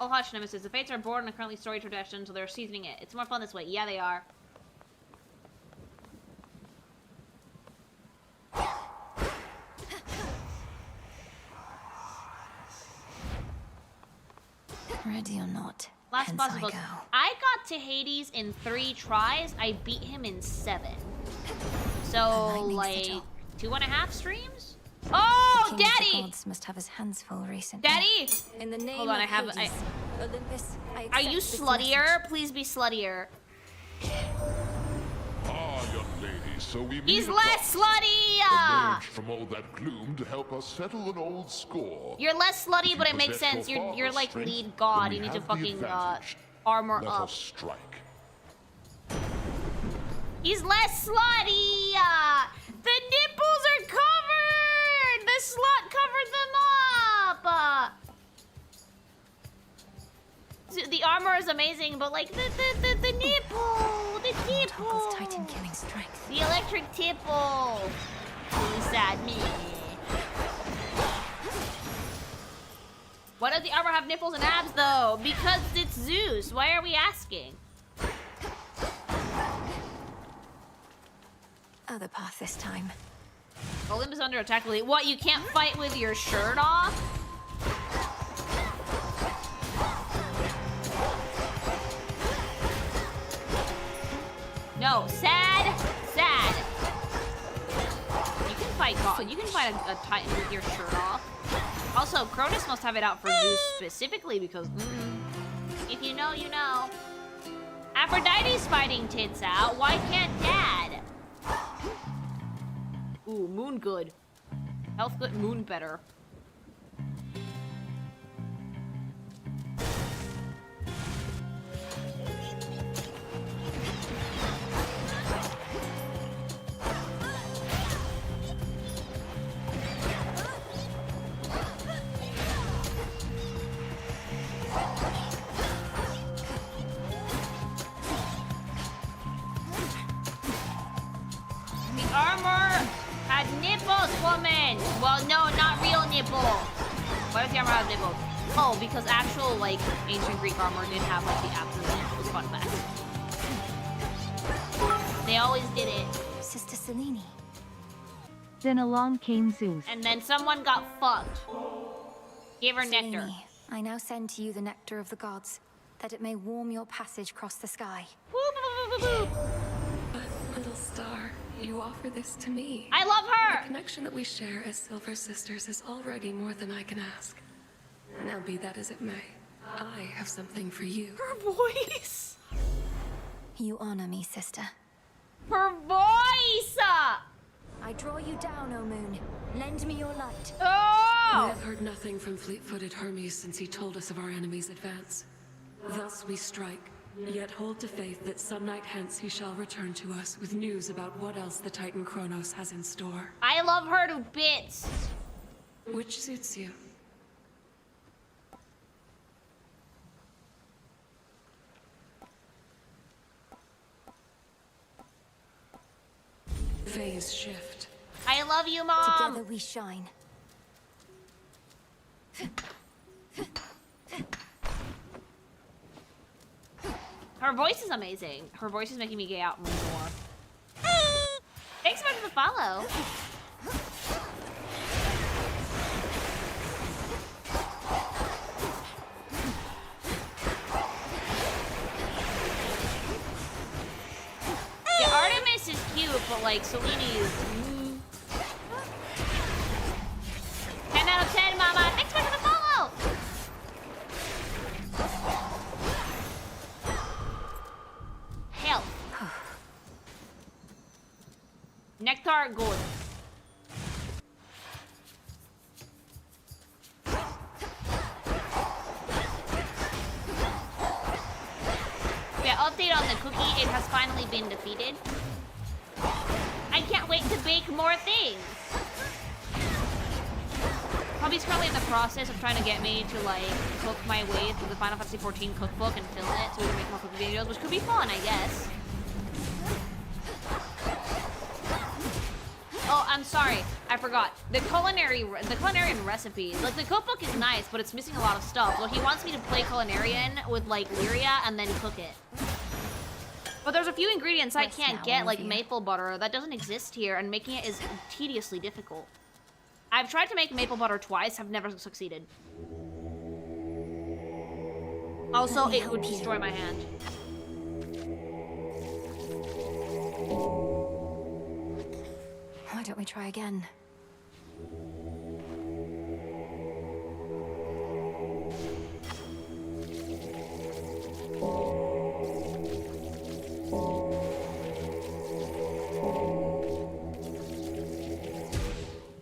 Oh, hush, Nemesis. The Fates are bored and currently story tradition, so they're seasoning it. It's more fun this way. Yeah, they are. Ready or not. Last hence boss I goes. go. I got to Hades in 3 tries. I beat him in 7. So, like, 2.5 streams? Oh, The King of the Daddy! gods must have his hands full recently. Daddy! In the name Hold on, of I have. Hades, Olympus, I Are accept you this sluttier? message. Please be sluttier. Ah, young lady, so we He's meet less across. slutty! Emerged from all that gloom to help us settle an old score. You're less slutty, but it makes possess sense. your You're like father's lead strength, god. then You we need to have the fucking advantage. armor Let up. us strike. He's less slutty! The nipples are covered! The slut covered them up! The armor is amazing, but like the nipple! The tipple! Titan killing strength. The electric tipple! Inside me. Why does the armor have nipples and abs though? Because it's Zeus. Why are we asking? Other path this time. Olympus under attack. What, you can't fight with your shirt off? No, sad. You can fight God. You can fight a Titan with your shirt off. Also, Cronus must have it out for Zeus specifically because, if you know, you know. Aphrodite's fighting tits out. Why can't Dad? Ooh, Moon good. Health good, Moon better. The armor had nipples, woman! Well, no, not real nipple. Why does the armor have nipples? Oh, because actual, like, ancient Greek armor didn't have, like, the abs of nipples. Fun fact. They always did it. Sister Selene. Then along came Zeus. And then someone got fucked. Gave her Selene, nectar. I now send to you the nectar of the gods, that it may warm your passage across the sky. But, little star, you offer this to me. I love her! The connection that we share as Silver Sisters is already more than I can ask. Now be that as it may, I have something for you. Her voice! You honor me, sister. Her voice! I draw you down, O moon. Lend me your light. Oh! We have heard nothing from fleet-footed Hermes since he told us of our enemy's advance. Thus we strike, yet hold to faith that some night hence he shall return to us with news about what else the Titan Kronos has in store. I love her to bits. Which suits you? Phase shift. I love you, Mom. Together we shine. Her voice is amazing. Her voice is making me gay out more. Thanks so much for the follow. Yeah, Artemis cute, but like Selene is 10 out of 10, mama. Thanks for the follow. Help. Nectar gold. Yeah, update on the cookie. It has finally been defeated. I can't wait to bake more things. Hubby's currently in the process of trying to get me to like cook my way through the Final Fantasy XIV cookbook and film it so we can make more cooking videos, which could be fun, I guess. Oh, I'm sorry. I forgot. The culinarian recipes. Like, the cookbook is nice, but it's missing a lot of stuff. So he wants me to play culinarian with, like, Lyria and then cook it. But there's a few ingredients I can't get, like maple butter. That doesn't exist here, and making it is tediously difficult. I've tried to make maple butter twice. I've never succeeded. Also, it would destroy my hand. Why don't we try again?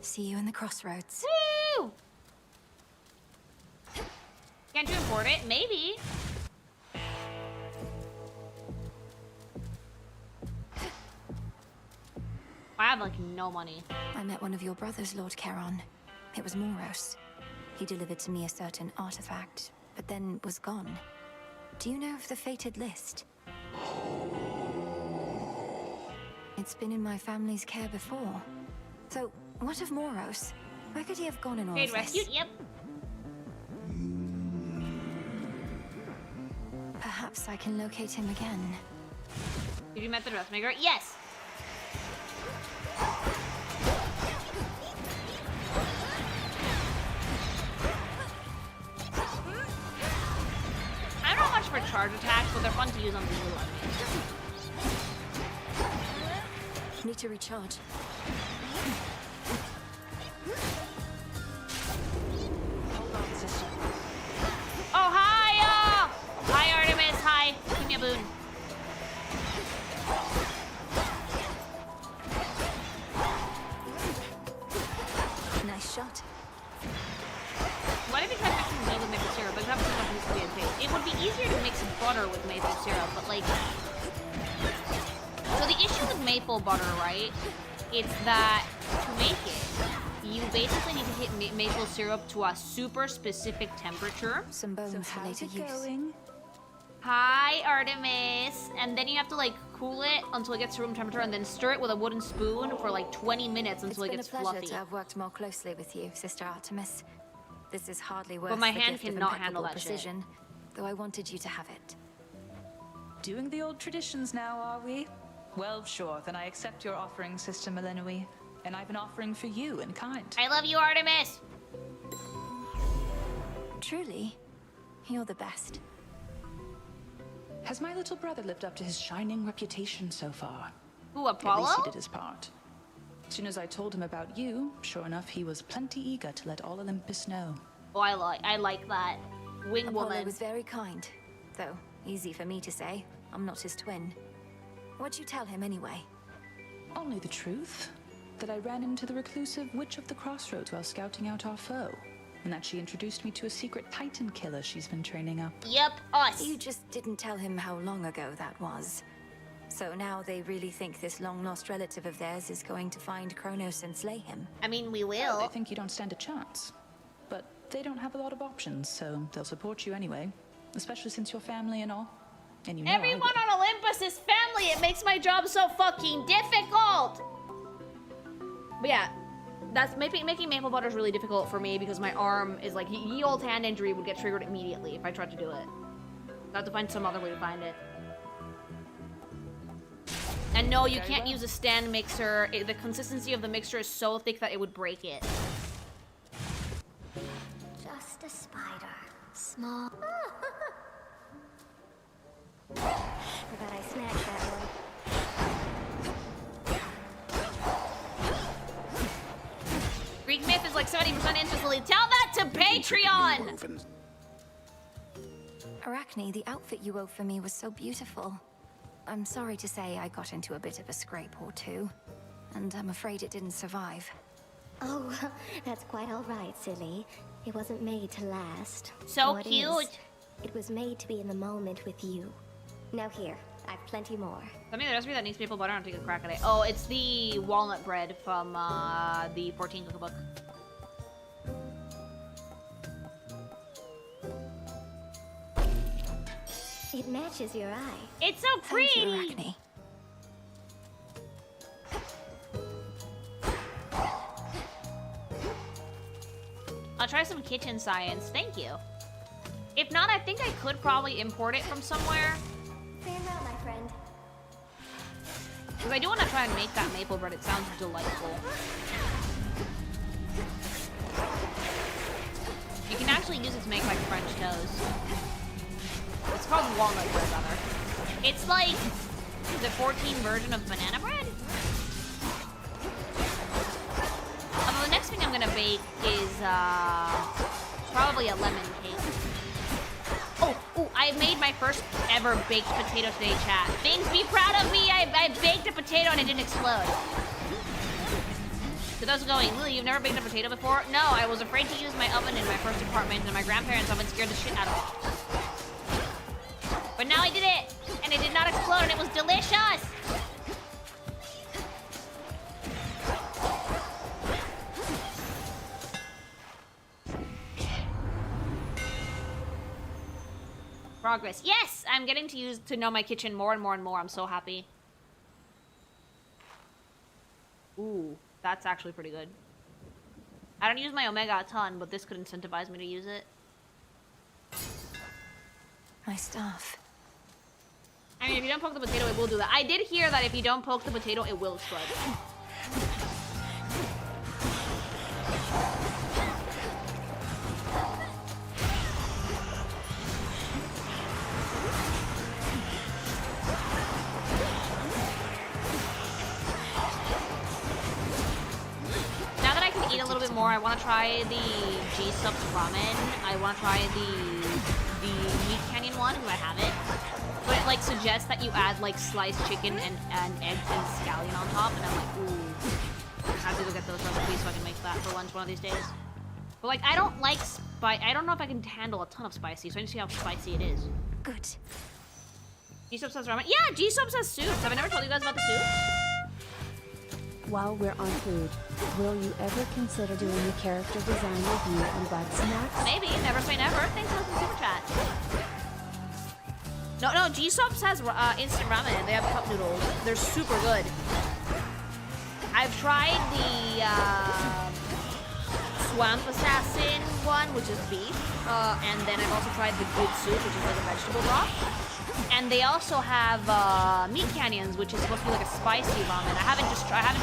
See you in the crossroads. Woo! Can't you import it? Maybe. I have like no money. I met one of your brothers, Lord Charon. It was Moros. He delivered to me a certain artifact, but then was gone. Do you know of the fated list? It's been in my family's care before. So, what of Moros? Where could he have gone in all of this? Rescued? Yep. Perhaps I can locate him again. Did you met the dressmaker? Yes! I don't know much for charge attacks, but they're fun to use on people like me. Need to recharge. Hold on, sister. Oh, hi! Hi, Artemis. Hi. Give me a boon. Nice shot. Why did we try mixing meat with maple syrup? But that was supposed to be a taste. It would be easier to mix butter with maple syrup, but like... So the issue with maple butter, right? It's that to make it, you basically need to hit maple syrup to a super specific temperature. Some bones for later use. Hi, Artemis. And then you have to like cool it until it gets to room temperature and then stir it with a wooden spoon for like 20 minutes until it gets It's been a fluffy. pleasure to have worked more closely with you, Sister Artemis. This is hardly worth But my the hand gift of cannot handle impeccable that precision, though I wanted you to have it. Doing the old traditions now, are we? Well, sure, then I accept your offering, Sister Melenoi. And I've an offering for you in kind. I love you, Artemis! Truly, you're the best. Has my little brother lived up to his shining reputation so far? Who, Apollo? At least he did his part. As soon as I told him about you, sure enough, he was plenty eager to let all Olympus know. Oh, I like that. Wing Apollo woman. was very kind, though easy for me to say. I'm not his twin. What'd you tell him anyway? Only the truth. That I ran into the reclusive Witch of the Crossroads while scouting out our foe. And that she introduced me to a secret Titan killer she's been training up. Yep, us. You just didn't tell him how long ago that was. So now they really think this long-lost relative of theirs is going to find Kronos and slay him. I mean, we will. Well, they think you don't stand a chance. But they don't have a lot of options, so they'll support you anyway. Especially since you're family and all. And you know Everyone on Olympus is family. It makes my job so fucking difficult. But yeah, that's making maple butter is really difficult for me because my arm is like ye old hand injury would get triggered immediately if I tried to do it. I have to find some other way to find it. And no, you can't use a stand mixer. The consistency of the mixture is so thick that it would break it. Just a spider. Small. Forgot I snatched that one. Patreon! woven. Arachne, the outfit you wove for me was so beautiful. I'm sorry to say I got into a bit of a scrape or two, and I'm afraid it didn't survive. Oh, that's quite all right, silly. It wasn't made to last. So What cute. is, it was made to be in the moment with you. Now here, I've plenty more. Tell me the recipe that needs maple butter. I'll take a crack at it. Oh, it's the walnut bread from the 14 cookbook. It matches your eye. It's so pretty! Thank you, Arachne. I'll try some kitchen science. Thank you. If not, I think I could probably import it from somewhere. Farewell, my friend. Because I do want to try and make that maple bread. It sounds delightful. You can actually use it to make like French toast. It's called walnut bread, rather. It's like the 14 version of banana bread. Although the next thing I'm gonna bake is probably a lemon cake. Oh, I made my first ever baked potato today, chat. Things, be proud of me. I baked a potato and it didn't explode. So those going, Lily, you've never baked a potato before? No, I was afraid to use my oven in my first apartment, and my grandparents' oven scared the shit out of me. But now I did it, and it did not explode, and it was delicious! Progress. Yes! I'm getting to know my kitchen more and more and more. I'm so happy. Ooh, that's actually pretty good. I don't use my Omega a ton, but this could incentivize me to use it. My staff. I mean, if you don't poke the potato, it will do that. I did hear that if you don't poke the potato, it will explode. Now that I can eat a little bit more, I want to try the gsupps ramen. I want to try the Meat Canyon one, because I have it. But it, like, suggests that you add, like, sliced chicken and eggs and scallion on top, and I'm like, ooh. I have to go get those recipes so I can make that for lunch one of these days. But, like, I don't like I don't know if I can handle a ton of spicy, so I need to see how spicy it is. Good. Gsupps has ramen? Yeah, Gsupps has soups. Have I never told you guys about the soup? While we're on food, will you ever consider doing a character design review on Bud Snacks? Maybe. Never say never. Thanks for listening to Super Chat. No, Gsupps has instant ramen. They have cup noodles. They're super good. I've tried the Swamp Assassin one, which is beef. And then I've also tried the Good Soup, which is like a vegetable broth. And they also have Meat Canyons, which is supposed to be like a spicy ramen. I haven't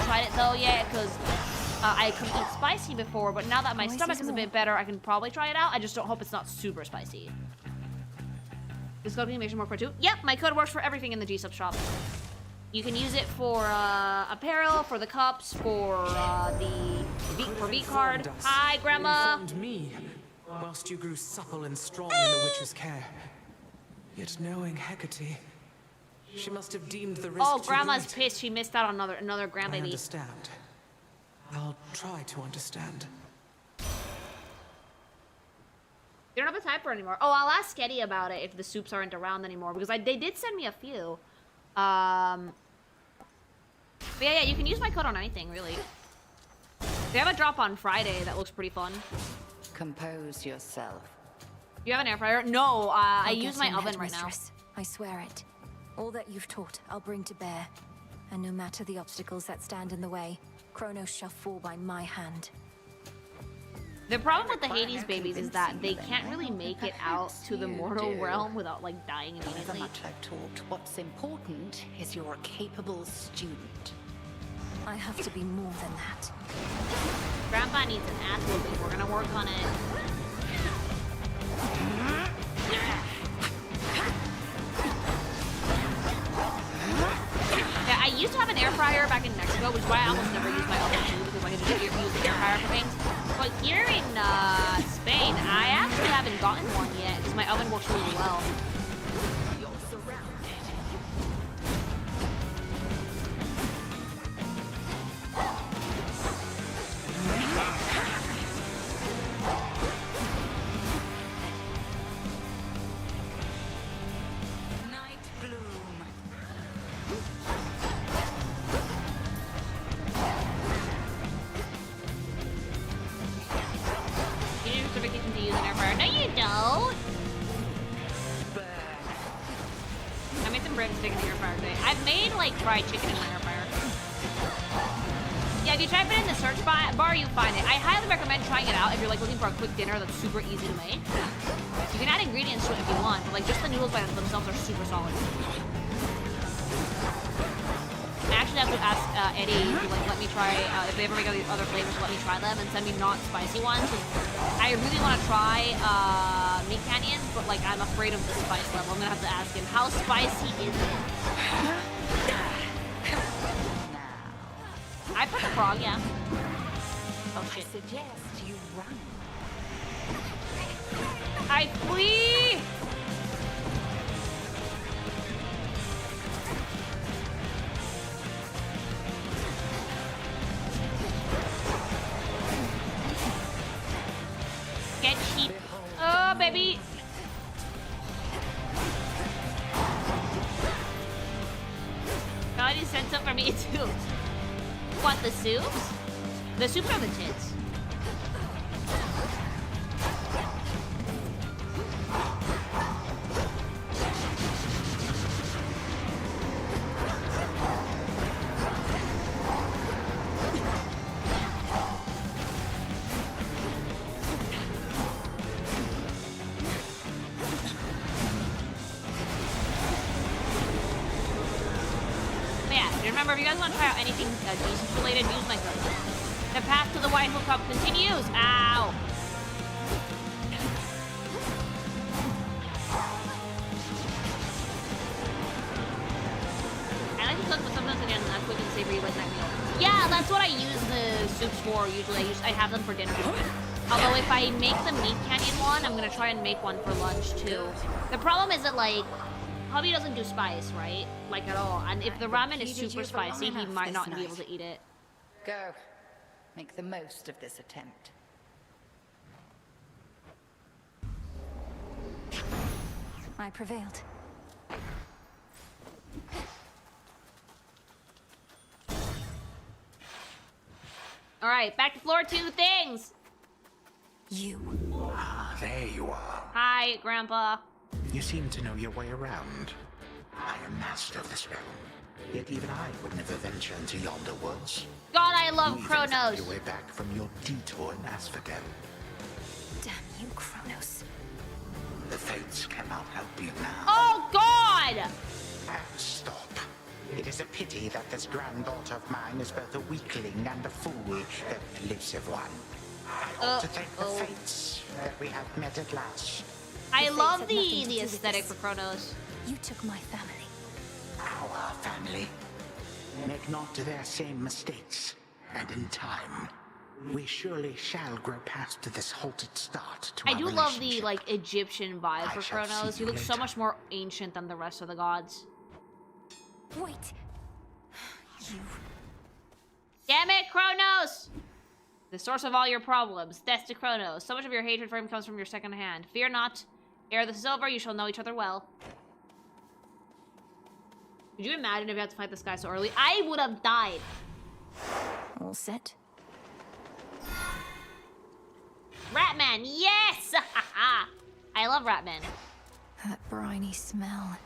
tried it though yet, because I could eat spicy before, but now that my stomach is a bit better, I can probably try it out. I just don't hope it's not super spicy. Is code animation more for too? Yep, my code works for everything in the gsupps shop. You can use it for apparel, for the cups, for the V card. Hi, Grandma. Informed me, whilst you grew supple and strong in the witch's care. Yet knowing Hecate, she must have deemed the risk Oh, too Grandma's great. pissed. She missed out on another I grandbaby. understand. I'll try to understand. They don't have a typer anymore. Oh, I'll ask Sketty about it if the soups aren't around anymore, because they did send me a few. But yeah, you can use my code on anything, really. They have a drop on Friday that looks pretty fun. Compose yourself. You have an air fryer? No, I I'll use get my on, oven right now. Headmistress. I swear it. All that you've taught, I'll bring to bear. And no matter the obstacles that stand in the way, Kronos shall fall by my hand. The problem with the Hades babies is that they can't really make it out to the mortal realm without, like, dying However immediately. much I've taught, what's important is you're a capable student. I have to be more than that. Grandpa needs an ass whooping. We're gonna work on it. Yeah, I used to have an air fryer back in Mexico, which is why I almost never use my oven too, because I can just use the air fryer for things. But here in Spain, I actually haven't gotten one yet because my oven works really well. Fried chicken in my air fryer. Yeah, if you type it in the search bar, you find it. I highly recommend trying it out if you're like looking for a quick dinner that's super easy to make. You can add ingredients to it if you want, but like just the noodles by themselves are super solid. I actually have to ask Eddie to like let me try if they ever make other flavors, let me try them and send me not spicy ones. I really want to try meat canyons, but like I'm afraid of the spice level. I'm gonna have to ask him how spicy is it. I put the frog, yeah. Oh shit. I suggest you run. I flee! Get cheap. Oh, baby. God, he sent some for me too. What, the soups? The soups are the tits. Remember, if you guys want to try out anything Jesus related, use my code. The path to the White Hook Cup continues. Ow! I like to cook, but sometimes again, quick and savory like that meal. Yeah, that's what I use the soups for usually. I have them for dinner. Although if I make the meat canyon one, I'm gonna try and make one for lunch too. The problem is that like hubby doesn't do spice, right? Like at all. And if the ramen is super spicy, he might not be able to eat it. Go. Make the most of this attempt. I prevailed. Alright, back to floor 2 things! You. Ah, there you are. Hi, Grandpa. You seem to know your way around. I am master of this realm. Yet even I would never venture into yonder woods. God, I love You Kronos. even found your way back from your detour in Asphodel. Damn you, Kronos. The fates cannot help you now. Oh, God! Stop. It is a pity that this granddaughter of mine is both a weakling and a fool, the elusive one. I ought to thank the fates that we have met at last. I love the aesthetic for Kronos. You took my family. Our family. Make not their same mistakes, and in time, we surely shall grow past this halted start to I our do love the relationship. like Egyptian vibe for shall Kronos. see He you looks so later. much more ancient than the rest of the gods. Wait. You. Damn it, Kronos! The source of all your problems. Death to Kronos. So much of your hatred for him comes from your second hand. Fear not. Ere this is over, you shall know each other well. Could you imagine if you had to fight this guy so early? I would have died. All set? Ratman, yes! I love Ratman. That briny smell.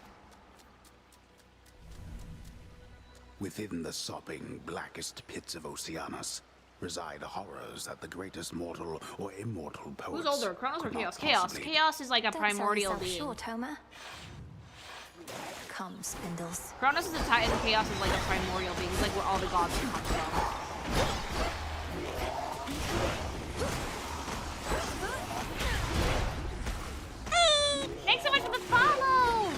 Within the sopping, blackest pits of Oceanus reside horrors that the greatest mortal or immortal poets. Who's older, Kronos or could not Chaos? Chaos. possibly- Chaos is like a Don't primordial sell yourself being. short, Homer. Come, Spindles. Kronos is a titan, Chaos is like a primordial being. He's like where all the gods come from. Thanks so much for the follow!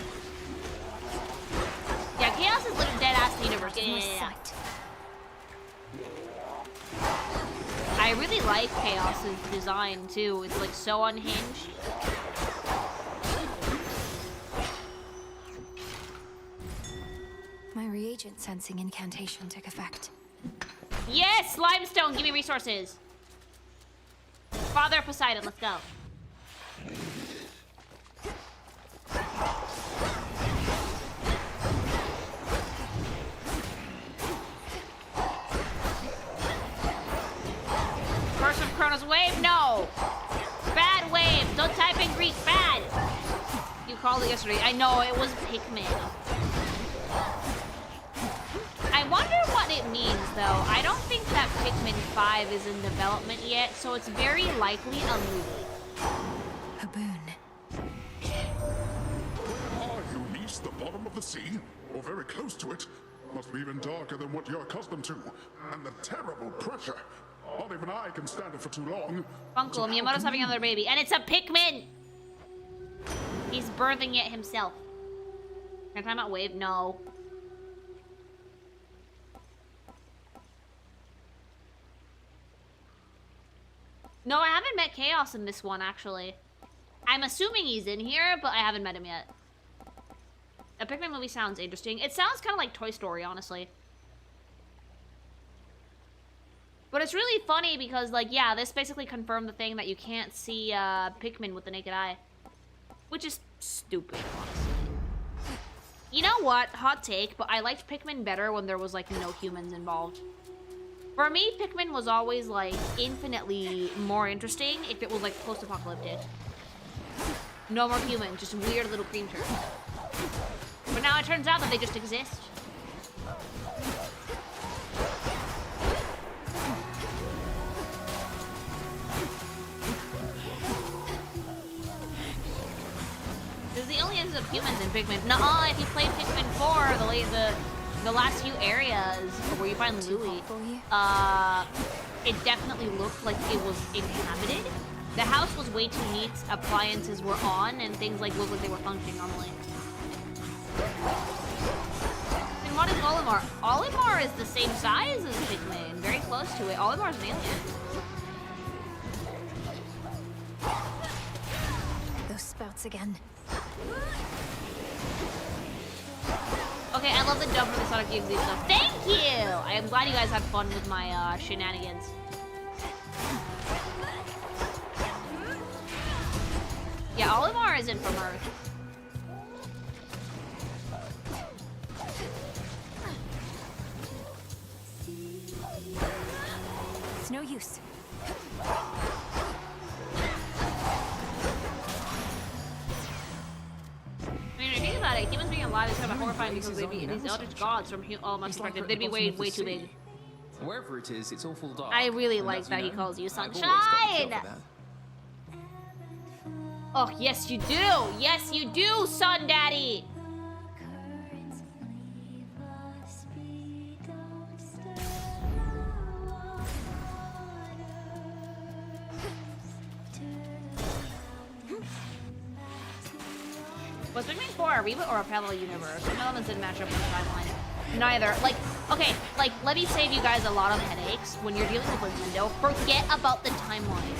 Yeah, Chaos is like dead ass the universe. Yeah. I I really like Chaos's design too. It's like so unhinged. My reagent sensing incantation took effect. Yes, limestone, give me resources. Father Poseidon, let's go. Curse of Kronos wave? No. Bad wave. Don't type in Greek. Bad. You called it yesterday. I know, it was Pikmin. I wonder what it means, though. I don't think that Pikmin 5 is in development yet, so it's very likely a movie. A boon. Where are you, niece? The bottom of the sea? Or very close to it? Must be even darker than what you're accustomed to. And the terrible pressure. Not even I can stand it for too long. Uncle, Miyamoto's having another baby, and it's a Pikmin! He's birthing it himself. Can I time out wave? No. No, I haven't met Chaos in this one, actually. I'm assuming he's in here, but I haven't met him yet. A Pikmin movie sounds interesting. It sounds kind of like Toy Story, honestly. But it's really funny because, like, yeah, this basically confirmed the thing that you can't see Pikmin with the naked eye. Which is stupid, honestly. You know what? Hot take, but I liked Pikmin better when there was, like, no humans involved. For me, Pikmin was always, like, infinitely more interesting if it was, like, post-apocalyptic. No more humans, just weird little creatures. But now it turns out that they just exist. There's the only instance of humans in Pikmin. Nuh-uh, if you play Pikmin 4, the last few areas where you find Louie, it definitely looked like it was inhabited. The house was way too neat, appliances were on, and things like looked like they were functioning normally. And what is Olimar? Olimar is the same size as Pikmin, very close to it. Olimar's an alien. Those spouts again. Okay, I love the jump for the Sonic DxD stuff. Thank you! I am glad you guys had fun with my shenanigans. Yeah, Olimar isn't from Earth. It's no use. I mean, if you think about it, humans being alive is kind of horrifying because they'd be these eldritch gods from Olimar's perspective. They'd be way too big. Wherever it is, it's awful dark. I really like that he calls you Sunshine! Oh, yes you do! Yes you do, Sun Daddy! Was Pikmin 4 a reboot or a parallel universe? Some elements didn't match up with the timeline. Neither. Like, okay, like, let me save you guys a lot of headaches when you're dealing with Nintendo. Forget about the timeline.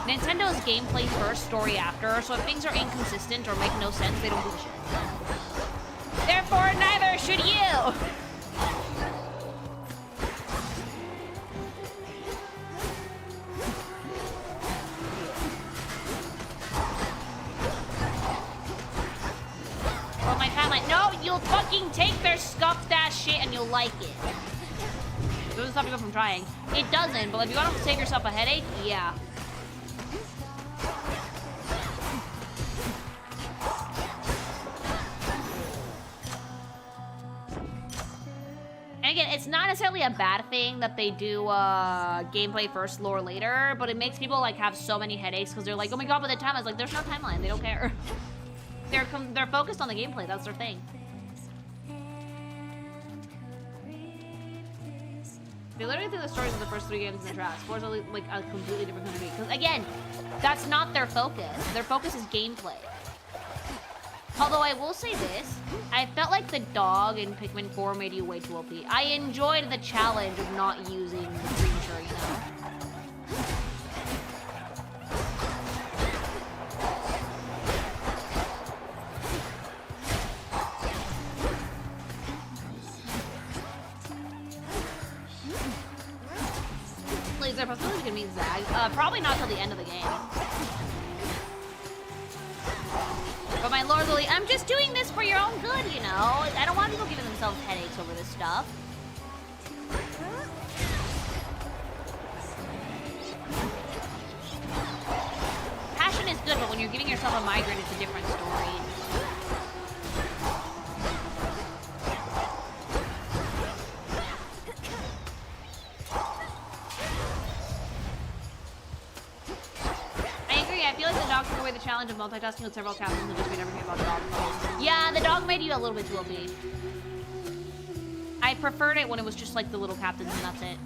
Nintendo's gameplay first, story after, so if things are inconsistent or make no sense, they don't give a shit. Therefore, neither should you! Well, my timeline. No, you'll fucking take their scuffed ass shit and you'll like it. It doesn't stop people from trying. It doesn't, but if you want to save yourself a headache, yeah. And again, it's not necessarily a bad thing that they do gameplay first, lore later, but it makes people like have so many headaches because they're like, oh my god, by the time it's like, there's no timeline. They don't care. They're focused on the gameplay. That's their thing. They literally think the stories of the first 3 games in the trash. 4 is like a completely different kind of game. Because again, that's not their focus. Their focus is gameplay. Although I will say this, I felt like the dog in Pikmin 4 made you way too OP. I enjoyed the challenge of not using the creature, you know? there a possibility we can meet Zag? Probably not till the end of the game. But my lord Lily, I'm just doing this for your own good, you know? I don't want people giving themselves headaches over this stuff. Passion is good, but when you're giving yourself a migraine, it's a different story. I feel like the dog took away the challenge of multitasking with several captains and just made everything about dog mode. Yeah, the dog made you a little bit too OP. I preferred it when it was just like the little captains and that's it.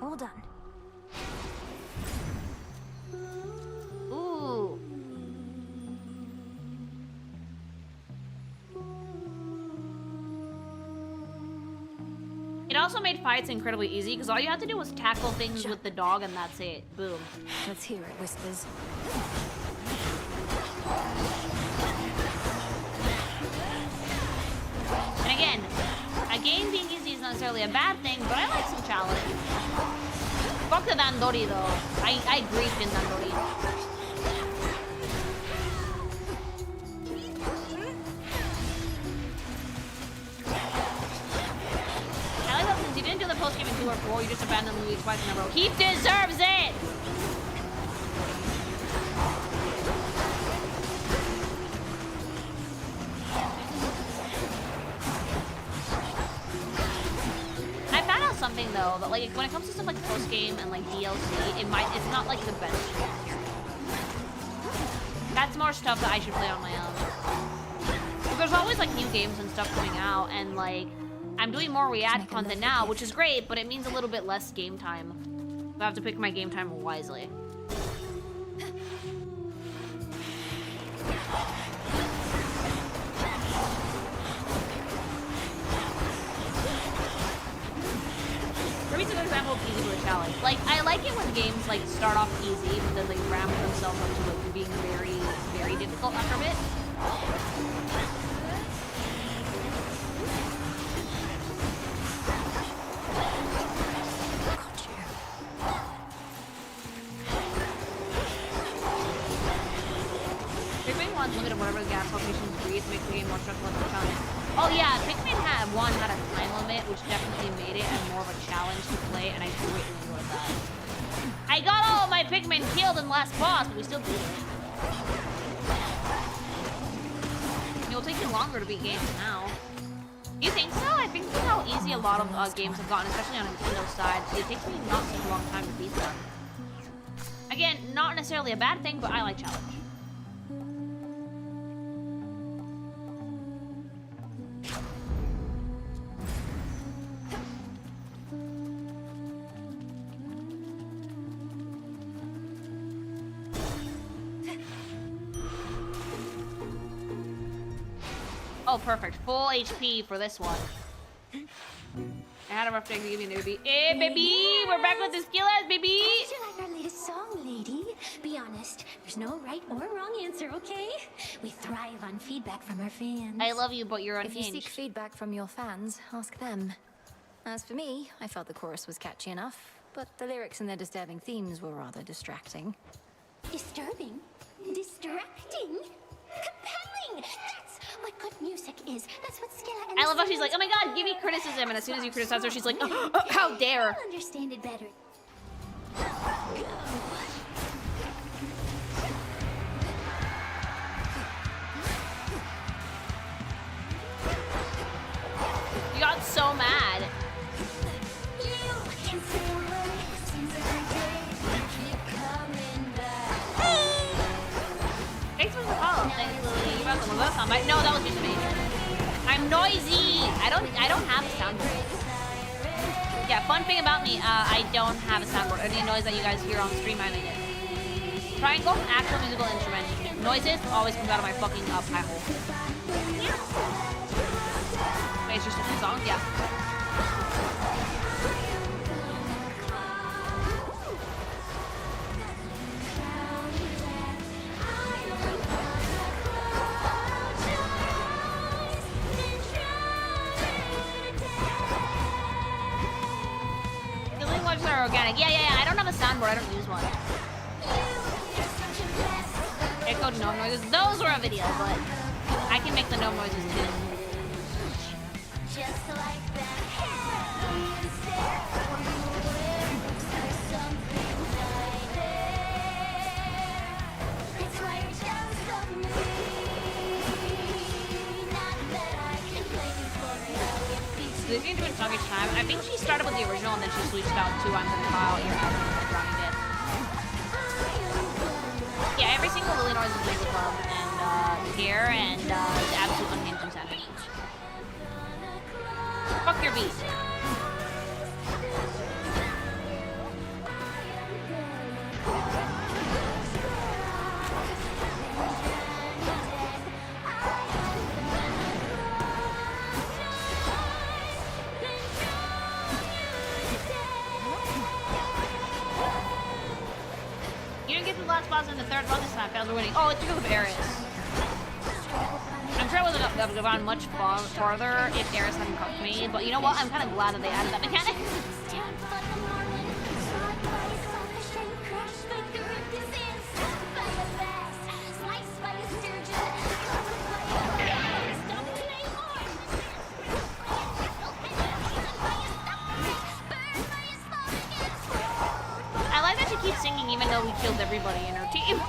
All done. Ooh. It also made fights incredibly easy because all you had to do was tackle things with the dog and that's it. Boom. Let's hear it, Whispers. And again, a game being easy is not necessarily a bad thing, but I like some challenge. Fuck the Dandori though. I griefed in Dandori. You didn't do the post-game in 2 or 4, you just abandoned Louis twice in a row. He deserves it! I found out something though, that like when it comes to stuff like post-game and like DLC, it's not like the best. That's more stuff that I should play on my own. But there's always like new games and stuff coming out, and like I'm doing more React content now, which is great, but it means a little bit less game time. So I have to pick my game time wisely. For me, it's a good example of easy to a challenge. Like, I like it when games like start off easy, but then they ramp themselves up to like being very, very difficult after a bit. Limited whatever the gas locations breathe to make the game more stressful and challenging. Oh yeah, Pikmin had a time limit, which definitely made it more of a challenge to play, and I greatly enjoyed that. I got all of my Pikmin killed in the last boss, but we still beat it. It will take you longer to beat games now. You think so? I think with how easy a lot of games have gotten, especially on Nintendo side, it takes me not such a long time to beat them. Again, not necessarily a bad thing, but I like challenge. Oh, perfect. Full HP for this one. I had a rough day to give me a newbie. Hey, baby! We're back with the skillers, baby! How'd you like our latest song, lady? Be honest, there's no right or wrong answer, okay? We thrive on feedback from our fans. I love you, but you're If unhinged. you seek feedback from your fans, ask them. As for me, I felt the chorus was catchy enough, but the lyrics and their disturbing themes were rather distracting. Disturbing? Distracting? Compelling! That's what good music is. That's what Skilla and I love how she's like, oh my god, give me criticism, and as soon as you criticize her, she's like, oh, how dare! I'll understand it better. You got so mad. Thanks for the follow. Thanks, Lily. You got some of us on my. No, that was just me. I'm noisy. I don't have a soundboard. Yeah, fun thing about me, I don't have a soundboard. Any noise that you guys hear on the stream, I made it. Triangle, actual musical instrument. Noises always comes out of my fucking pie hole. Wait, it's just a song? Yeah. organic. Yeah. I don't have a soundboard. I don't use one. Echoed gnome noises. Those were a video, but I can make the gnome noises too. Just like that. Listening to it song each time. I think she started with the original and then she switched out to I'm gonna file your album and running it. Yeah, every single Lily Noise is Laser Club and here and the absolute unhinged insanity. Fuck your beat. Last boss in the third boss this time. Failed to winning. Oh, it's because of Eris. I'm sure I wouldn't have gone much farther if Eris hadn't come to me, but you know what? I'm kind of glad that they added that mechanic. I like that she keeps singing even though we killed everybody in her team.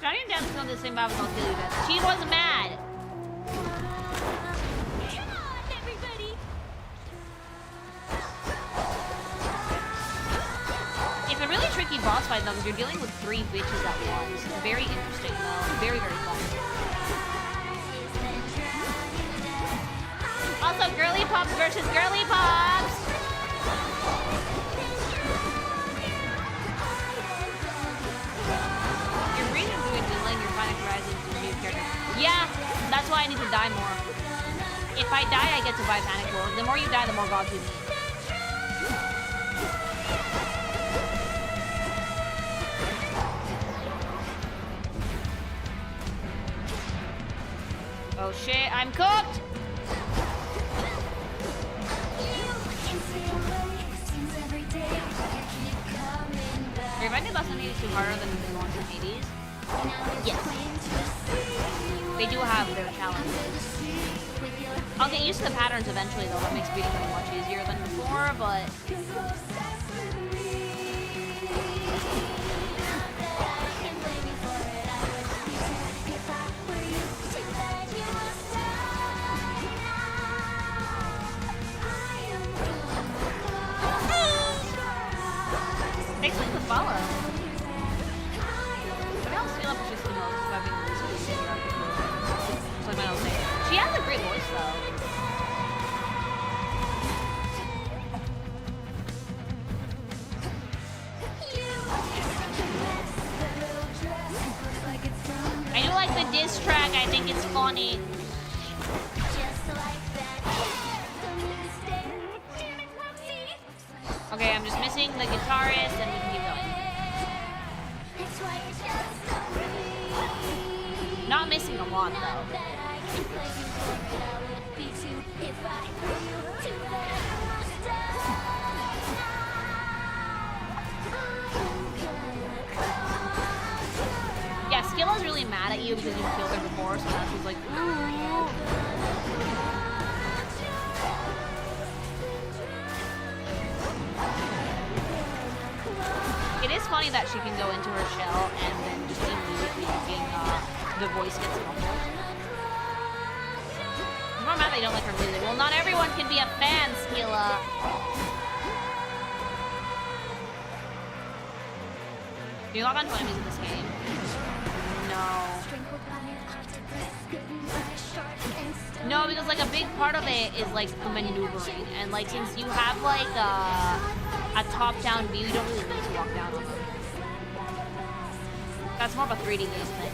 Johnny and Dan is on the same map as I'll kill you guys. She was mad. Come on, everybody. It's a really tricky boss fight though, because you're dealing with 3 bitches at once. Very interesting though. Very, very fun. Also, Girly Pops versus Girly Pops! You're breathing through a delay and you're finding horizons to new character. Yeah, that's why I need to die more. If I die, I get to buy Panic World. The more you die, the more gods you need. Oh shit, I'm cooked! If I did less than 82 harder than the ones in 80s, yes. They do have their challenges. I'll get used to the patterns eventually though, that makes beating them much easier than before, but... Thanks for the follow. Maybe I'll steal up just the most if I've been listening to her. So I might not say it. She has a great voice though. I do like the diss track, I think it's funny. Okay, I'm just missing the guitarist and we can keep going. Not missing a lot though. Yeah, Skilla's really mad at you because you killed her before, so now she's like, ooh. It is funny that she can go into her shell and then just immediately the voice gets muffled. I'm not mad they don't like her music. Well, not everyone can be a fan, Skilla. Do you log on to enemies in this game? No. No, because like a big part of it is like maneuvering, and like since you have like a top-down view, you don't really need to walk down on them. That's more of a 3D game thing.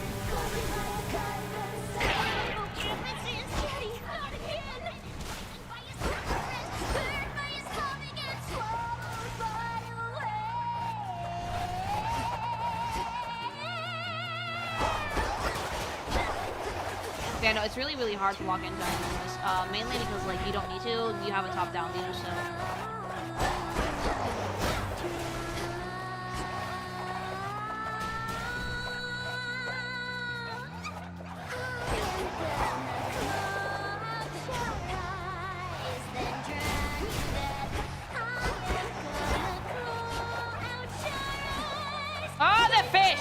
Yeah, no, it's really, really hard to walk into this. Mainly because, like, you don't need to. You have a top-down view, so... Oh, the fish!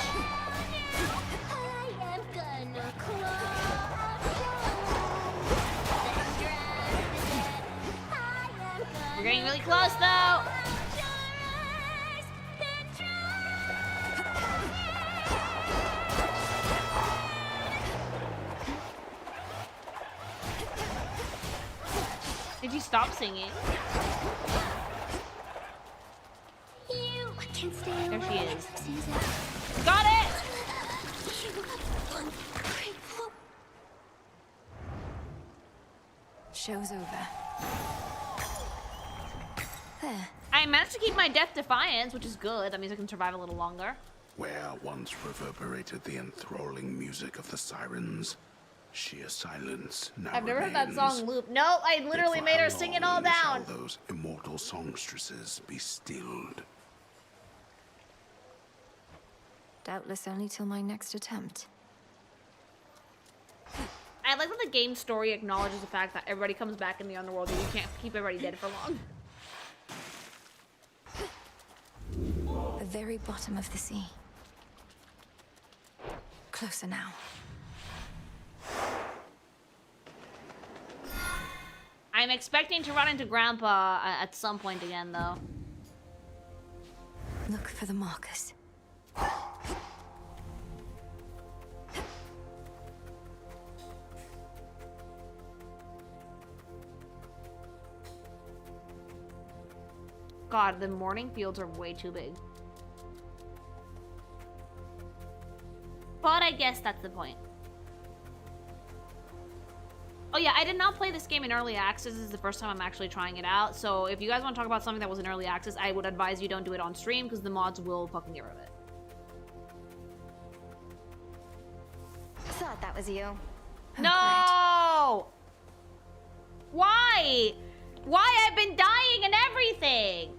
We're getting really close, though. Did you stop singing? There she is. Got it! Show's over. There. I managed to keep my death defiance, which is good. That means I can survive a little longer. Where once reverberated the enthralling music of the sirens, sheer silence now I've never heard that remains. song loop. No, I literally Yet for made how her sing it long all down. shall those immortal songstresses be stilled? Doubtless only till my next attempt. I like that the game story acknowledges the fact that everybody comes back in the underworld and you can't keep everybody dead for long. The very bottom of the sea. Closer now. I'm expecting to run into Grandpa at some point again, though. Look for the markers. God, the morning fields are way too big. But I guess that's the point. Oh yeah, I did not play this game in early access. This is the first time I'm actually trying it out. So if you guys want to talk about something that was in early access, I would advise you don't do it on stream because the mods will fucking get rid of it. Thought that was you. No! Why? Why? I've been dying and everything!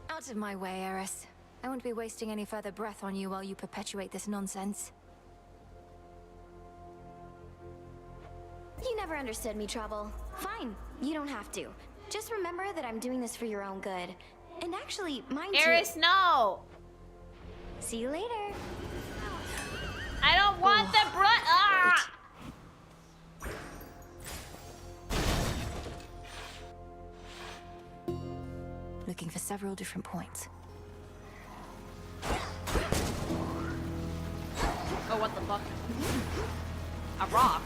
Out of my way, Eris. I won't be wasting any further breath on you while you perpetuate this nonsense. You never understood me, Trouble. Fine, you don't have to. Just remember that I'm doing this for your own good. And actually, mine too. Eris, no! See you later. I don't want the ah! Looking for several different points. Oh, what the fuck? A rock?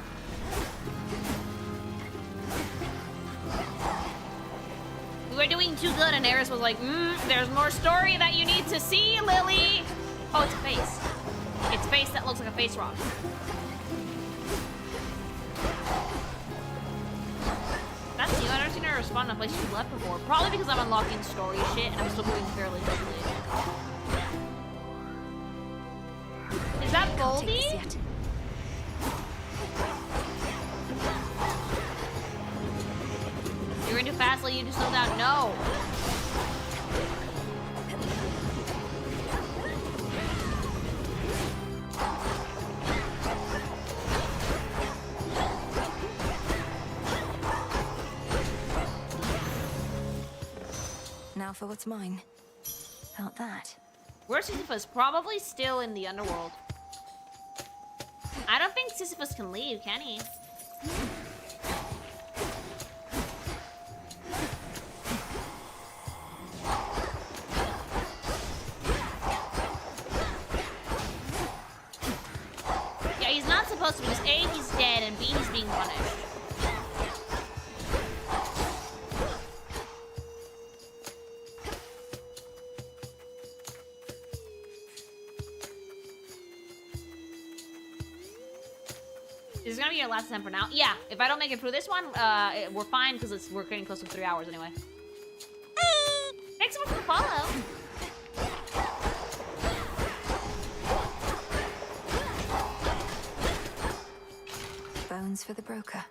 We were doing too good, and Eris was like, there's more story that you need to see, Lily! Oh, it's a face. It's face that looks like a face rock. That's new. I've never seen her respond in a place she's left before. Probably because I'm unlocking story shit, and I'm still moving fairly quickly. Is that Goldie? You're going too fast, Lily. You just slow down. No. Now for what's mine. Felt that. Where's Sisyphus? Probably still in the underworld. I don't think Sisyphus can leave, can he? Yeah, he's not supposed to because A, he's dead, and B, he's being punished. This is gonna be your last attempt for now. Yeah, if I don't make it through this one, we're fine because we're getting close to 3 hours anyway. Thanks so much for the follow. Bones one's for the broker.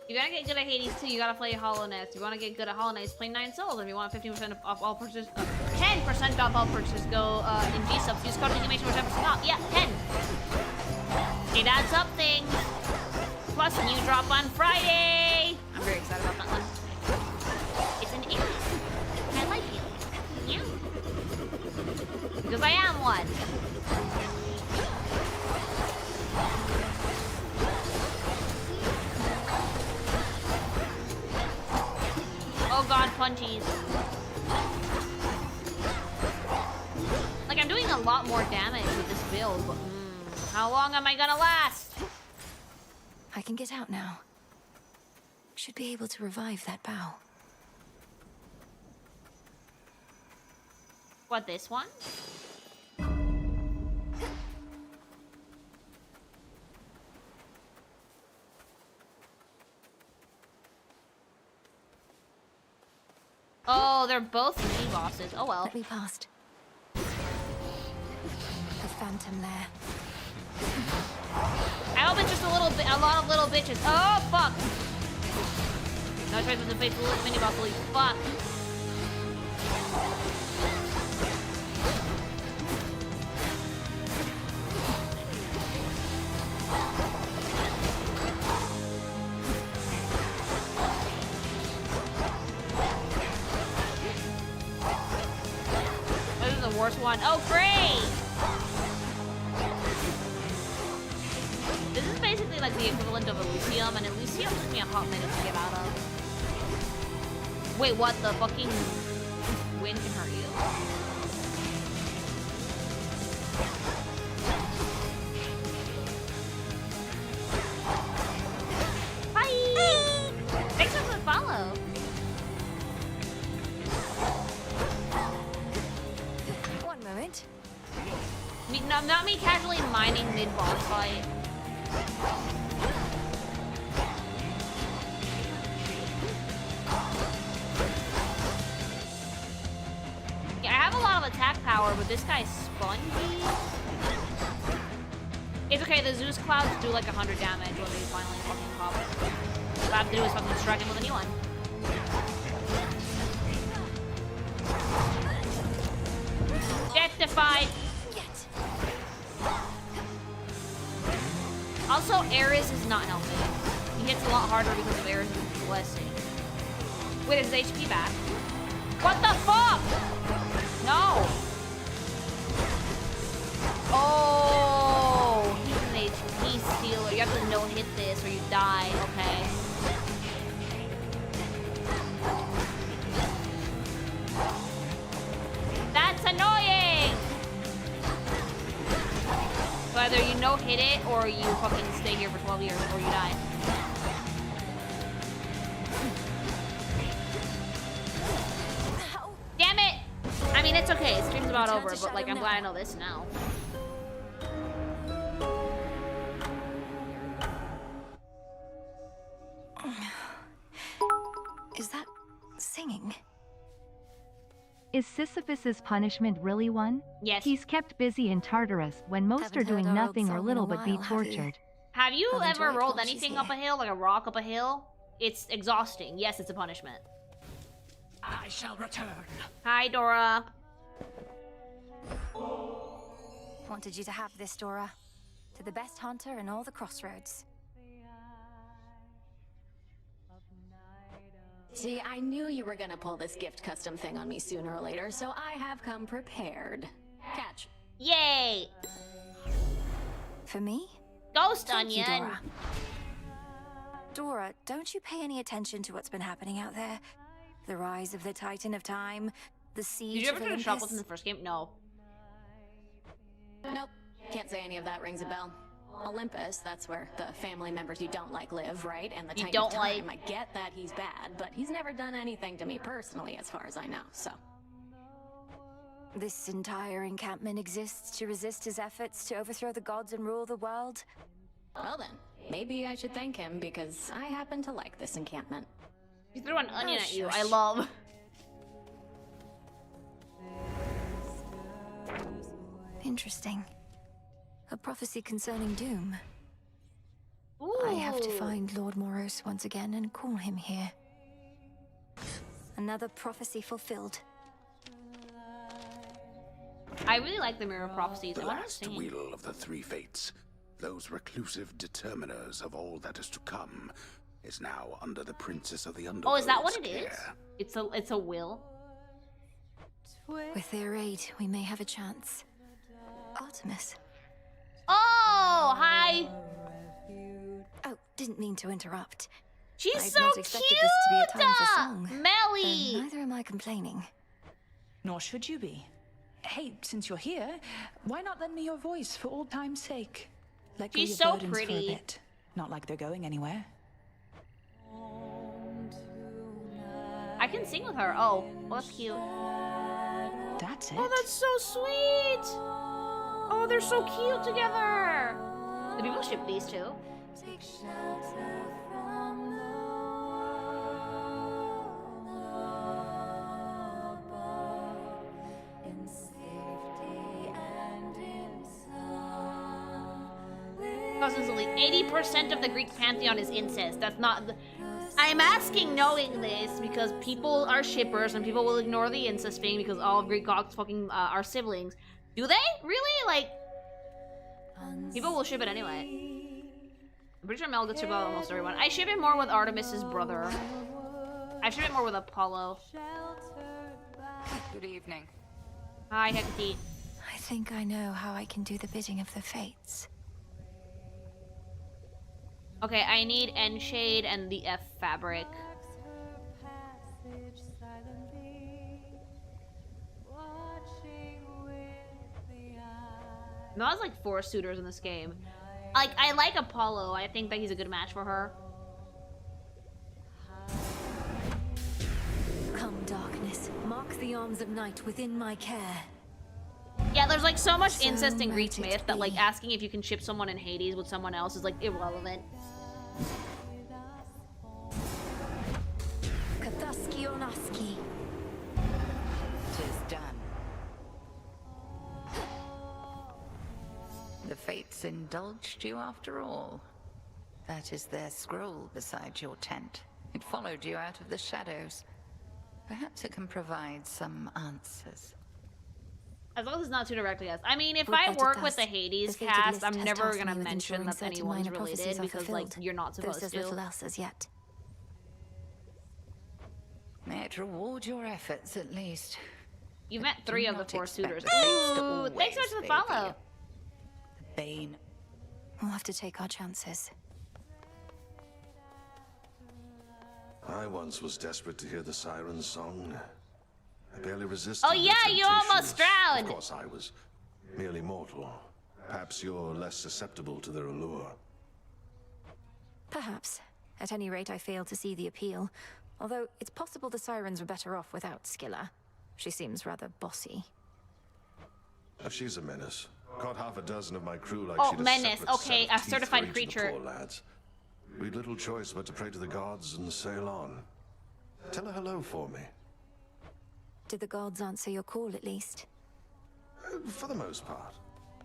You gotta get good at Hades too, you gotta play Hollow Knight. If you wanna get good at Hollow Knight, play 9 Souls. If you want 15% off all purchases, 10% off all purchases, go in gsupps. Use code exclamation for 10% off. Yeah, 10. It adds up things. Plus, a new drop on Friday. I'm very excited about that one. It's an Aries. I like it. Yeah. Because I am one. Oh god, punchies. Like, I'm doing a lot more damage with this build, but how long am I gonna last? I can get out now. Should be able to revive that bow. What, this one? Oh, they're both mini bosses. Oh well. Let me past. The phantom lair. I hope it's just a lot of little bitches. Oh fuck! No choice but to face the little mini boss. Holy fuck! This is the worst one. Oh great! This is basically like the equivalent of Elysium, and Elysium took me a hot minute to get out of. Wait, what? The fucking wind can hurt you? Hi! Thanks for the follow. One moment. No, not me casually mining mid-boss fight. Yeah, I have a lot of attack power, but this guy's spongy. It's okay, the Zeus clouds do like 100 damage when they finally fucking pop. All I have to do is fucking strike him with a new one. Death-defied! Also, Ares is not helping. He hits a lot harder because of Ares' blessing. Wait, is his HP back? What the fuck? No! Oh, he's an HP stealer. You have to no-hit this or you die. Okay. That's annoying! So either you no-hit it or you fucking stay here for 12 years before you die. Damn it! I mean, it's okay. Stream's about over, but like, I'm glad I know this now. Is that singing? Is Sisyphus's punishment really one? Yes. He's kept busy in Tartarus when most are doing nothing or little but be tortured. Have you ever rolled anything up a hill, like a rock up a hill? It's exhausting. Yes, it's a punishment. I shall return. Hi, Dora. Wanted you to have this, Dora. To the best hunter in all the crossroads. See, I knew you were gonna pull this gift custom thing on me sooner or later, so I have come prepared. Catch. Yay! For me? Ghost Thank you, onion. Dora. Dora, don't you pay any attention to what's been happening out there? The rise of the Titan of Time, the siege Did you ever of try to Olympus. shop in the first game? No. Nope. Can't say any of that rings a bell. Olympus, that's where the family members you don't like live, right? And the You Titan don't of Time, like- I get that he's bad, but he's never done anything to me personally, as far as I know, so. This entire encampment exists to resist his efforts to overthrow the gods and rule the world? Well then, maybe I should thank him, because I happen to like this encampment. He threw an onion at you. I shush. love. Interesting. A prophecy concerning doom. I have to find Lord Moros once again and call him here. Another prophecy fulfilled. I really like the Mirror Prophecies. The I want to last sing. wheel of the three fates, those reclusive determiners of all that is to come, is now under the Princess of the Underworld's Oh, is that what it is? care. It's a will. With their aid, we may have a chance. Artemis. Oh, hi. Oh, didn't mean to interrupt. She's I'd so not expected this to be a time for song. Melly. And neither am I complaining. Nor should you be. Hey, since you're here, why not lend me your voice for old time's sake? Let go She's your so burdens for a pretty. bit. Not like they're going anywhere. I can sing with her. Oh, well, that's cute. That's it. Oh, that's so sweet. Oh, they're so cute together. The people ship these two. Constantly, 80% of the Greek pantheon is incest. That's not. I'm asking knowing this because people are shippers and people will ignore the incest thing because all of Greek gods fucking are siblings. Do they? Really? Like, people will ship it anyway. I'm pretty sure Mel gets shipped with almost everyone. I ship it more with Artemis's brother. I ship it more with Apollo. Good evening. Hi, Hecate. I think I know how I can do the bidding of the fates. Okay, I need N shade and the F fabric. Now there's like 4 suitors in this game. Like, I like Apollo. I think that he's a good match for her. Come, darkness, mark the arms of night within my care. Yeah, there's like so much incest in Greek myth that like asking if you can ship someone in Hades with someone else is like irrelevant. Kathaski Onaski. Tis done. The fates indulged you after all. That is their scroll beside your tent. It followed you out of the shadows. Perhaps it can provide some answers. As long as it's not too directly asked. I mean, if Would I that it work with does. the Hades The fated cast, list I'm has never tasked gonna me with mention ensuring that certain anyone's minor prophecies related are because like fulfilled. you're not supposed There's to. little else as yet. May it reward your efforts at least. You met 3 of the not 4 expect suitors. the fates to Ooh, thanks so much for the always follow. The bane. We'll have to take our chances. I once was desperate to hear the siren's song. I barely resisted. Oh yeah, the you almost drowned. Of course, I was merely mortal. Perhaps you're less susceptible to their allure. Perhaps. At any rate, I fail to see the appeal. Although, it's possible the sirens were better off without Scylla. She seems rather bossy. She's a menace. Caught half a dozen of my crew like Oh, she'd a menace. separate Okay, set of a teeth certified for each of the creature. poor lads. We'd little choice but to pray to the gods and sail on. Tell her hello for me. Did the gods answer your call at least? For the most part.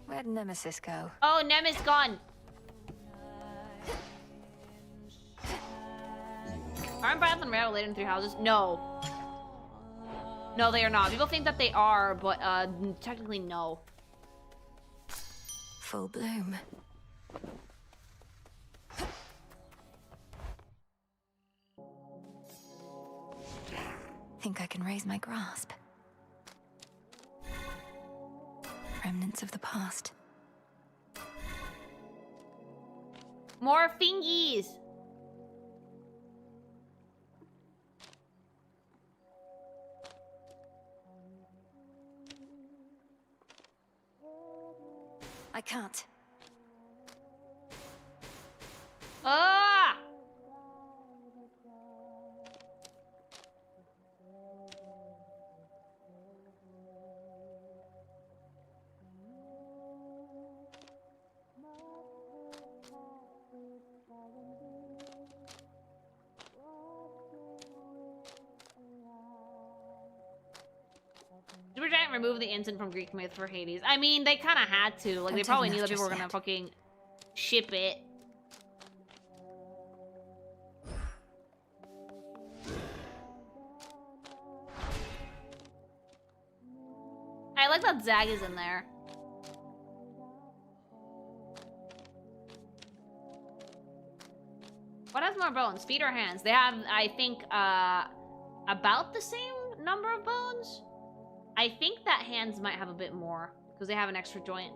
Where'd Nemesis go? Oh, Nemesis gone. Aren't Bath and Rare related in 3 houses? No. No, they are not. People think that they are, but technically no. Full bloom. Think I can raise my grasp. Remnants of the past. More fingies. I can't. Ah! Supergiant remove the instant from Greek myth for Hades? I mean, they kind of had to. Like, they probably knew that people were gonna fucking ship it. I like that Zag is in there. What has more bones? Feet or hands? They have, I think, about the same number of bones. I think that hands might have a bit more because they have an extra joint.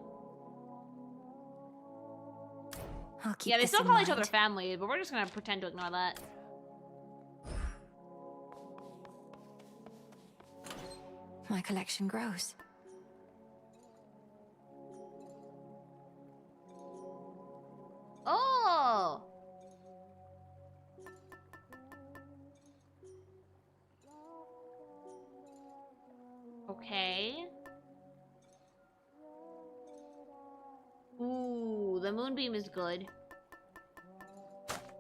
Yeah, they still call each other family, but we're just gonna pretend to ignore that. My collection grows. Oh! Okay. Ooh, the moonbeam is good.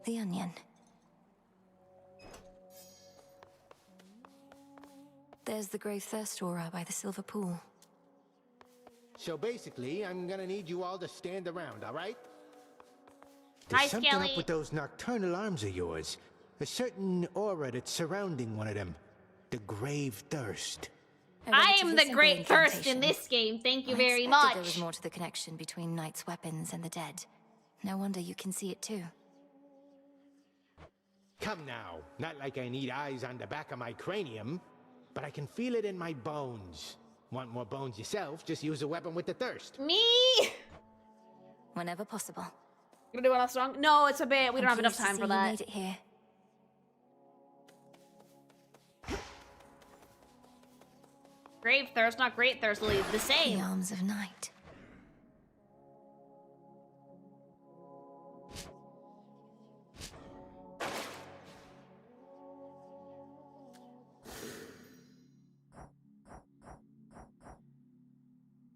The onion. There's the grave thirst aura by the silver pool. So basically, I'm gonna need you all to stand around, all right? Hi, There's something Skelly. up with those nocturnal arms of yours. A certain aura that's surrounding one of them. The grave thirst. I am the great thirst in this game. Thank you very much. There was more to the connection between Knight's weapons and the dead. No wonder you can see it too. Come now. Not like I need eyes on the back of my cranium, but I can feel it in my bones. Want more bones yourself? Just use a weapon with the thirst. Me? Whenever possible. You gonna do one last song? No, it's a bit. We don't have enough time for that. You made it here. Grave thirst, not great thirst, Lily. The same. The arms of night.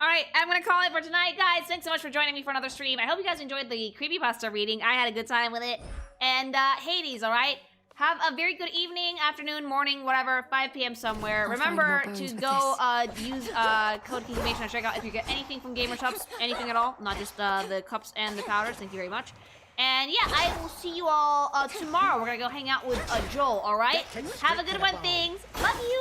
Alright, I'm gonna call it for tonight, guys. Thanks so much for joining me for another stream. I hope you guys enjoyed the creepypasta reading. I had a good time with it. And, Hades, alright? Have a very good evening, afternoon, morning, whatever, 5 p.m. somewhere. Remember to go use code Kingmation to check out if you get anything from gsupps, anything at all, not just the cups and the powders. Thank you very much. And yeah, I will see you all tomorrow. We're gonna go hang out with Joel, alright? Have a good one, things. Love you!